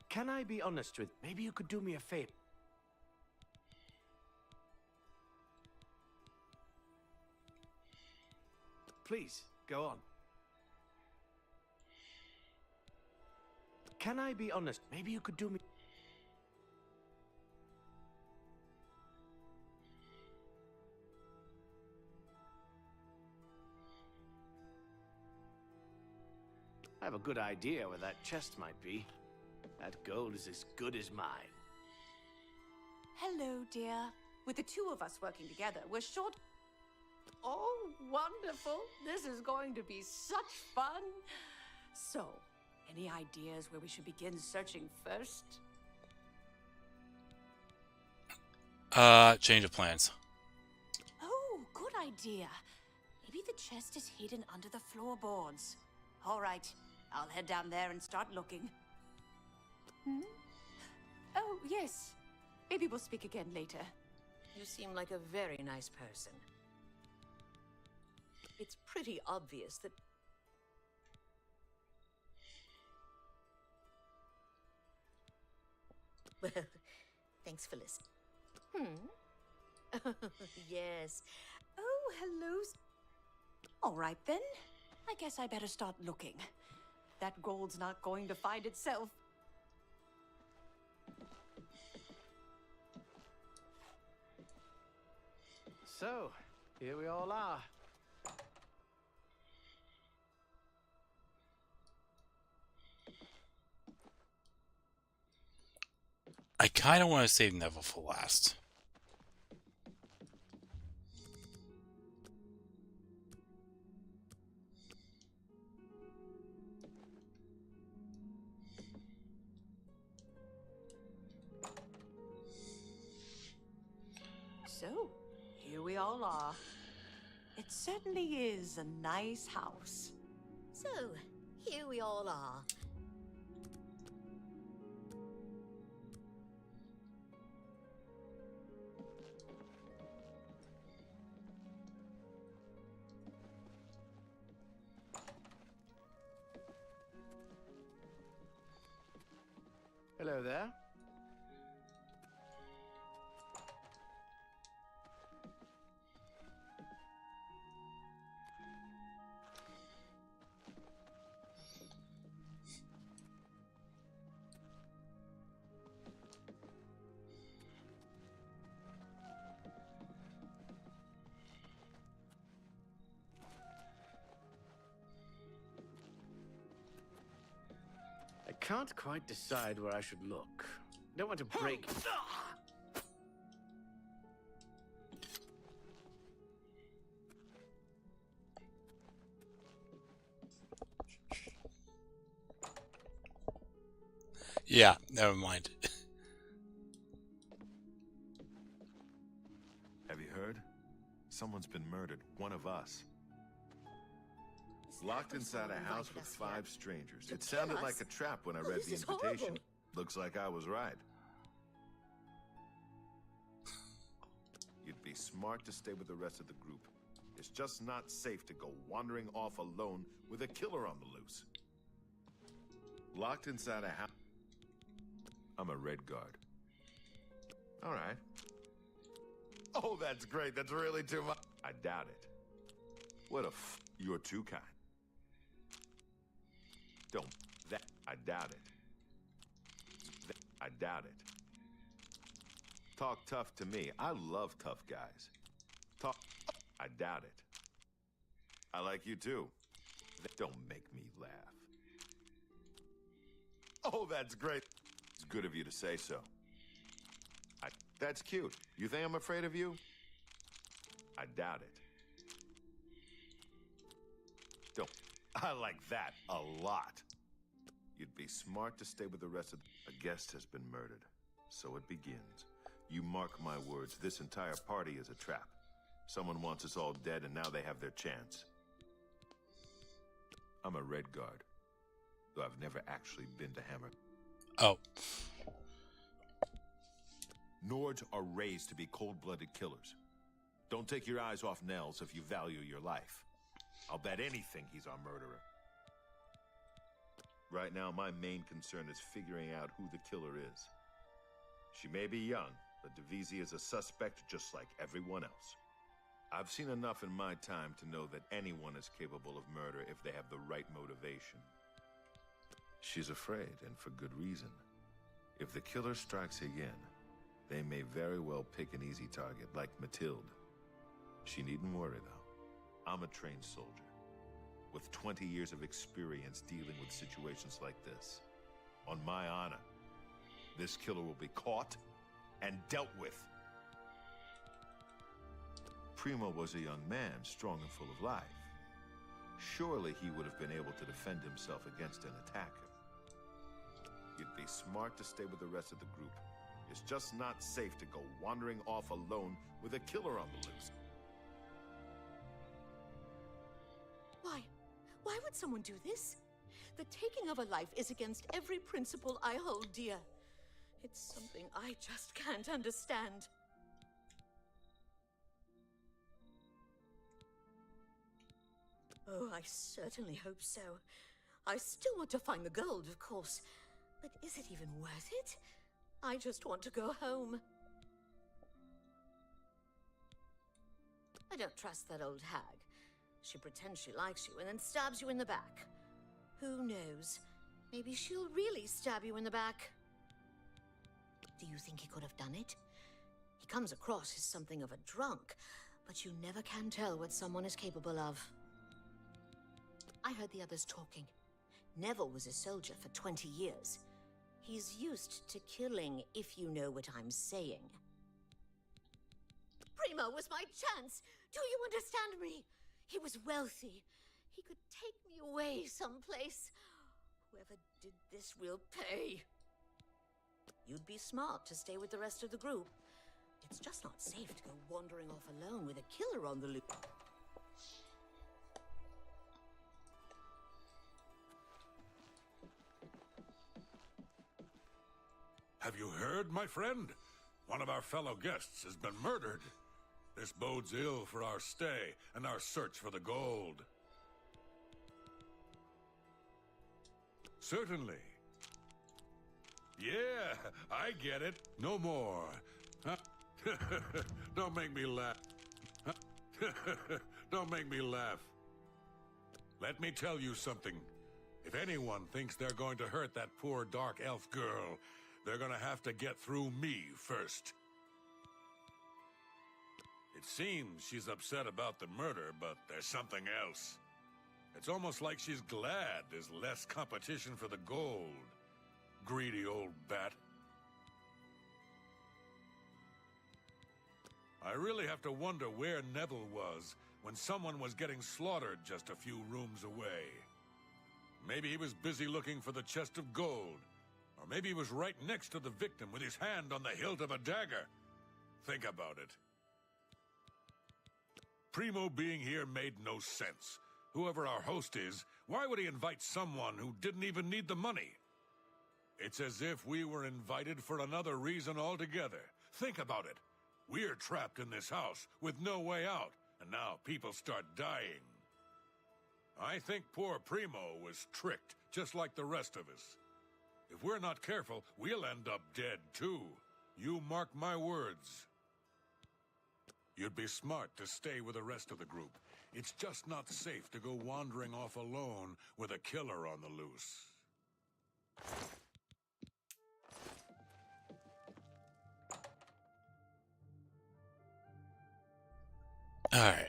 Can I be honest with... Maybe you could do me a favor. Please, go on. Can I be honest? Maybe you could do me... I have a good idea where that chest might be. That gold is as good as mine. Hello, dear. With the two of us working together, we're sure... Oh, wonderful. This is going to be such fun. So, any ideas where we should begin searching first? Change of plans. Oh, good idea. Maybe the chest is hidden under the floorboards. All right, I'll head down there and start looking. Oh, yes. Maybe we'll speak again later. You seem like a very nice person. It's pretty obvious that... Well, thanks for listening. Yes. Oh, hello. All right, then. I guess I better start looking. That gold's not going to find itself. So, here we all are. I kind of want to save Neville for last. So, here we all are. It certainly is a nice house. So, here we all are. Hello there. can't quite decide where I should look. Don't want to break... Yeah, never mind. Have you heard? Someone's been murdered. One of us. Locked inside a house with 5 strangers. It sounded like a trap when I read the invitation. Looks like I was right. You'd be smart to stay with the rest of the group. It's just not safe to go wandering off alone with a killer on the loose. Locked inside a house. I'm a Red Guard. All right. Oh, that's great. That's really too much. I doubt it. What a You're too kind. Don't. That. I doubt it. I doubt it. Talk tough to me. I love tough guys. Talk. I doubt it. I like you too. Don't make me laugh. Oh, that's great. It's good of you to say so. That's cute. You think I'm afraid of you? I doubt it. Don't. I like that a lot. You'd be smart to stay with the rest of... A guest has been murdered. So it begins. You mark my words, this entire party is a trap. Someone wants us all dead and now they have their chance. I'm a Red Guard. Though I've never actually been to Hammer. Oh. Nords are raised to be cold-blooded killers. Don't take your eyes off Nels if you value your life. I'll bet anything he's our murderer. Right now, my main concern is figuring out who the killer is. She may be young, but Divisi is a suspect just like everyone else. I've seen enough in my time to know that anyone is capable of murder if they have the right motivation. She's afraid, and for good reason. If the killer strikes again, they may very well pick an easy target, like Mathilde. She needn't worry, though. I'm a trained soldier, with 20 years of experience dealing with situations like this. On my honor, this killer will be caught and dealt with. Primo was a young man, strong and full of life. Surely he would have been able to defend himself against an attacker. You'd be smart to stay with the rest of the group. It's just not safe to go wandering off alone with a killer on the loose. Why would someone do this? The taking of a life is against every principle I hold dear. It's something I just can't understand. Oh, I certainly hope so. I still want to find the gold, of course. But is it even worth it? I just want to go home. I don't trust that old hag. She pretends she likes you and then stabs you in the back. Who knows? Maybe she'll really stab you in the back. Do you think he could have done it? He comes across as something of a drunk, but you never can tell what someone is capable of. I heard the others talking. Neville was a soldier for 20 years. He's used to killing, if you know what I'm saying. Primo was my chance! Do you understand me? He was wealthy. He could take me away someplace. Whoever did this will pay. You'd be smart to stay with the rest of the group. It's just not safe to go wandering off alone with a killer on the loose. Have you heard, my friend? One of our fellow guests has been murdered. This bodes ill for our stay and our search for the gold. Certainly. Yeah, I get it. No more. Huh? Don't make me laugh. Don't make me laugh. Let me tell you something. If anyone thinks they're going to hurt that poor dark elf girl, they're gonna have to get through me first. It seems she's upset about the murder, but there's something else. It's almost like she's glad there's less competition for the gold. greedy old bat. I really have to wonder where Neville was when someone was getting slaughtered just a few rooms away. Maybe he was busy looking for the chest of gold. Or maybe he was right next to the victim with his hand on the hilt of a dagger. Think about it. Primo being here made no sense. Whoever our host is, why would he invite someone who didn't even need the money? It's as if we were invited for another reason altogether. Think about it. We're trapped in this house with no way out, and now people start dying. I think poor Primo was tricked, just like the rest of us. If we're not careful, we'll end up dead, too. You mark my words. You'd be smart to stay with the rest of the group. It's just not safe to go wandering off alone with a killer on the loose. Alright.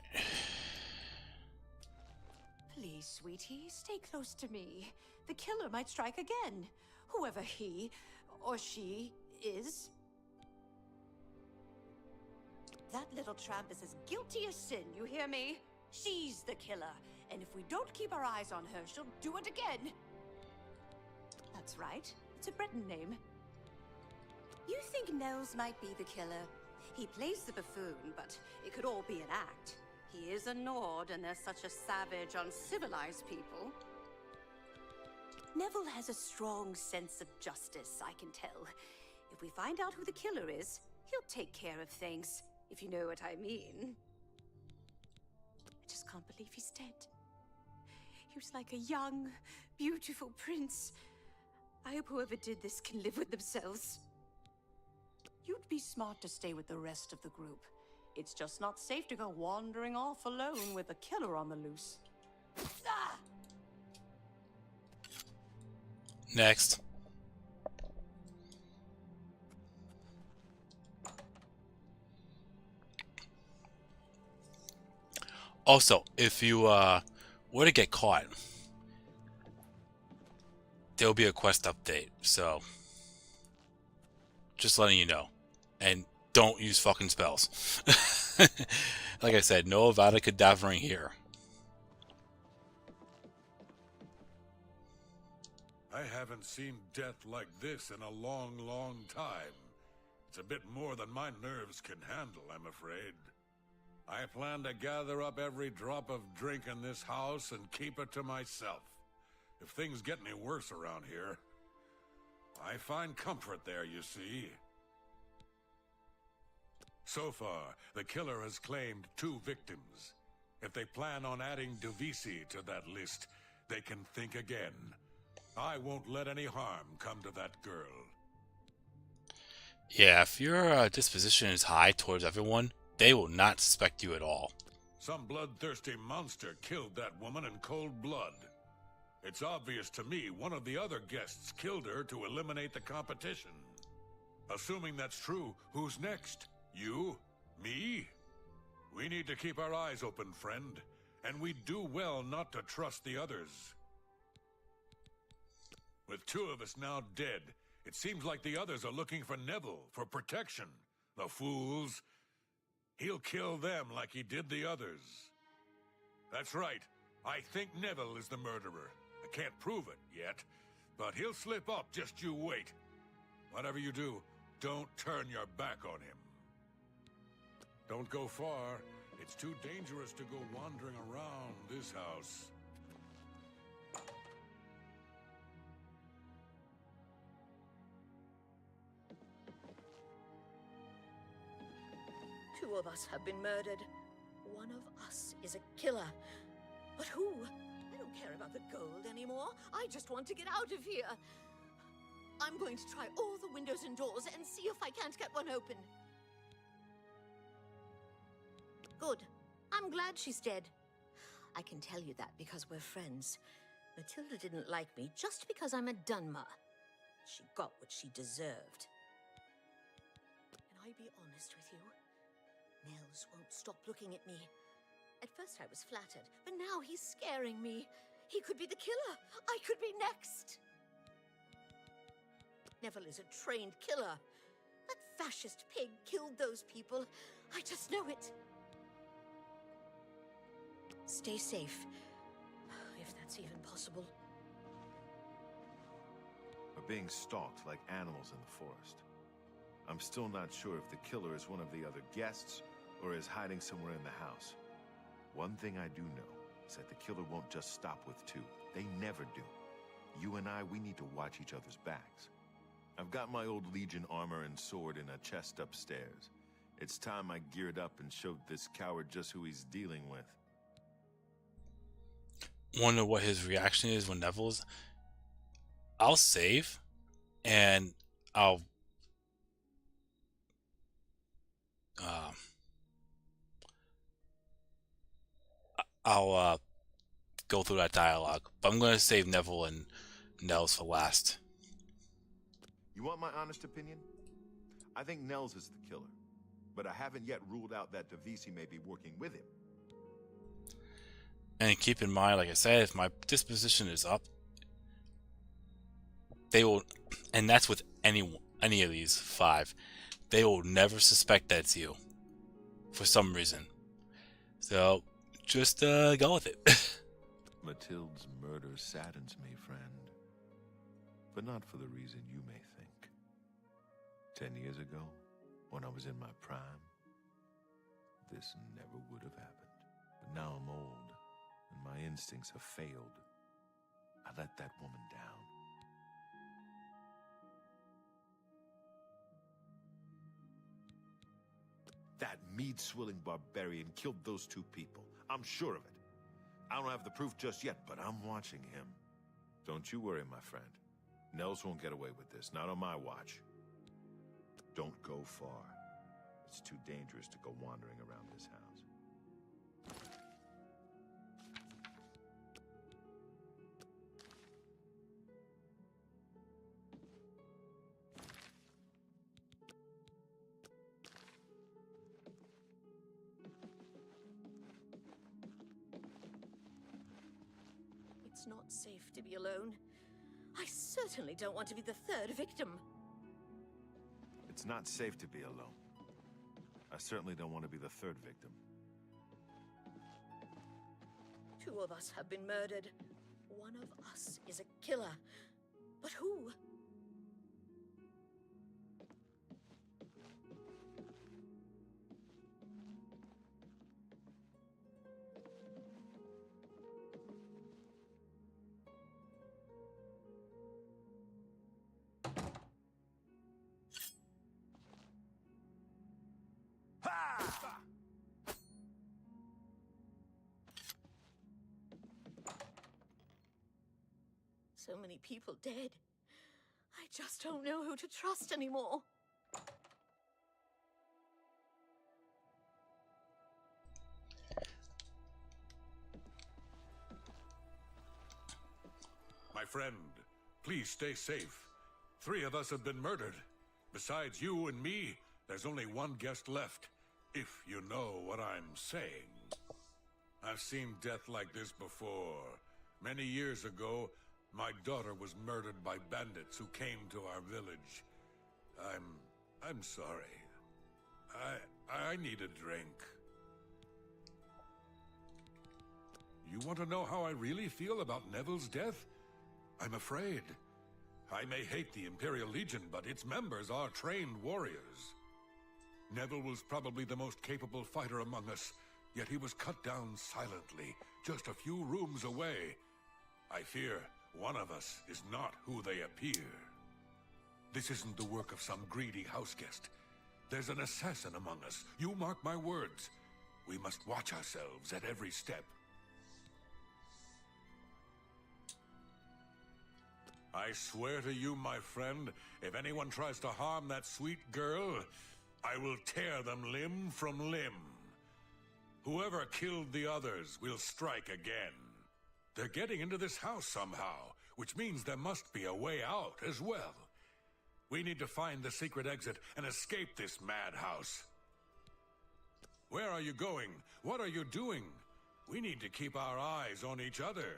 Please, sweetie, stay close to me. The killer might strike again. Whoever he or she is. That little tramp is as guilty as sin, you hear me? She's the killer, and if we don't keep our eyes on her, she'll do it again. That's right. It's a Breton name. You think Nels might be the killer? He plays the buffoon, but it could all be an act. He is a Nord, and they're such a savage, uncivilized people. Neville has a strong sense of justice, I can tell. If we find out who the killer is, he'll take care of things, if you know what I mean. I just can't believe he's dead. He was like a young, beautiful prince. I hope whoever did this can live with themselves. You'd be smart to stay with the rest of the group. It's just not safe to go wandering off alone with a killer on the loose. Ah! Next. Also, if you were to get caught, there will be a quest update, so just letting you know. And don't use fucking spells. Like I said, no Avada Kedavra here. I haven't seen death like this in a long, long time. It's a bit more than my nerves can handle, I'm afraid. I plan to gather up every drop of drink in this house and keep it to myself. If things get any worse around here, I find comfort there, you see. So far, the killer has claimed 2 victims. If they plan on adding Devisi to that list, they can think again. I won't let any harm come to that girl. Yeah, if your disposition is high towards everyone, they will not suspect you at all. Some bloodthirsty monster killed that woman in cold blood. It's obvious to me one of the other guests killed her to eliminate the competition. Assuming that's true, who's next? You? Me? We need to keep our eyes open, friend. And we'd do well not to trust the others. With 2 of us now dead, it seems like the others are looking for Neville for protection. The fools. He'll kill them like he did the others. That's right. I think Neville is the murderer. I can't prove it yet, but he'll slip up, just you wait. Whatever you do, don't turn your back on him. Don't go far. It's too dangerous to go wandering around this house. Two of us have been murdered. One of us is a killer. But who? I don't care about the gold anymore. I just want to get out of here. I'm going to try all the windows and doors and see if I can't get one open. Good. I'm glad she's dead. I can tell you that because we're friends. Matilda didn't like me just because I'm a Dunmer. She got what she deserved. Can I be honest with you? Nels won't stop looking at me. At first I was flattered, but now he's scaring me. He could be the killer. I could be next. Neville is a trained killer. That fascist pig killed those people. I just know it. Stay safe, if that's even possible. We're being stalked like animals in the forest. I'm still not sure if the killer is one of the other guests or is hiding somewhere in the house. One thing I do know is that the killer won't just stop with two. They never do. You and I, we need to watch each other's backs. I've got my old Legion armor and sword in a chest upstairs. It's time I geared up and showed this coward just who he's dealing with. Wonder what his reaction is when Neville's. I'll save, and I'll go through that dialogue. But I'm going to save Neville and Nels for last. You want my honest opinion? I think Nels is the killer, but I haven't yet ruled out that Devisi may be working with him. And keep in mind, like I said, if my disposition is up, they will, and that's with any of these 5, they will never suspect that's you for some reason. So just go with it. Matilda's murder saddens me, friend, but not for the reason you may think. 10 years ago, when I was in my prime, this never would have happened. But now I'm old, and my instincts have failed. I let that woman down. That mead-swilling barbarian killed those 2 people. I'm sure of it. I don't have the proof just yet, but I'm watching him. Don't you worry, my friend. Nels won't get away with this, not on my watch. Don't go far. It's too dangerous to go wandering around this house. It's not safe to be alone. I certainly don't want to be the 3rd victim. It's not safe to be alone. I certainly don't want to be the 3rd victim. 2 of us have been murdered. One of us is a killer. But who? So many people dead. I just don't know who to trust anymore. My friend, please stay safe. 3 of us have been murdered. Besides you and me, there's only 1 guest left, if you know what I'm saying. I've seen death like this before. Many years ago, my daughter was murdered by bandits who came to our village. I'm sorry. I need a drink. You want to know how I really feel about Neville's death? I'm afraid. I may hate the Imperial Legion, but its members are trained warriors. Neville was probably the most capable fighter among us, yet he was cut down silently, just a few rooms away. I fear one of us is not who they appear. This isn't the work of some greedy houseguest. There's an assassin among us. You mark my words. We must watch ourselves at every step. I swear to you, my friend, if anyone tries to harm that sweet girl, I will tear them limb from limb. Whoever killed the others will strike again. They're getting into this house somehow, which means there must be a way out as well. We need to find the secret exit and escape this madhouse. Where are you going? What are you doing? We need to keep our eyes on each other.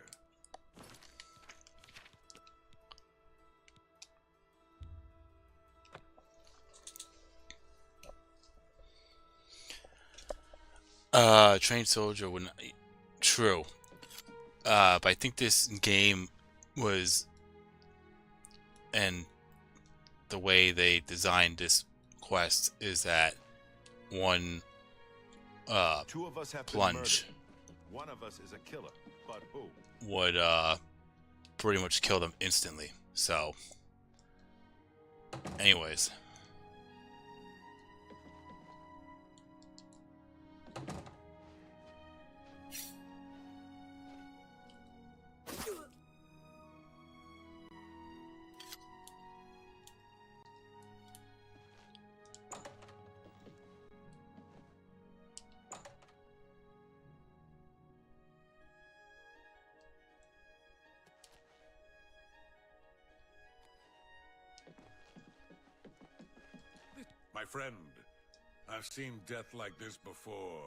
Trained soldier would not. True. But I think this game was, and the way they designed this quest is that one Two of us have been plunge murdered. One of us is a killer, but who? would pretty much kill them instantly. So, anyways. My friend, I've seen death like this before.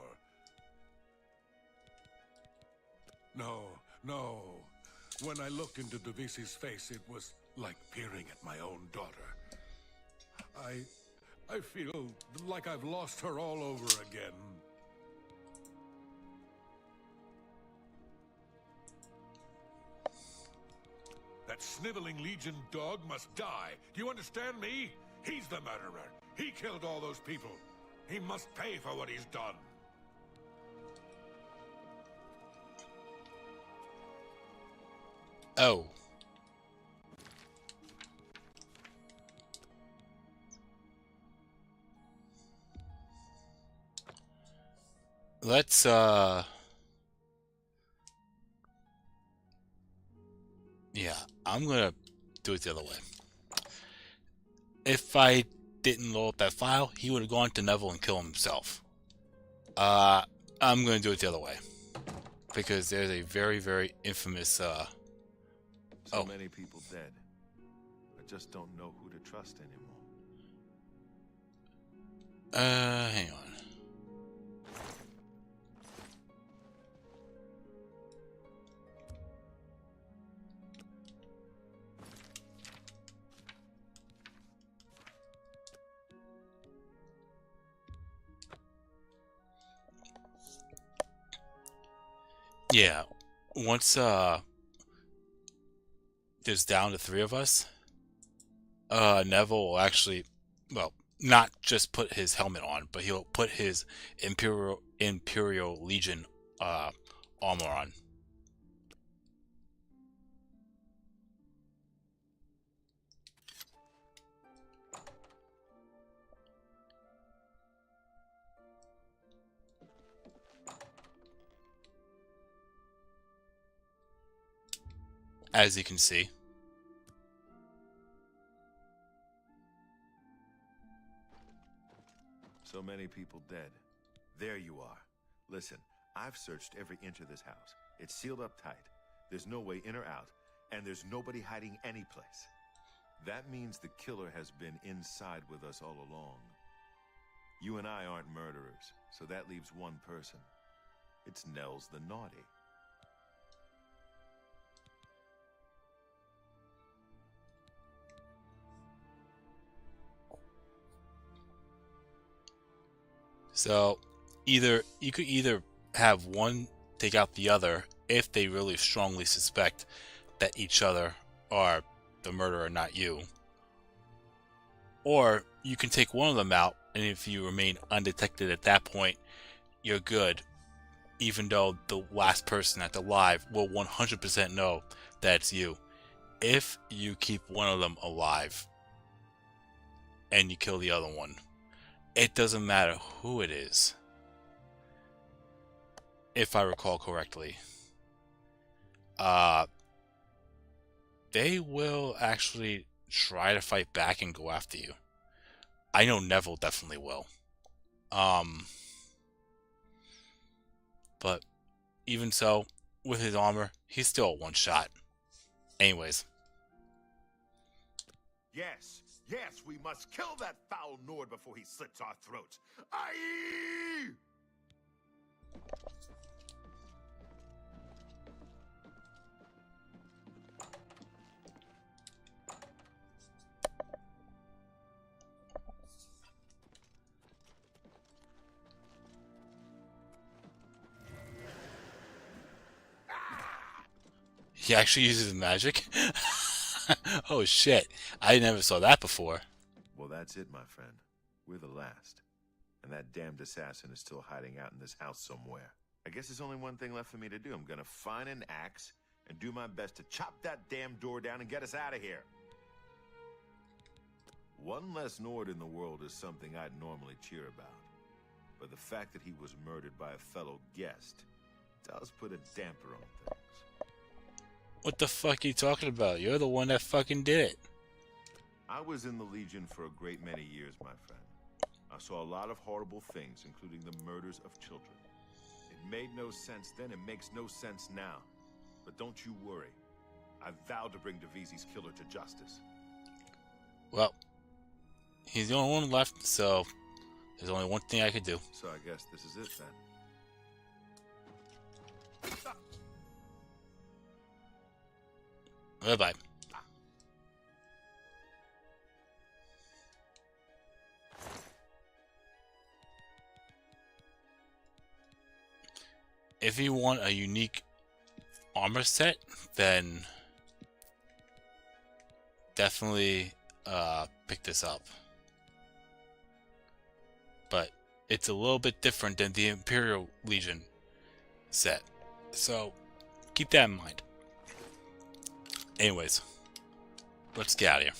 No, no. When I looked into Devisi's face, it was like peering at my own daughter. I feel like I've lost her all over again. That sniveling Legion dog must die. Do you understand me? He's the murderer. He killed all those people. He must pay for what he's done. Oh. Let's yeah, I'm gonna do it the other way. If I didn't load up that file, he would have gone to Neville and killed himself. I'm gonna do it the other way. Because there's a very, very infamous So many people dead. I just don't know who to trust anymore. Hang on. Yeah, once there's down to 3 of us, Neville will actually, well, not just put his helmet on, but he'll put his Imperial Legion armor on. As you can see. So many people dead. There you are. Listen, I've searched every inch of this house. It's sealed up tight. There's no way in or out, and there's nobody hiding any place. That means the killer has been inside with us all along. You and I aren't murderers, so that leaves one person. It's Nels the Naughty. So, you could either have one take out the other if they really strongly suspect that each other are the murderer, not you. Or you can take one of them out, and if you remain undetected at that point, you're good. Even though the last person that's alive will 100% know that it's you. If you keep one of them alive and you kill the other one, it doesn't matter who it is. If I recall correctly. They will actually try to fight back and go after you. I know Neville definitely will. But even so, with his armor, he's still a one shot. Anyways. Yes, yes, we must kill that foul Nord before he slits our throats. Aye! He actually uses magic? Oh shit. I never saw that before. Well, that's it, my friend. We're the last. And that damned assassin is still hiding out in this house somewhere. I guess there's only one thing left for me to do. I'm gonna find an axe and do my best to chop that damn door down and get us out of here. One less Nord in the world is something I'd normally cheer about. But the fact that he was murdered by a fellow guest does put a damper on things. What the fuck are you talking about? You're the one that fucking did it. I was in the Legion for a great many years, my friend. I saw a lot of horrible things, including the murders of children. It made no sense then, it makes no sense now. But don't you worry. I vowed to bring Devizi's killer to justice. Well, he's the only one left, so there's only one thing I could do. So I guess this is it then. Bye-bye. If you want a unique armor set, then definitely pick this up. But it's a little bit different than the Imperial Legion set, so keep that in mind. Anyways, let's get out of here.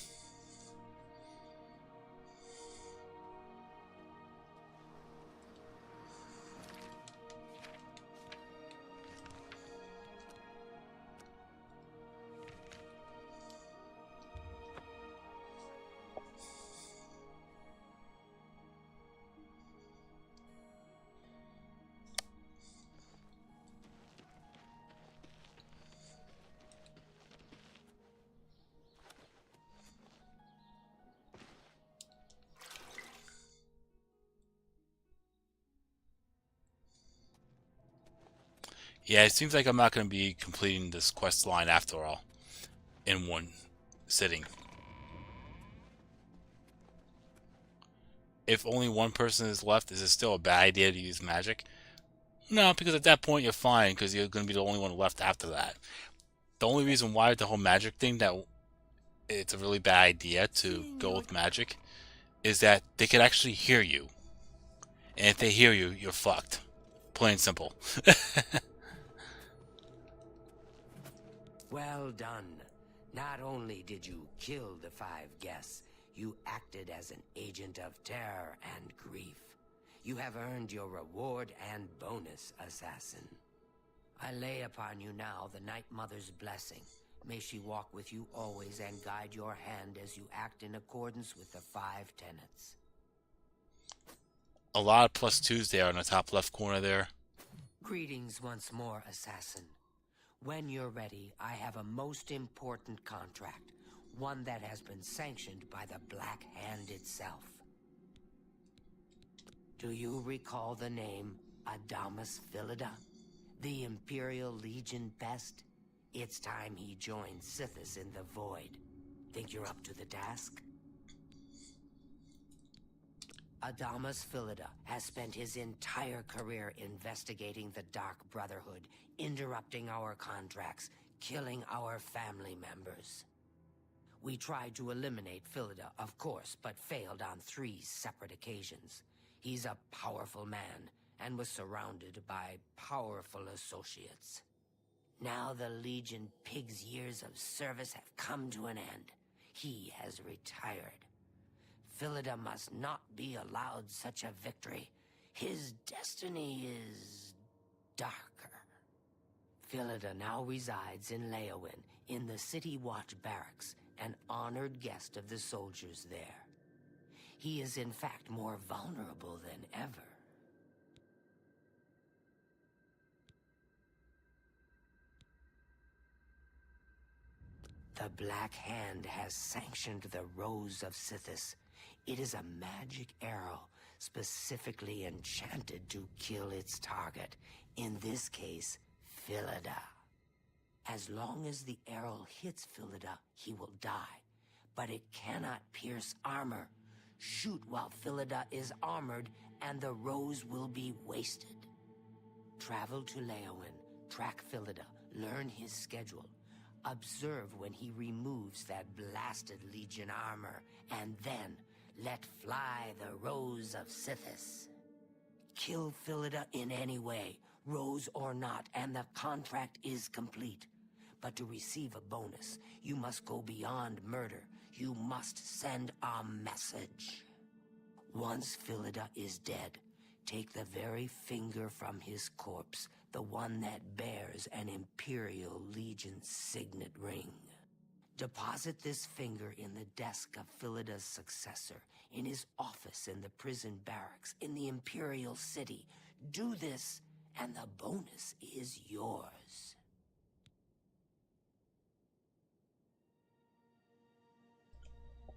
Yeah, it seems like I'm not going to be completing this quest line after all in one sitting. If only one person is left, is it still a bad idea to use magic? No, because at that point you're fine, because you're going to be the only one left after that. The only reason why the whole magic thing, that it's a really bad idea to go with magic, is that they could actually hear you. And if they hear you, you're fucked. Plain and simple. Well done. Not only did you kill the 5 guests, you acted as an agent of terror and grief. You have earned your reward and bonus, assassin. I lay upon you now the Night Mother's blessing. May she walk with you always and guide your hand as you act in accordance with the 5 tenets. A lot of +2s there on the top left corner there. Greetings once more, assassin. When you're ready, I have a most important contract, one that has been sanctioned by the Black Hand itself. Do you recall the name Adamus Philida, the Imperial Legion best? It's time he joined Sithis in the Void. Think you're up to the task? Adamus Philida has spent his entire career investigating the Dark Brotherhood, interrupting our contracts, killing our family members. We tried to eliminate Philida, of course, but failed on 3 separate occasions. He's a powerful man, and was surrounded by powerful associates. Now the Legion Pig's years of service have come to an end. He has retired. Philida must not be allowed such a victory. His destiny is darker. Philida now resides in Leowin, in the City Watch Barracks, an honored guest of the soldiers there. He is in fact more vulnerable than ever. The Black Hand has sanctioned the Rose of Sithis. It is a magic arrow, specifically enchanted to kill its target, in this case, Philida. As long as the arrow hits Philida, he will die, but it cannot pierce armor. Shoot while Philida is armored, and the rose will be wasted. Travel to Leowin, track Philida, learn his schedule. Observe when he removes that blasted Legion armor, and then let fly the Rose of Sithis. Kill Philida in any way, Rose or not, and the contract is complete. But to receive a bonus, you must go beyond murder. You must send a message. Once Philida is dead, take the very finger from his corpse, the one that bears an Imperial Legion signet ring. Deposit this finger in the desk of Philida's successor, in his office in the prison barracks, in the Imperial City. Do this, and the bonus is yours.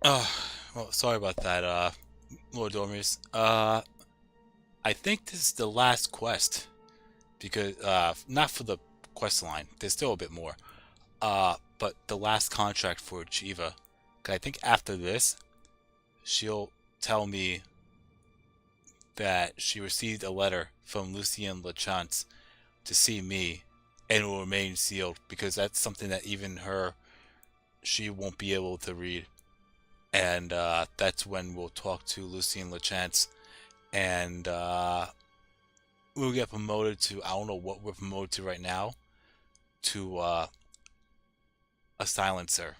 Well, sorry about that, Lord Dormius. I think this is the last quest. Because, not for the quest line. There's still a bit more. But the last contract for Jiva. 'Cause I think after this, she'll tell me that she received a letter from Lucien Lachance to see me, and it will remain sealed, because that's something that even she won't be able to read. And that's when we'll talk to Lucien Lachance, and we'll get promoted to, I don't know what we're promoted to right now, to a silencer.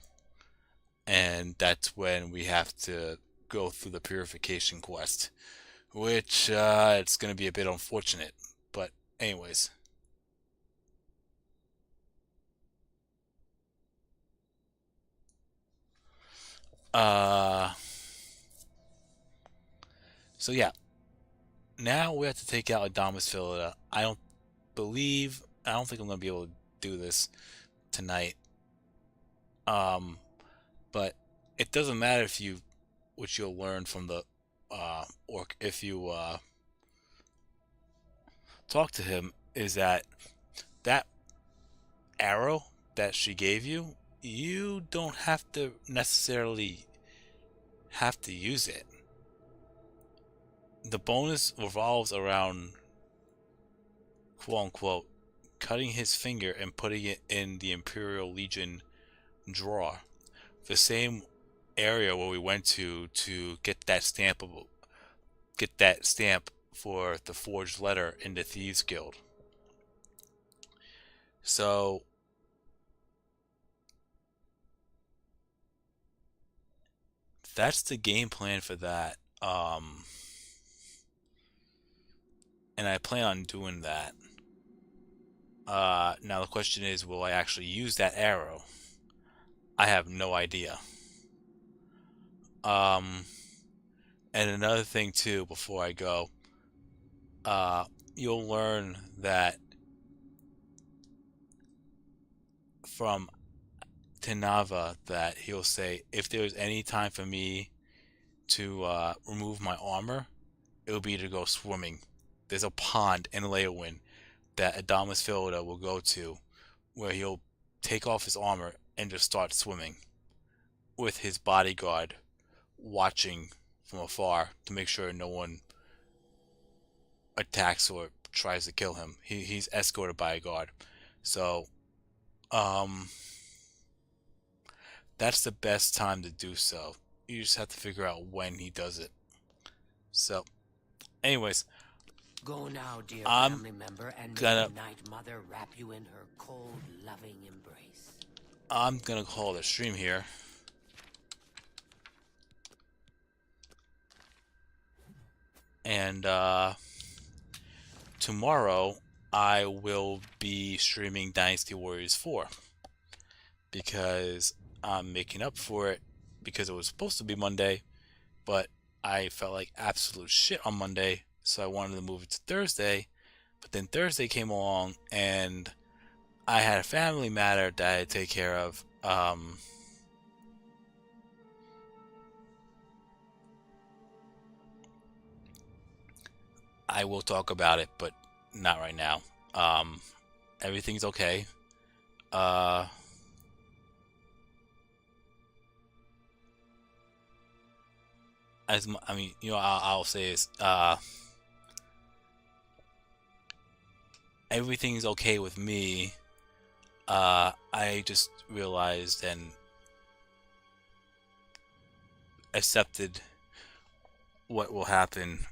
And that's when we have to go through the purification quest, which it's going to be a bit unfortunate. But anyways. So yeah. Now we have to take out Adamus Philida. I don't think I'm going to be able to do this tonight. But it doesn't matter what you'll learn from the orc if you talk to him, is that arrow that she gave you, you don't have to necessarily have to use it. The bonus revolves around, quote unquote, cutting his finger and putting it in the Imperial Legion drawer. The same area where we went to get that stamp for the forged letter in the Thieves Guild. So that's the game plan for that. And I plan on doing that. Now the question is, will I actually use that arrow? I have no idea. And another thing too, before I go, you'll learn that from Tenava that he'll say, if there's any time for me to remove my armor, it will be to go swimming. There's a pond in Leowyn that Adamus Philida will go to, where he'll take off his armor and just start swimming, with his bodyguard watching from afar to make sure no one attacks or tries to kill him. He's escorted by a guard. So, that's the best time to do so. You just have to figure out when he does it. So, anyways, go now, dear family member, and may the Night Mother wrap you in her cold, loving embrace. I'm gonna call the stream here. And tomorrow I will be streaming Dynasty Warriors 4, because I'm making up for it, because it was supposed to be Monday, but I felt like absolute shit on Monday, so I wanted to move it to Thursday. But then Thursday came along and I had a family matter that I had to take care of. I will talk about it, but not right now. Everything's okay. I'll say is, everything's okay with me. I just realized and accepted what will happen.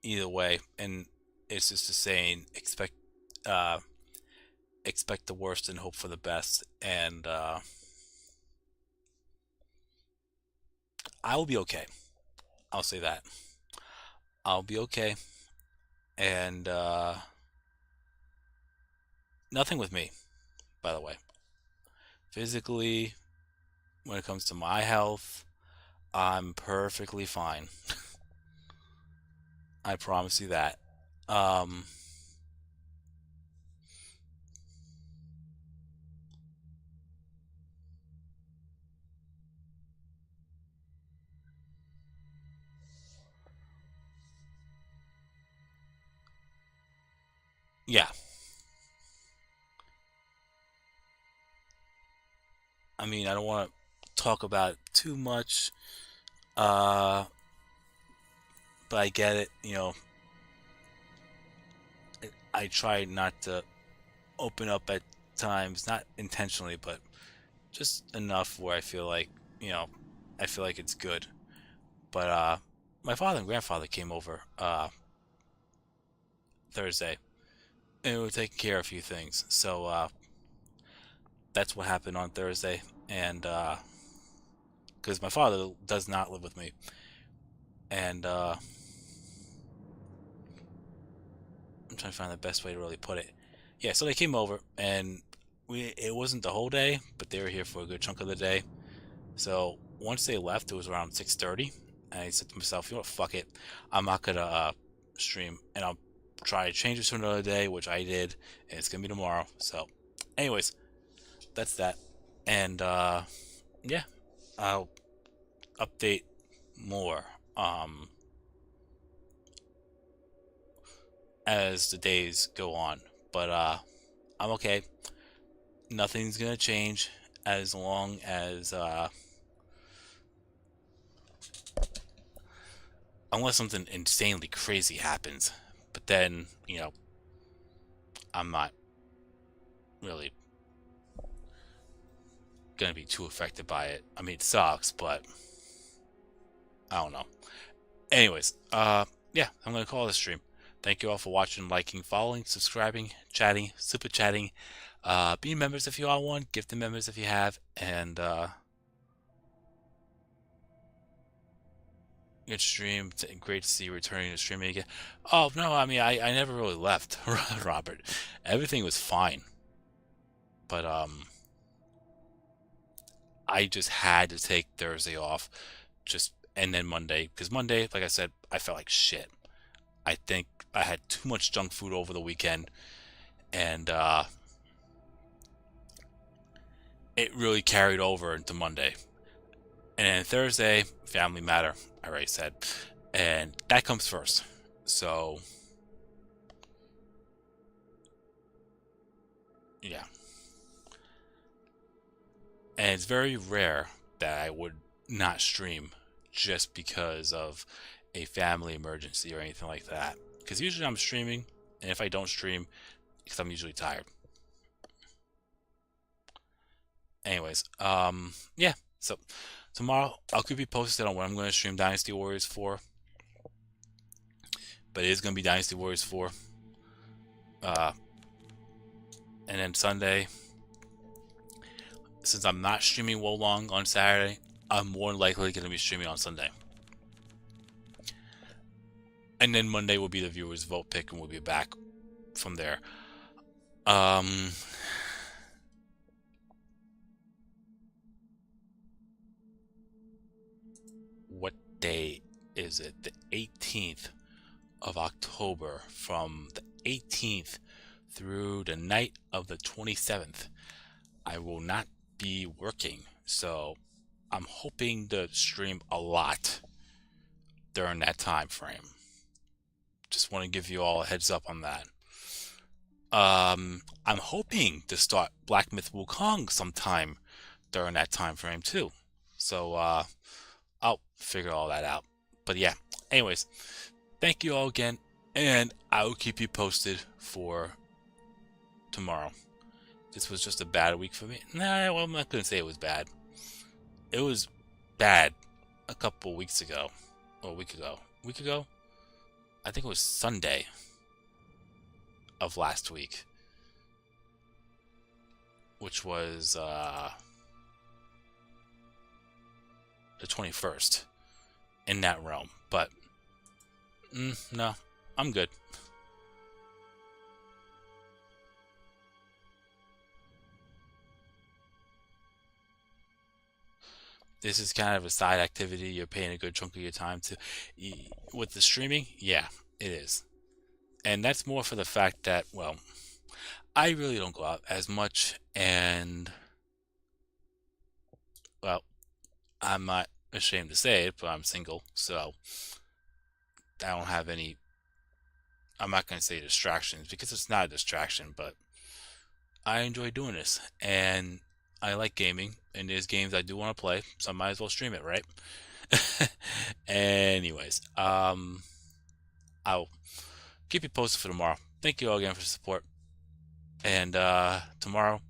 Either way, and it's just a saying: uh, expect the worst and hope for the best. And I will be okay. I'll say that. I'll be okay. And nothing with me, by the way. Physically, when it comes to my health, I'm perfectly fine. I promise you that. Um, yeah. I mean, I don't want to talk about it too much, uh, but I get it. I try not to open up at times, not intentionally, but just enough where I feel like, you know, I feel like it's good. But my father and grandfather came over Thursday, and we were taking care of a few things. So that's what happened on Thursday, and because my father does not live with me, and I'm trying to find the best way to really put it. Yeah, so they came over, and it wasn't the whole day, but they were here for a good chunk of the day. So once they left, it was around 6:30, and I said to myself, you know what, fuck it, I'm not gonna stream, and I'll try to change it to another day, which I did, and it's gonna be tomorrow. So, anyways, that's that, and yeah, I'll update more as the days go on, but I'm okay. Nothing's gonna change as long as unless something insanely crazy happens. But then, I'm not really gonna be too affected by it. I mean, it sucks, but I don't know. Anyways, yeah, I'm gonna call it a stream. Thank you all for watching, liking, following, subscribing, chatting, super chatting. Be members if you all want, gifted members if you have, and good stream. Great to see you returning to streaming again. Oh no, I mean I never really left, Robert. Everything was fine, but I just had to take Thursday off, and then Monday, because Monday, like I said, I felt like shit. I think I had too much junk food over the weekend, and it really carried over into Monday. And then Thursday, family matter, I already said, and that comes first. So, yeah. And it's very rare that I would not stream just because of a family emergency or anything like that. Because usually I'm streaming, and if I don't stream, because I'm usually tired. Anyways, yeah. So tomorrow I'll keep you posted on what I'm going to stream Dynasty Warriors 4. But it is going to be Dynasty Warriors 4. And then Sunday, since I'm not streaming Wolong on Saturday, I'm more likely going to be streaming on Sunday. And then Monday will be the viewers' vote pick, and we'll be back from there. What day is it? The 18th of October. From the 18th through the night of the 27th, I will not be working. So I'm hoping to stream a lot during that time frame. Just want to give you all a heads up on that. I'm hoping to start Black Myth Wukong sometime during that time frame too. So I'll figure all that out. But yeah, anyways, thank you all again, And I will keep you posted for tomorrow. This was just a bad week for me. Nah, well, I'm not going to say it was bad. It was bad a couple weeks ago. Or a week ago. Week ago? I think it was Sunday of last week. Which was the 21st. In that realm. But, no. I'm good. This is kind of a side activity. You're paying a good chunk of your time to. With the streaming, yeah, it is. And that's more for the fact that, well, I really don't go out as much, and, well, I'm not ashamed to say it, but I'm single, so I don't have any. I'm not going to say distractions because it's not a distraction, but I enjoy doing this, and I like gaming, and there's games I do want to play, so I might as well stream it, right? Anyways, I'll keep you posted for tomorrow. Thank you all again for the support, and tomorrow,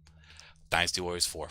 Dynasty Warriors 4.